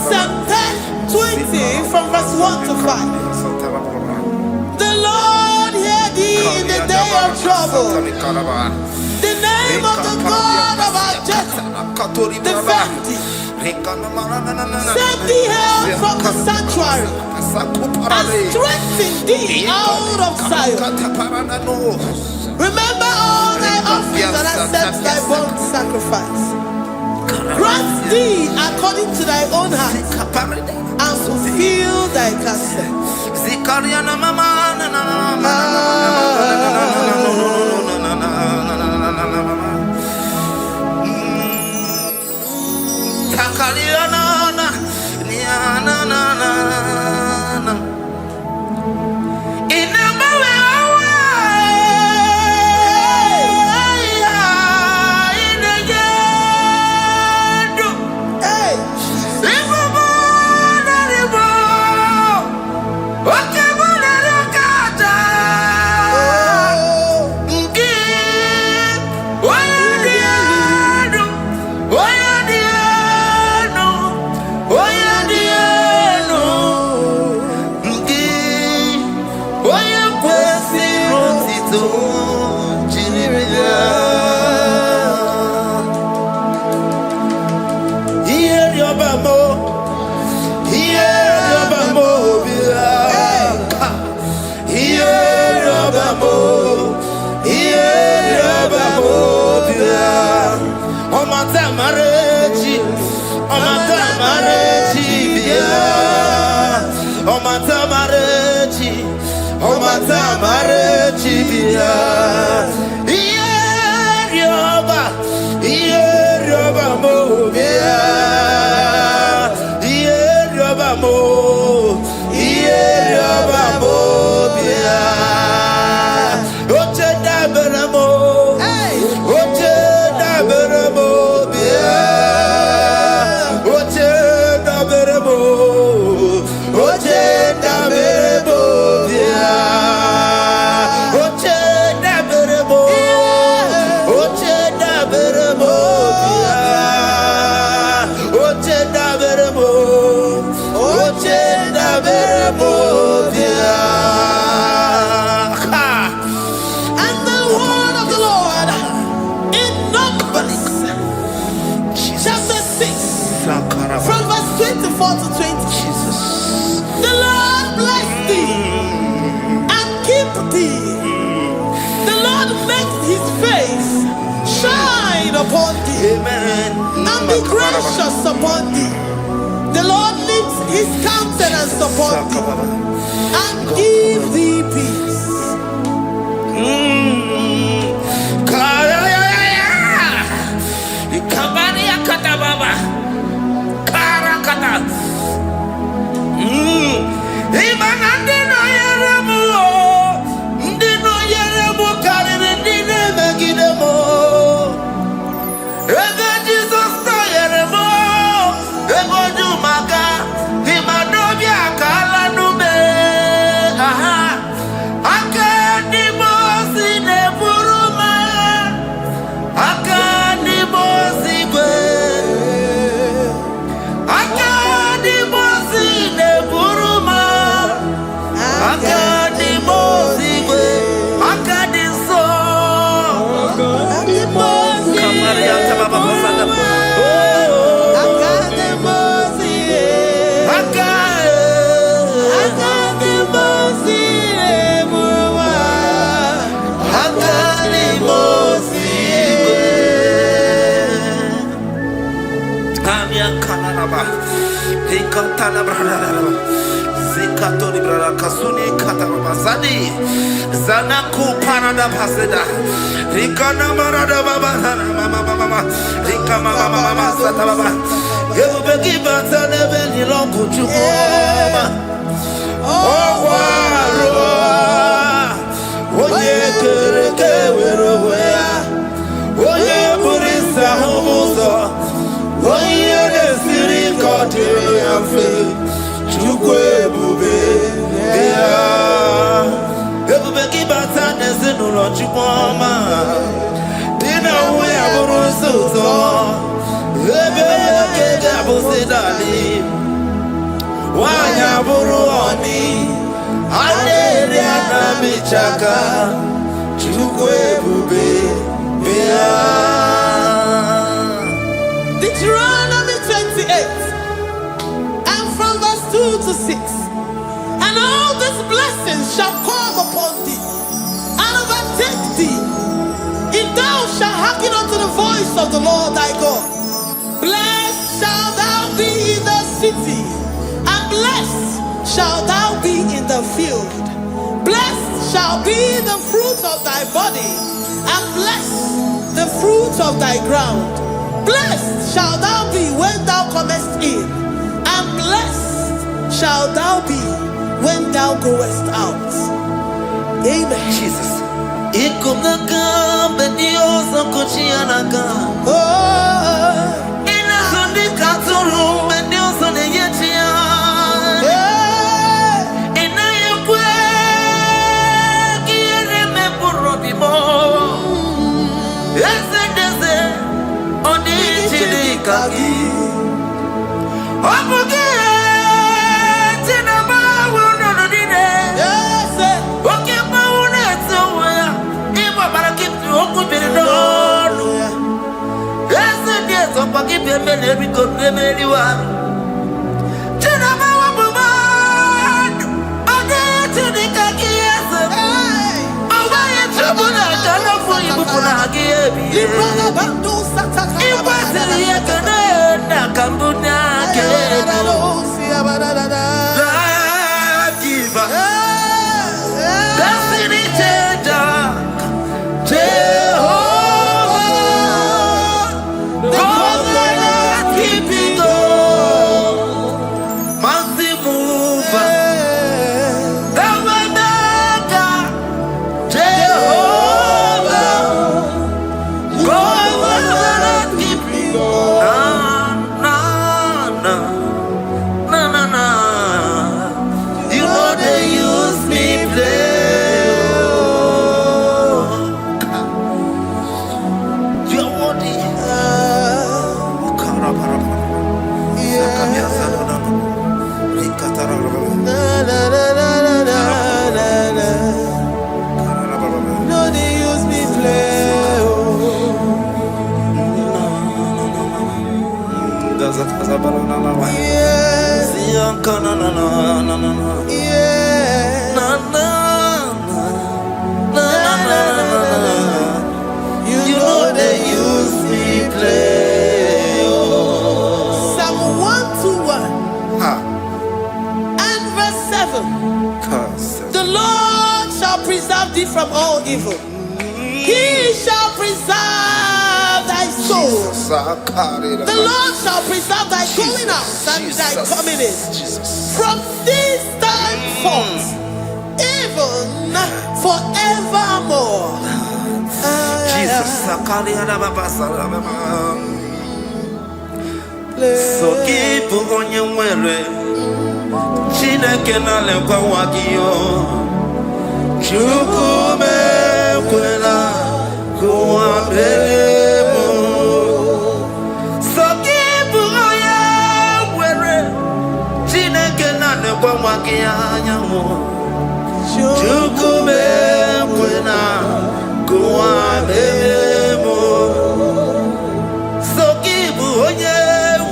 Psalm 10:20 from verse 1 to 5. The Lord hear thee in the day of trouble. The name of the God of our Jacob defend thee. Send thee help from the sanctuary and strengthen thee out of Zion. Remember all thy offerings and accept thy burnt sacrifice. Grant thee according to thy own heart and fulfill thy counsel. Gracious upon thee. The Lord lifts his countenance upon thee and give thee peace. Kanaba, Hikatana Brada, Zikatori Brada, Kasuni Kataba, Zadi, Zanaku Panada Paseda, Rikana Marada Baba, Mama, Rikama Mama Satababa, Yubeki Batana Beni Longu Chukoma, Oh, Oye Kereke Weroya, Oye Burisa Homosa, Oye Nesiri Kote Afe, Chukwe Bube, Ebubeki Batana Zenuro Chukoma, Dina Wea Burusuto, Ebeke Jabusidali, Wanya Buruoni. Aleria Bichaka Chukwe Bube Deuteronomy 28 and from verse 2 to 6. And all these blessings shall come upon thee and overtake thee if thou shalt hearken unto the voice of the Lord thy God. Blessed shalt thou be in the city, and blessed shall thou be in the field. Blessed shall be the fruit of thy body, and blessed the fruit of thy ground. Blessed shall thou be when thou comest in, and blessed shall thou be when thou goest out. Amen. Jesus. From all evil, he shall preserve thy soul. The Lord shall preserve thy going out and thy coming in from this time forth, even forevermore. Jesus. So keep on your way. Chineke na lekwa wakio. Chukume kwela kuambelemo Sokibu oya were Chineke na nekwa wakia nyamo Chukume kwela kuambelemo Sokibu oya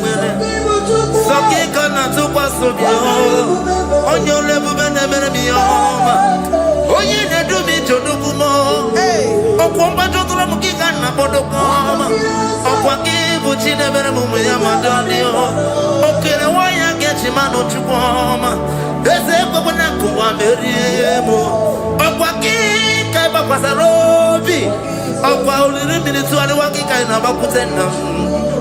were Sokika na tukwa sobio Onyo lebu bene bene biyoma Oye ne do me to do kumo. Okwamba to tula mukika na bodo koma. Okwaki Puchine Benamu Yamadani. Okay, why I get him out of Chupoma? There's a Bonaku, I'm very able. Okwaki, Kaiba Pasarobi. Okwa minutes to Alawaki Kainaba Putena.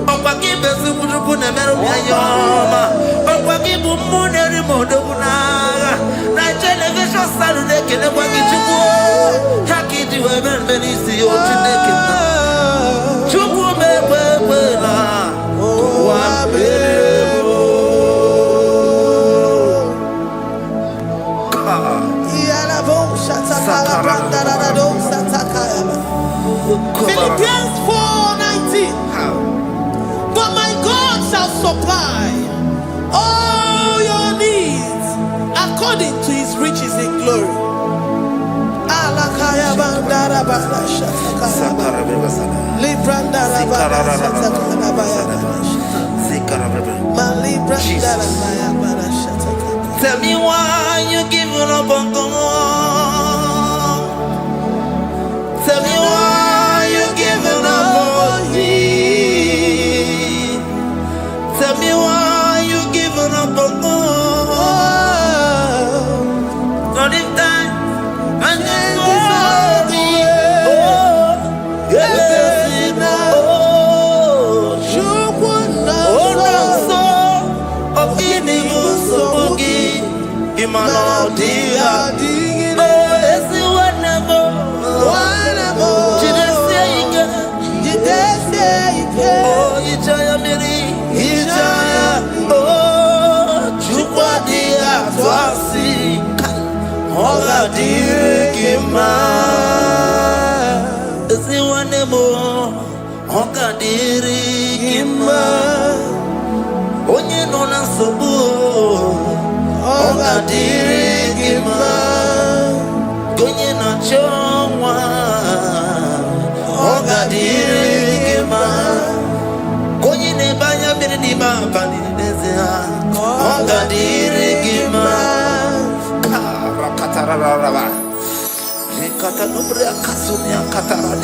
Okwaki Besupuna Meroyama. Okwaki Bumuneri Modona. Nigeria Vision Saturday can never get to go. Haki to heaven, many see you today. Chukume Webela. Philippians 4:19. But my God shall supply all your needs according to his riches in glory. Tell me why you giving up on God. Tell me why you giving up on me. Tell me why you giving up on God. Not in time and then worry. Oh, yes, oh, so of inimuso bogi imanodia. Oga dirigima, si wanemo. Oga dirigima, onye nona sobu. Oga dirigima, gonye na chomwa. Oga dirigima, gonye ne banya birinima bani nezea. Oga dirigima. Nikata nubria kasumia katara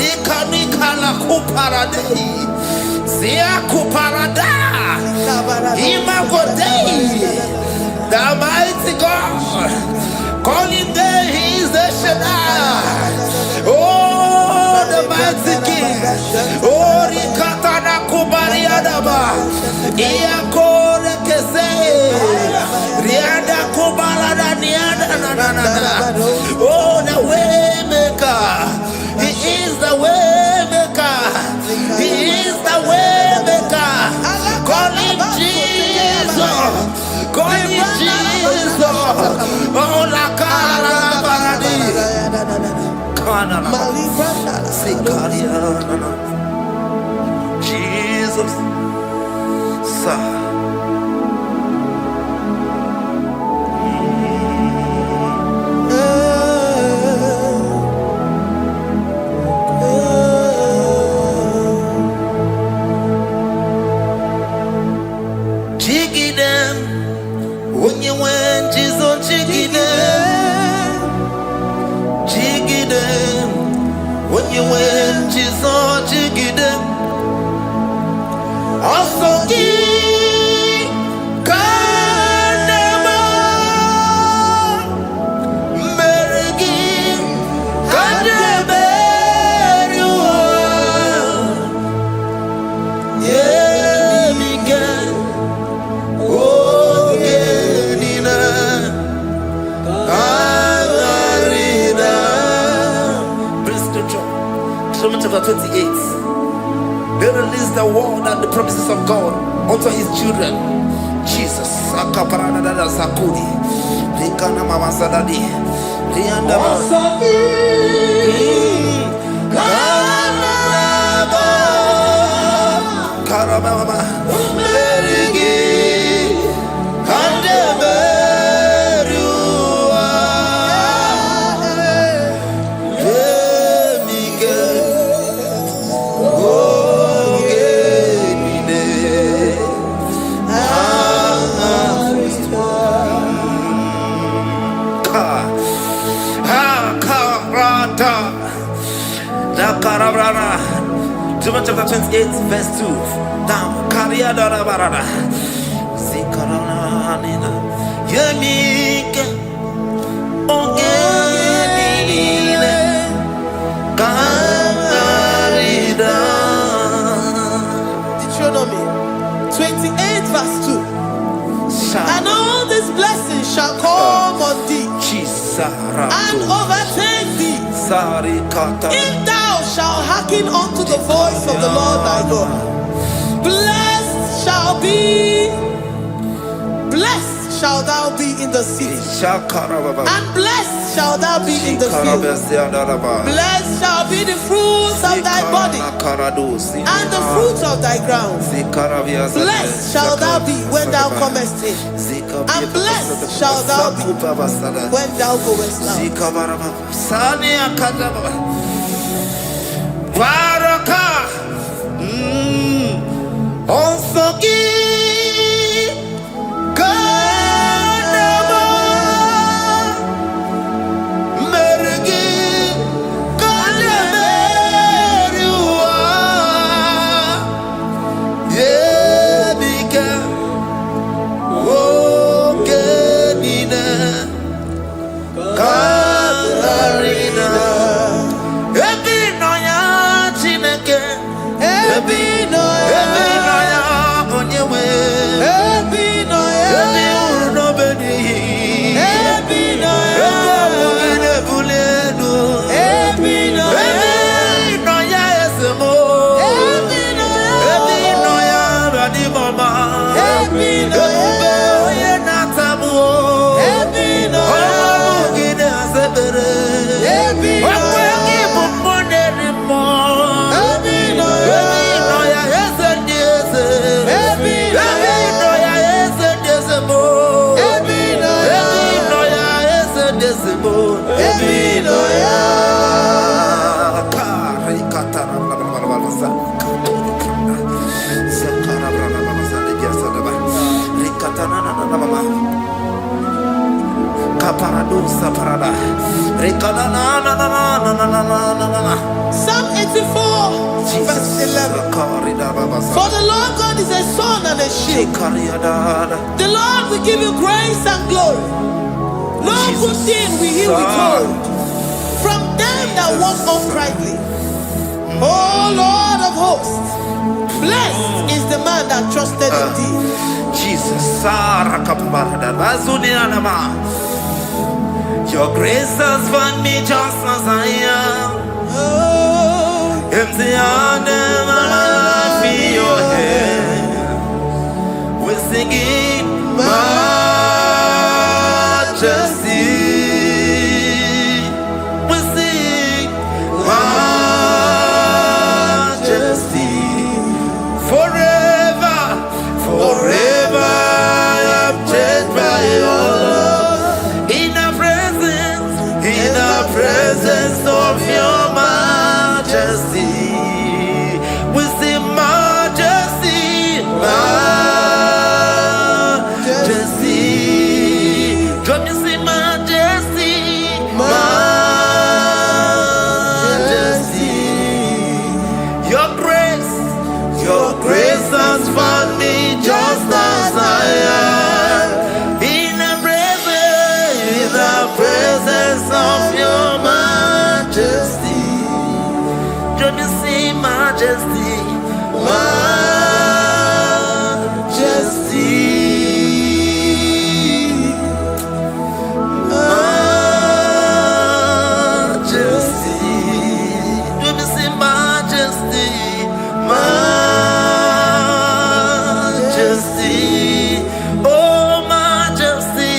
nikala kuparadei sia kuparada imagodei. The mighty God, calling there he is the Shaddai. Oh, the mighty King. Oh, nikata na kubariadaba iakore kese riada kubalada niada na. Oh, the way maker. He is the way maker. He is the way maker. Call him Jesus. Call him Jesus. Oh, la cara baradi. Kana na. Jesus. Sa. You win, Jesus, jiggy them. Also, chapter 28. They release the word and the promises of God unto his children. Jesus. Sakudi. Rikana mama sadadi. Rianda Karababa. Deuteronomy chapter 28, verse 2. Down. Karia dara barada. Zikarana nina. Yemika. Ongenine. Karida. Deuteronomy 28, verse 2. And all these blessings shall come on thee and overtake thee if thou shalt hearken unto the voice of the Lord thy God. Blessed shall thou be in the city, and blessed shall thou be in the field. Blessed shall be the fruits of thy body and the fruits of thy ground. Blessed shall thou be when thou comest in, and blessed shall thou be when thou goest out. Psalm 84, verse 11. For the Lord God is a sun and a shield. The Lord will give you grace and glory. No good thing will he withhold from them that walk uprightly. O Lord of hosts, blessed is the man that trusted in thee. Jesus, your grace has found me just as I am. Empty handed, my life in your hand. We're singing majesty. We sing majesty. Forever, forever I'm changed by your love. In the presence of your majesty, we see majesty, majesty. Don't you see majesty, majesty? Your grace has found me just as I am. In the presence of your majesty, don't you see majesty, majesty, majesty, don't you see majesty, majesty, oh majesty.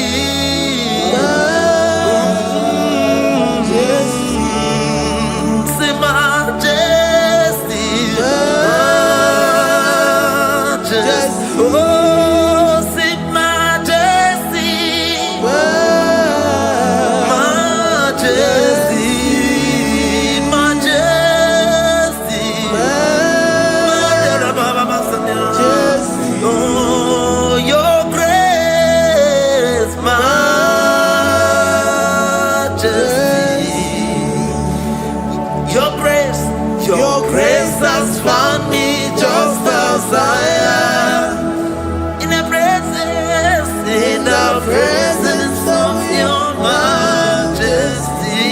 Your grace has found me just as I am. In the presence of your majesty.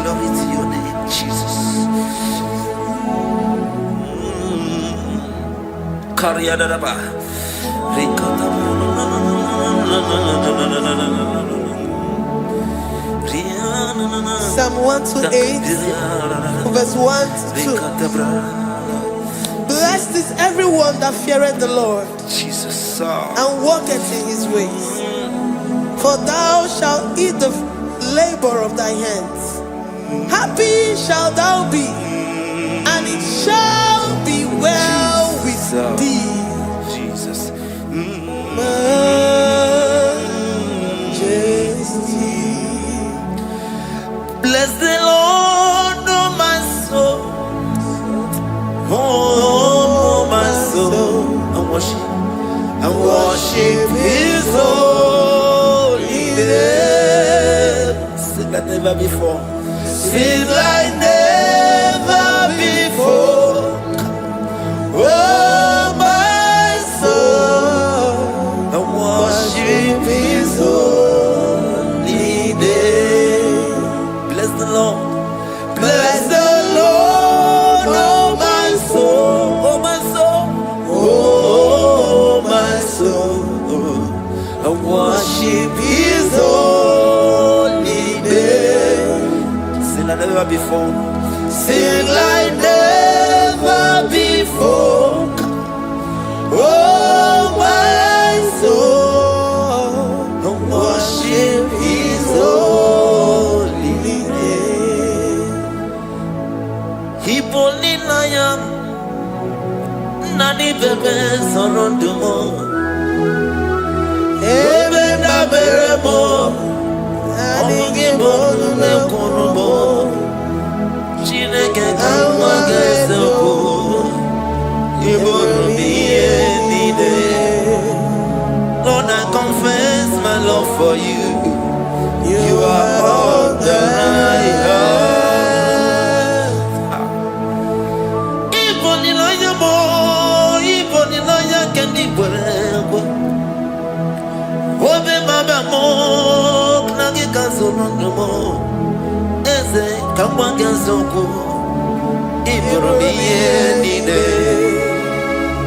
Glory to your name, Jesus. Psalm 128, verse 1 to 2. Blessed is everyone that feareth the Lord, Jesus, and walketh in his ways. For thou shalt eat the labor of thy hands. Happy shalt thou be, and it shall be well with thee. Jesus. Majesty. Bless the Lord, oh my soul. Oh, my soul. And worship his holy name. Sing like never before. Sing like never before. Oh, my soul. And worship his holy name. Bless the Lord. Bless the Lord, oh my soul, oh my soul, oh my soul. I worship his holy name. Sing like never before. Sing like never before. Oh my soul, I worship his holy name. Hipoli nayam nani bebe sorondumo ebe na beremo omugi bonu ne kunumo chineke kama geseko ibonu miye nide. Lord, I confess my love for you. You are all that I have.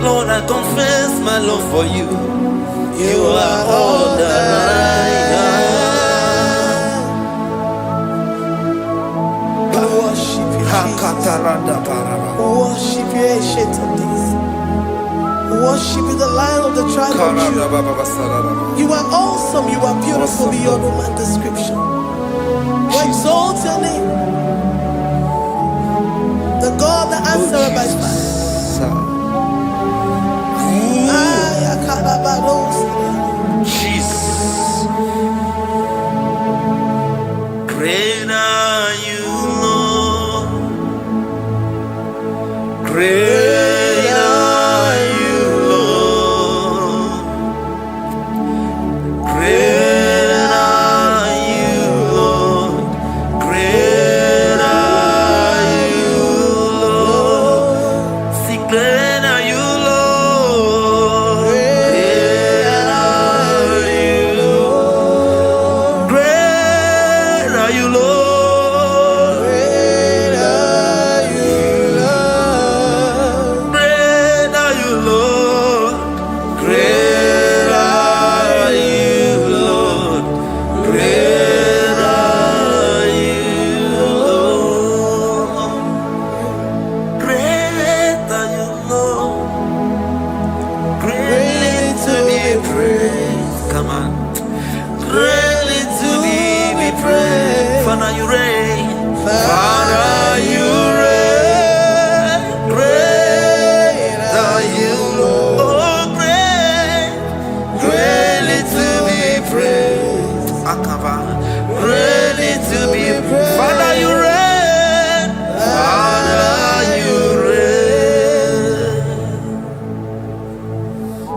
Lord, I confess my love for you. You are all that I have. Worship you, Jesus. Worship you, ancient of days. Worship you, the Lion of the tribe of Judah. You are awesome. You are beautiful beyond human description. We exalt your name, the God that answered by fire. Jesus. Great are you, Lord. Great are you, Lord. Great are you, Lord. Great are you, Lord. Sing great are you, Lord. Great are you, Lord. Great are you, Lord. Great are you, Lord. Great are you, Lord. Great are you, Lord. Great are you, Lord. Great are you, Lord. Greatly to be praised. Come on. Greatly to be praised. Father, you reign. Father, you reign. Great are you, Lord. Oh, great. Greatly to be praised. Akaba. Greatly to be praised. Father, you reign. Father, you reign.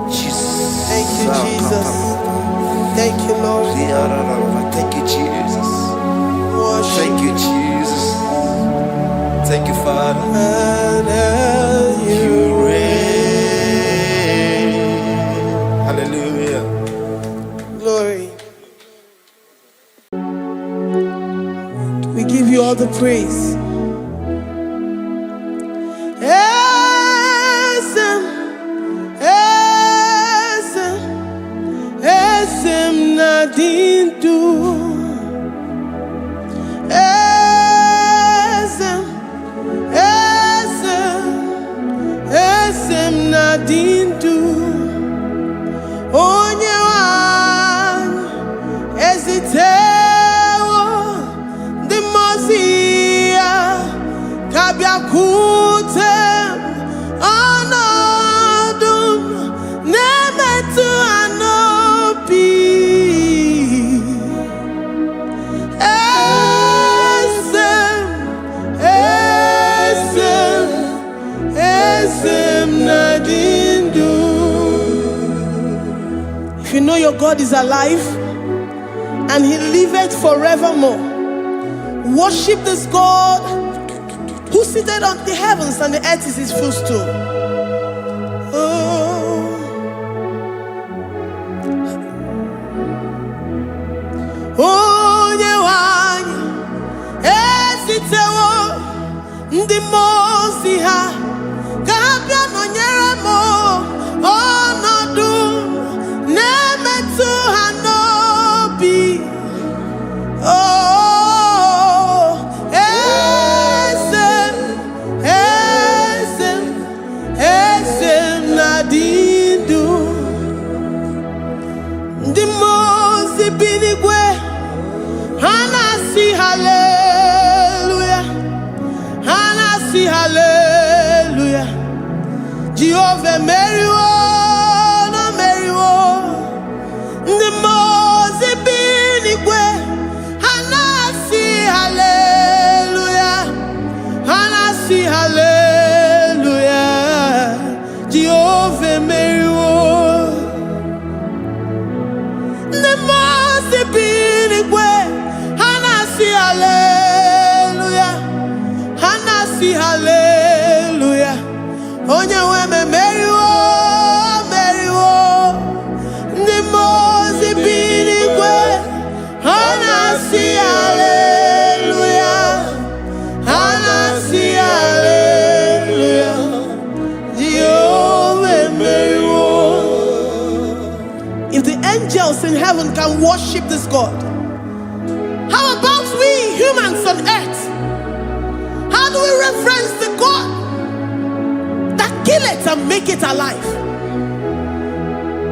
Jesus. Thank you, Jesus. Thank you, Lord. Thank you, Jesus. Worship Thank you, Thank you, Father. And You reign. Hallelujah. Glory. We give you all the praise. Esem nadindu. Esem nadindu. Onyewan ezitewo dimozia kabiakute anadum nemetu anopi esem nadindu. If you know your God is alive and he liveth forevermore, worship this God who seated on the heavens and the earth is his footstool. Oh, Nyewani, esitewo ndi mozi ha, kabia no nyeremo, onodu nemetu hanobi. Oh, esem nadindu. Ndi mozi binigwe, hanasi hallelujah, hanasi hallelujah. Jehovah meriwo, no meriwo. Ndi mozi binigwe, hanasi hallelujah, hanasi hallelujah. Jehovah meriwo. Ndi mozi binigwe, hanasi hallelujah, hanasi hallelujah. Onye weme meriwo, meriwo. Ndi mozi binigwe, hanasi hallelujah, hanasi hallelujah. Jehovah meriwo. If the angels in heaven can worship this God, how about we humans on earth? How do we reference the God that kill it and make it alive?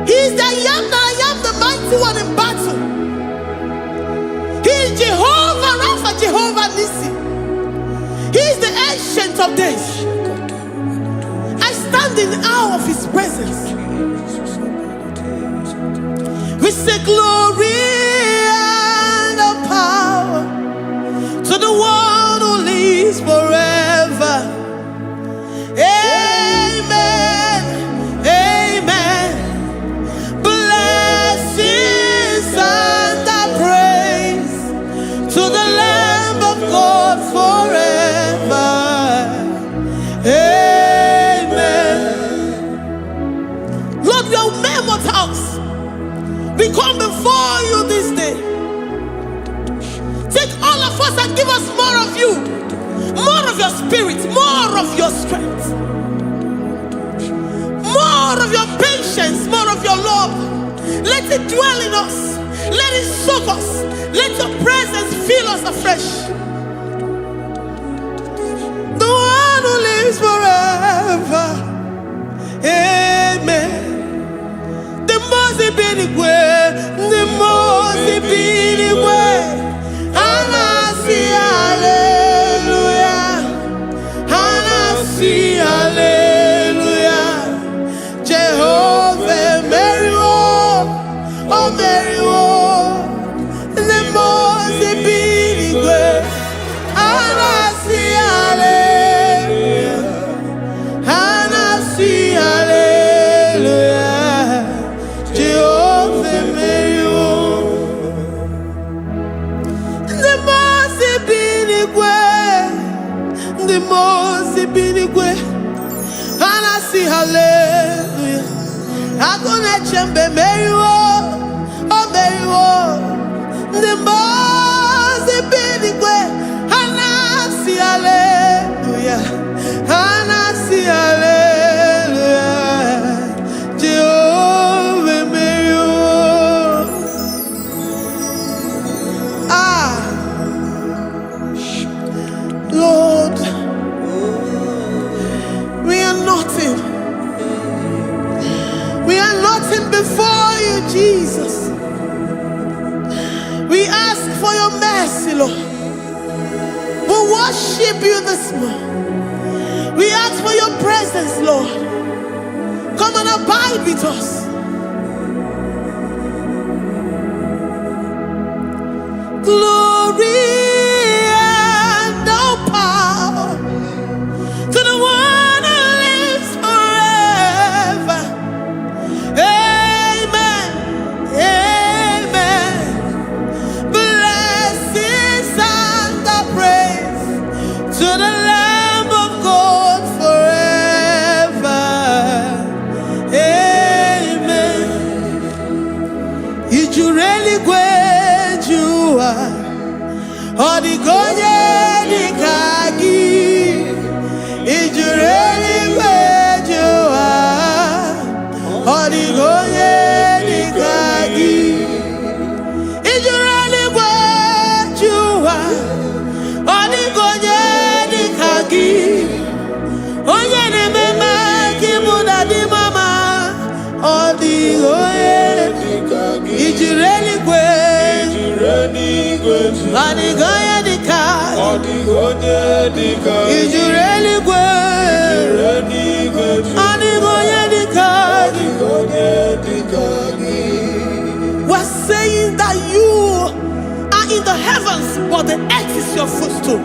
He is the I am, the mighty one in battle. He is Jehovah Rapha, Jehovah Nissi. He is the ancient of days. I stand in awe of his presence. We say glory and the power to the one who lives forever. Amen, amen. Blessings and the praise to the Lamb of God forever. Amen. Lord, we are mammoth house. We come before you this day. Take all of us and give us more of you, more of your spirit, more of your strength, more of your patience, more of your love. Let it dwell in us. Let it soak us. Let your presence fill us afresh. The one who lives forever. Amen. The most benigwe, the most benigwe. Hanasi hallelujah, hanasi hallelujah. Jehovah meriwo, oh meriwo. The most benigwe, hanasi hallelujah, hanasi hallelujah. Jehovah meriwo. The the most binigwe. And I see hallelujah. I gonna chambe meriwo, oh meriwo. The most binigwe. And I see hallelujah. And I see hallelujah. Jehovah meriwo. Lord, we are nothing. We are nothing before you, Jesus. We ask for your mercy, Lord. We worship you this morning. We ask for your presence, Lord. Come and abide with us. Glory. We're saying that you are in the heavens, but the earth is your footstool.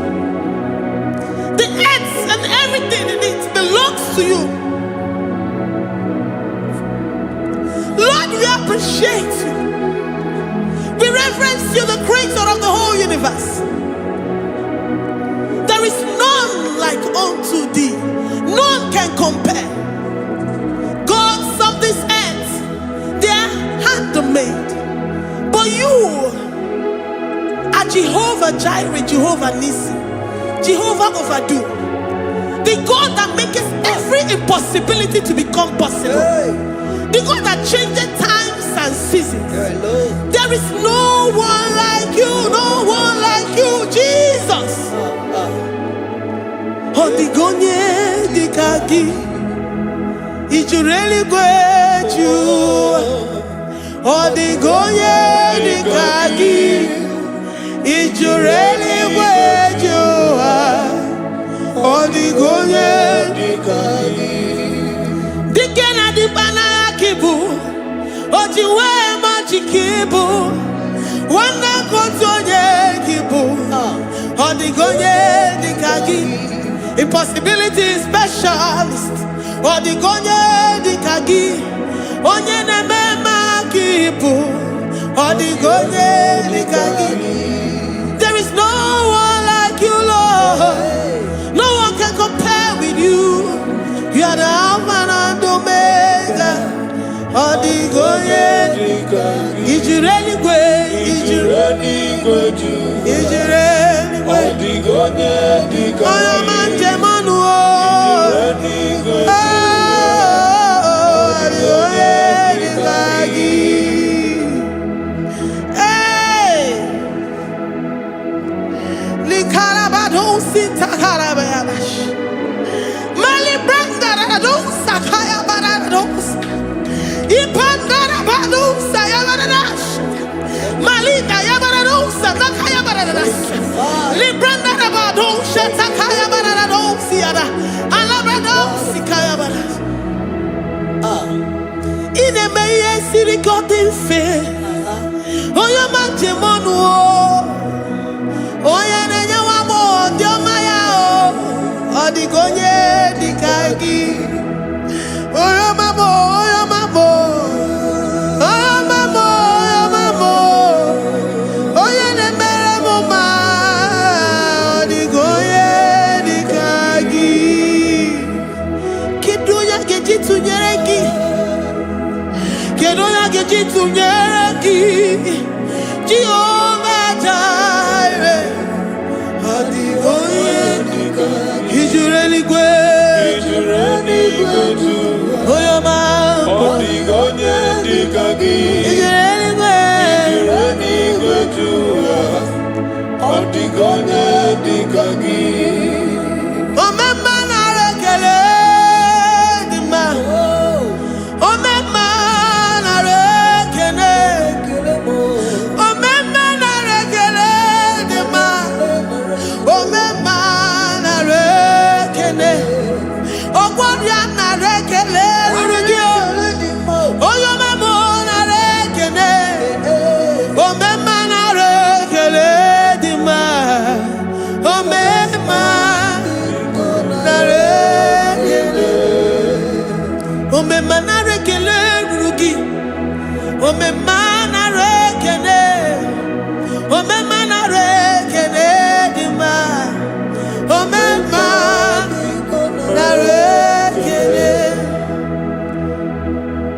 The earth and everything in it belongs to you. Lord, we appreciate you. We reverence you, the creator of the whole universe. There is none like unto thee. None can compare. Gods of this earth, they are handmade. But you are Jehovah Jireh, Jehovah Nissi, Jehovah Overdo. The God that makes every impossibility to become possible. The God that changes times and seasons. There is no one like you, no one like you, Jesus. Odigonye dikagi, ijureli gweju. Odigonye dikagi, ijureli gweju. Odigonye dikagi. Dikena dipana kibu, ojiwe majikibu. Wana kotonye kibu, odigonye dikagi. Impossibility specialist. Odigonye dikagi. Onye nemema kibu. Odigonye dikagi. There is no one like you, Lord. No one can compare with you. You are the Alpha and Omega. Odigonye dikagi. Ijureli gwe. Ijureli gwe. Ijureli gwe. Odigonye dikagi.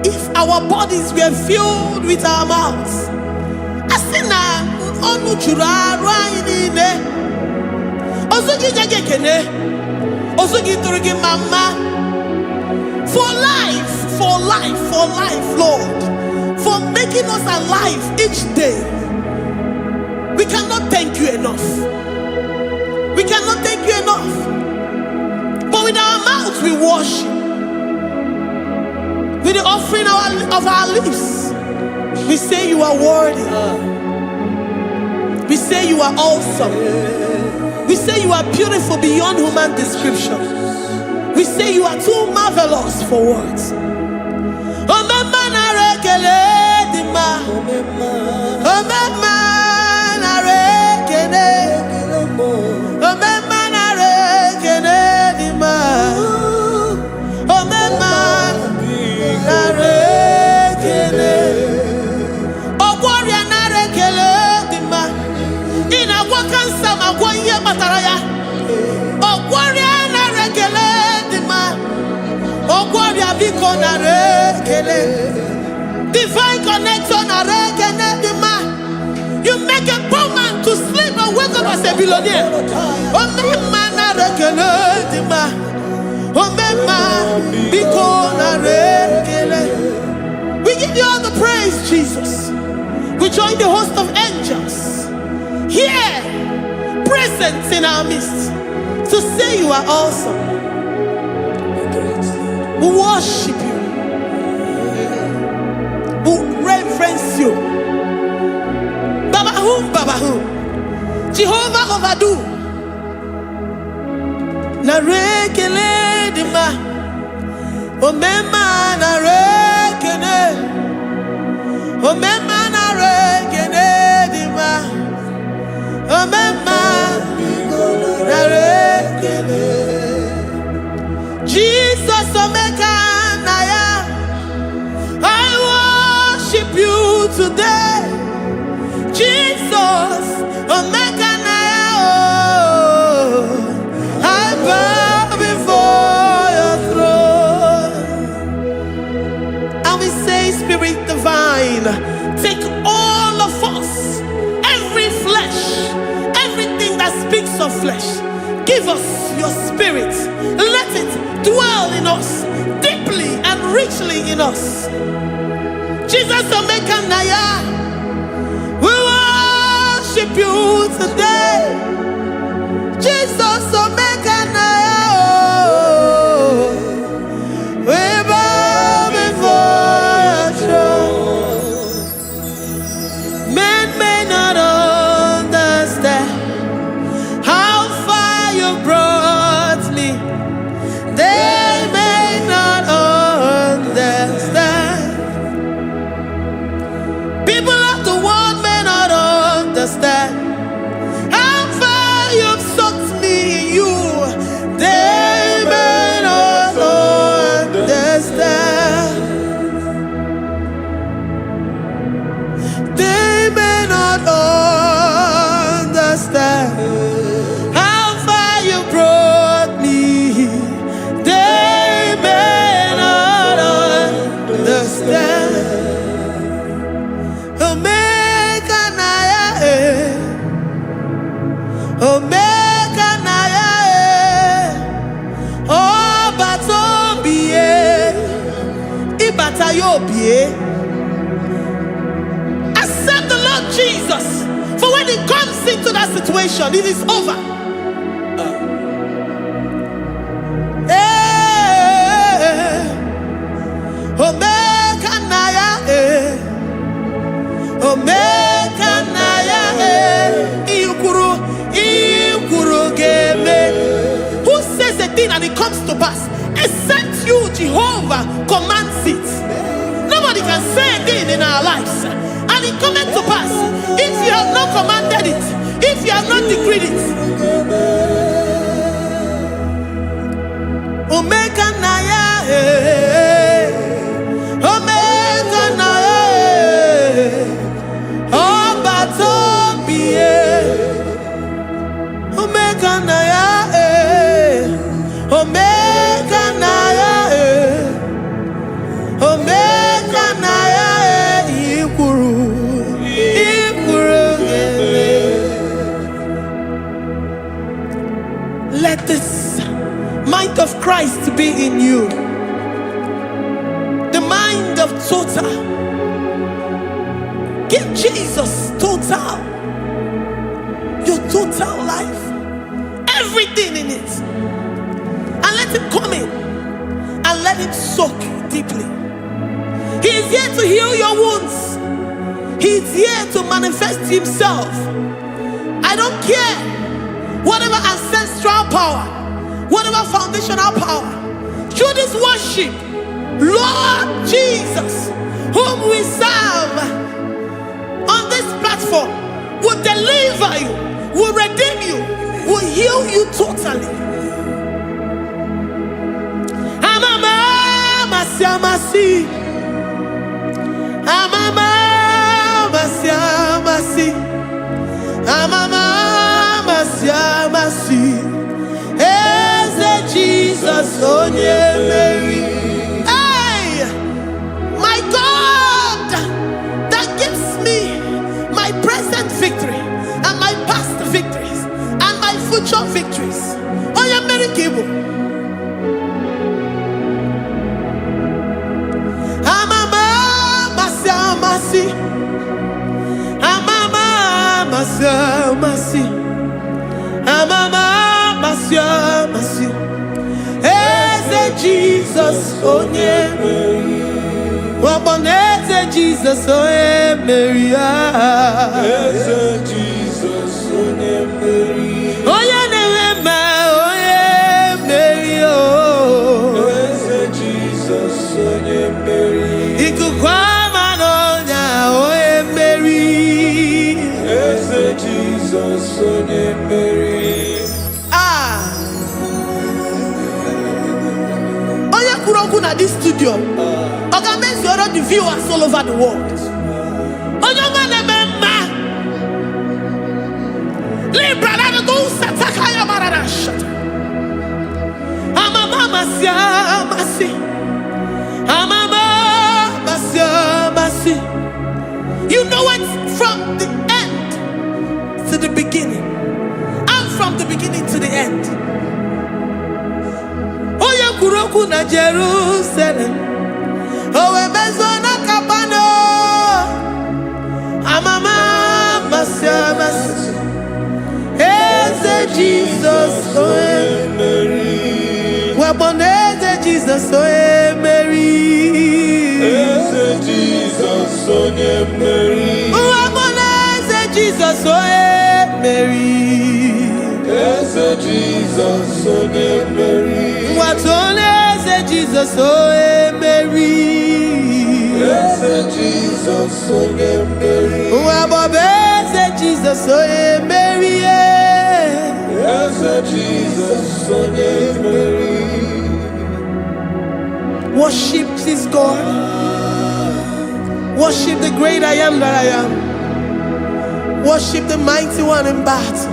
If our bodies were filled with our mouths, asina onu chura rainine osugi jagekene osugi turugi mama for life, Lord, for making us alive each day. We cannot thank you enough. We cannot thank you enough. But with our mouths we worship. With the offering of our lips, we say you are worthy. We say you are awesome. We say you are beautiful beyond human description. We say you are too marvelous for words. Divine connection. You make a poor man to sleep and wake up as a billionaire. We give you all the praise, Jesus. We join the host of angels here, present in our midst, to say you are awesome. We worship you. We reverence you. Baba Jehovah overdo. Na rekele dima. Omema na rekele. Omema na rekele dima. Omema na rekele. Jesus omeka na ya. I worship you today. Jesus, omeka na ya. I bow before your throne. And we say, Spirit divine, take all of us, every flesh, everything that speaks of flesh. Give us your spirit. Let it dwell in us, deeply and richly in us. Jesus, omeka na ya. We worship you today. Jesus, omeka na ya. We bow before your throne. Men may not understand how far you brought me. They may not understand. People of the world may not understand how far Accept the Lord Jesus. For when He comes into that situation, it is over. Omega Naya, Omega Naya, Ikuru Game. Who says a thing and it comes to pass? Except you, Jehovah, commands it. Nobody can say a thing in our lives and it comes to pass if you have not commanded it, if you have not decreed it. Omega Naya, Omega Naya, Obatobie, Omega Naya, Omega Naya, Omega Naya, Ikuru. Let this mind of Christ be in you. The mind of total. Give Jesus total. Your total life. Everything in it. And let Him come in. And let Him soak deeply. He is here to heal your wounds. He is here to manifest Himself. I don't care. Whatever ancestral power, whatever foundational power, through this worship, Lord Jesus, whom we serve on this platform, will deliver you, will redeem you, will heal you totally. Amama Siamasi, Amama Siamasi, Amama Siamasi, Eze Jesus onye Mary. Hey, my God, that gives me my present victory and my past victories and my future victories. Onye Mary Kibu. Amama Siamasi, Amama Siamasi. Amama Masia Masi, Eze Jesus onye Mary, Waboneze Jesus onye Mary, Eze Jesus onye Mary, Oye Nehema onye Mary, Eze Jesus onye Mary, Ikukwama nonya onye Mary, Eze Jesus onye Mary. At this studio, organize the viewers all over the world. You know it from the end to the beginning, and from the beginning to the end. Kuroku na Jerusalem, Owebezona Kapano, Amama Masiamas, Eze Jesus oe Mary, Waboneze Jesus oe Mary, Eze Jesus oe Mary, Waboneze Jesus oe Mary, Eze Jesus oe Mary. What only Jesus oe Mary, yes Jesus oe Mary. Wabobeze Jesus oe Mary, yes Jesus oe Mary. Worship this God. Worship the great I am that I am. Worship the mighty one in battle.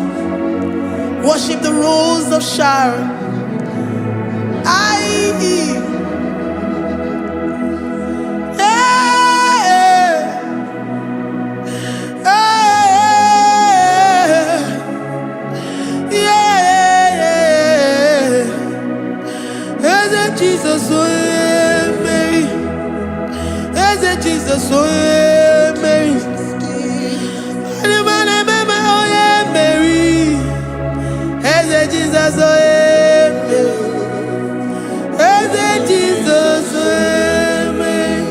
Worship the rose of Sharon. Jesus, Mary, Jesus, oh yeah, Mary. Oh yeah, Mary. Hey, Jesus, oh yeah, Mary. Hey, Jesus, oh yeah, Mary.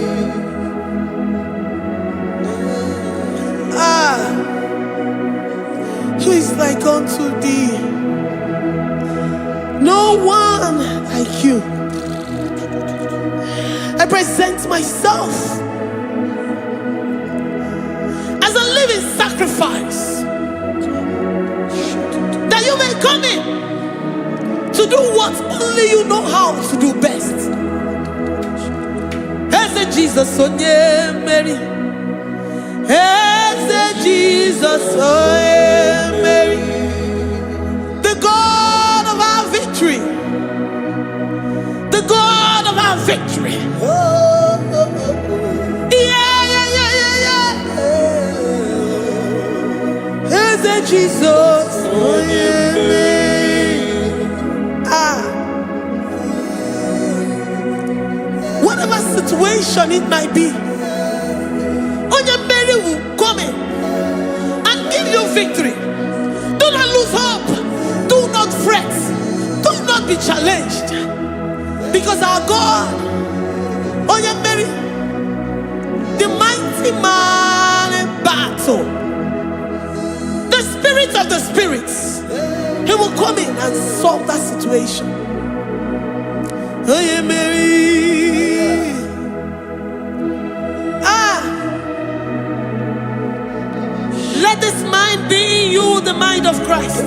Who is like unto thee? No one like you. I present myself as a living sacrifice, that you may come in to do what only you know how to do best. Hey, Jesus, oh yeah, Mary. Hey, Jesus, oh yeah, Mary. The God of our victory. The God of our victory. Hey, Jesus, oh yeah, Mary. Whatever situation it might be, Mary will come in and give you victory. Do not lose hope. Do not fret. Do not be challenged. Because our God, Mary, the mighty man in battle, the spirit of the spirits, he will come in and solve that situation. Mary. Let this mind be in you, the mind of Christ.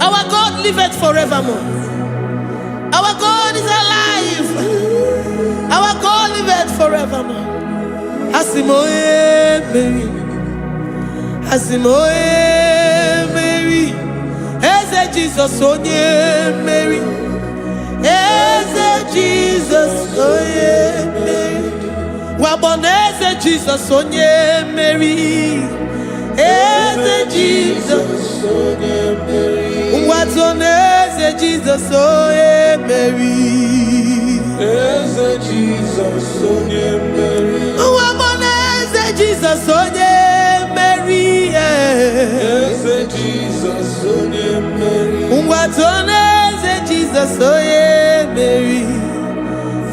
Our God liveth forevermore. Our God is alive. Our God liveth forevermore. Asimoye Mary. Asimoye Mary. Eze Jesus onye Mary. Eze Jesus onye Mary. Waboneze Jesus onye Mary. Eze Jesus onye Mary. Watoneze Jesus onye Mary. Eze Jesus onye Mary. Waboneze Jesus onye Mary. Eze Jesus onye Mary. Watoneze Jesus onye Mary.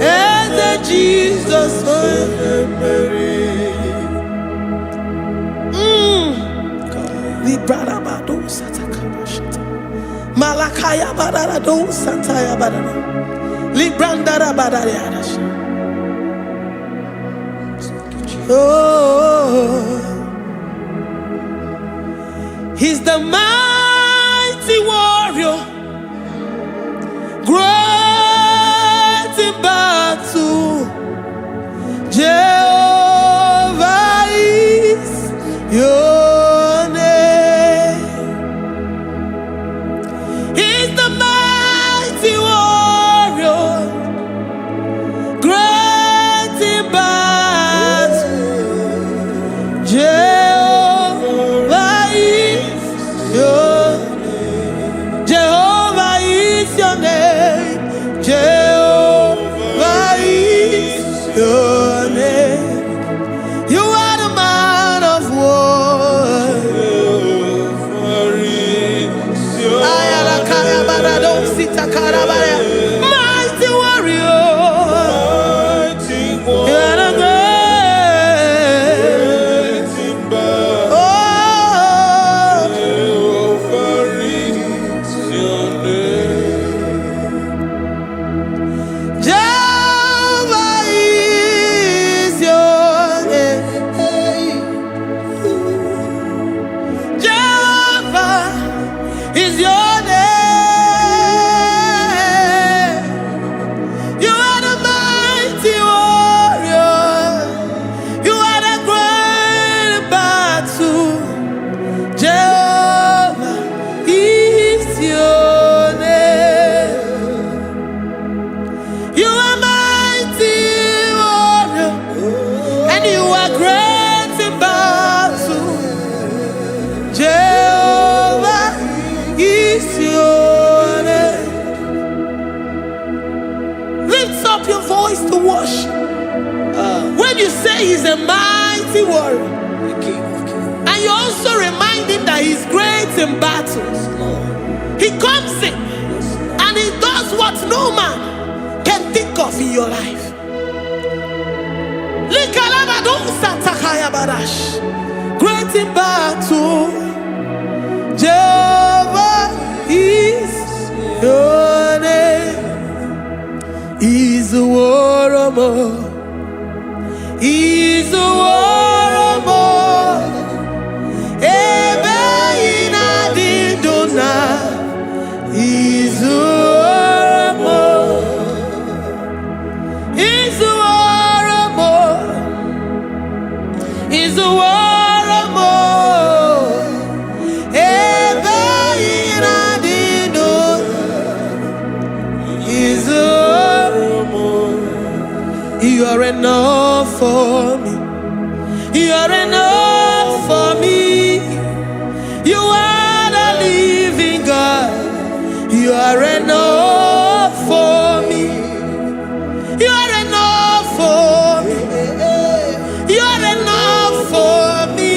Eze Jesus onye Mary. Librada bado satakabashita. Malakaya badara do sataya badara. Librandara badara yadash. Oh, he's the mighty warrior, great in battle. Jehovah is your name. He's the mighty warrior, great in battle. Jehovah is your name. Jehovah is your name. Jehovah is your name. You are the man of war. Mighty warrior. You are the great. Oh, Jehovah is your name. Jehovah is your name. You are the mighty warrior. You are the great battle. Jehovah is your name. You are mighty warrior, and you are great in battle. Jehovah is love in your life. Great in battle, Jehovah is your name. He's a warrior, he's a warrior. Ebe ina didona, he's a warrior, he's a warrior, he's a warrior. You are enough for me. You are enough for me. You are the living God. You are enough for me. You are enough for me. You are enough for me.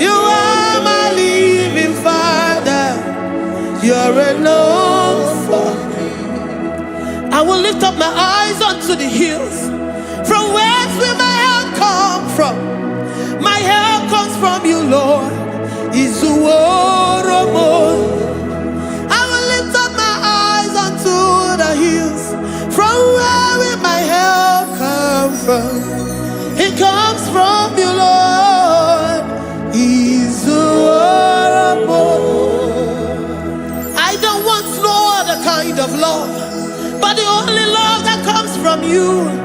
You are my living Father. You are enough for me. I will lift up my eyes unto the hills. From whence will my help come from? My help comes from you, Lord. Is the word of God. I will lift up my eyes unto the hills. From where will my help come from? It comes from you, Lord. Is the word of God. I don't want no other kind of love, but the only love that comes from you.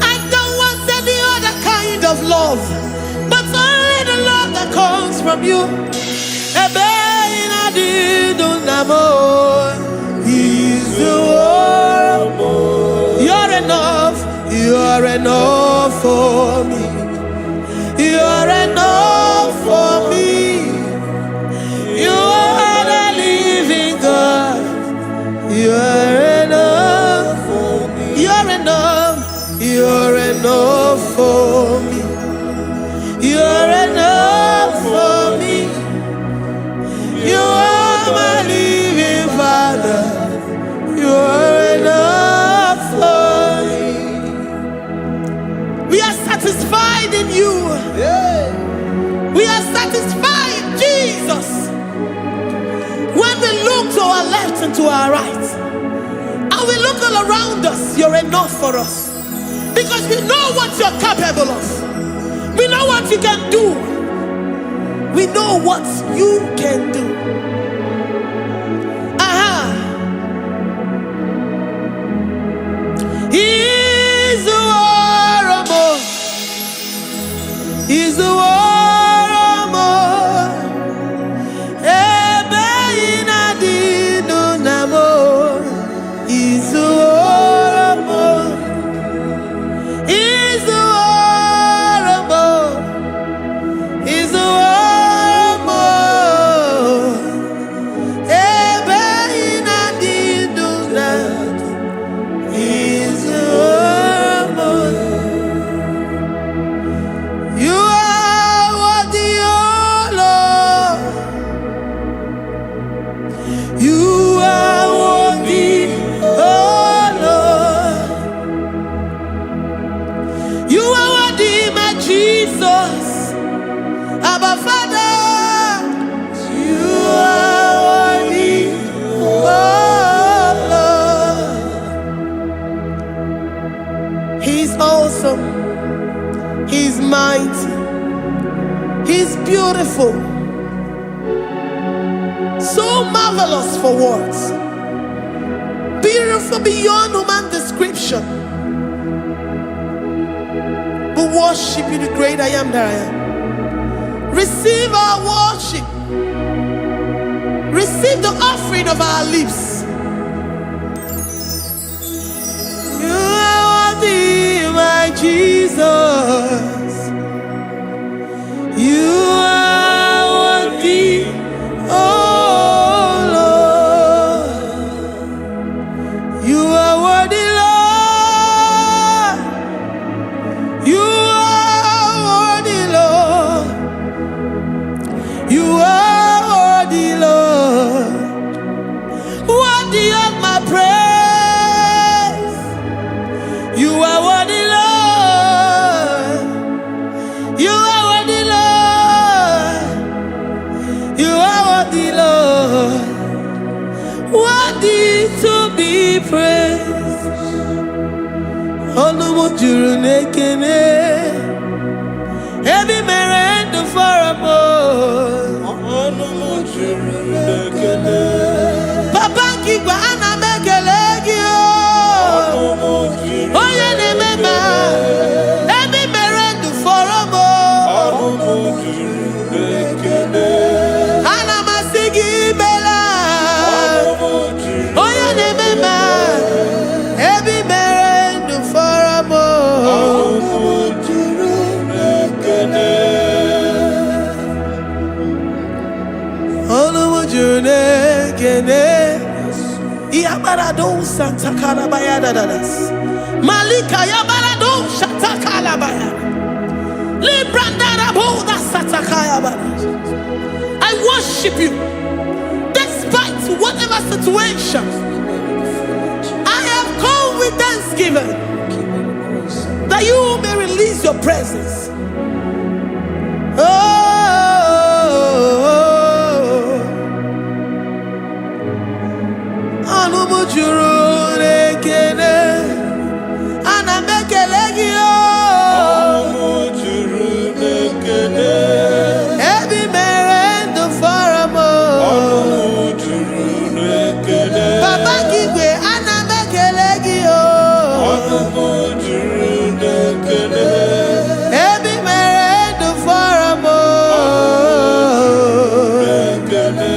I don't want any other kind of love, but only the love that comes from you. You're enough, you're enough for me. You're enough for me. You are the living God. You're enough for me. You're enough. You're enough for me. You're enough for me. You are my living Father. You're enough for me. We are satisfied in you. We are satisfied, Jesus. When we look to our left and to our right, and we look all around us, you're enough for us. Because we know what you're capable of. We know what you can do. We know what you can do. He's the warrior. He's the warrior. He's mighty. He's beautiful. So marvelous for words. Beautiful beyond human description. We worship you, the great I am that I am. Receive our worship. Receive the offering of our lips. You are worthy, my Jesus. You are worthy, oh Lord. You are worthy, Lord. You are worthy, Lord. You are Onumu juru nekene. Every man the farabo. Onumu juru nekene. Papa kigwa ana mekelegi o. Onumu juru. Oye ne mema. Every man the farabo. Onumu juru nekene. Ana masigi bela. Onumu juru. Oye ne mema. Every man the farabo. Onumu juru nekene. Onumu juru nekene. Yabarado Santa Calabaya dadas. Malika Yabarado Shatakalabaya. Librandara Boda Satakaya badas. I worship you despite whatever situation. I have come with thanksgiving that you may release your presence. Onumu juru nekene. Ana mekelegi o. Onumu juru nekene. Every man the faramo. Onumu juru nekene. Papa kigwe ana mekelegi o. Onumu juru nekene. Every man the faramo. Nekene.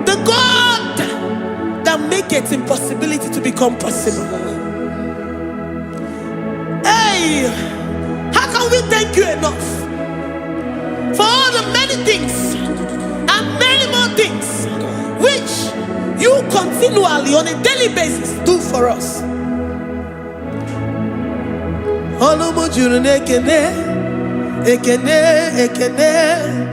The God that makes impossibility to become possible. Hey, how can we thank you enough for all the many things and many more things which you continually on a daily basis do for us? Onumu juru nekene. Ekene, ekene.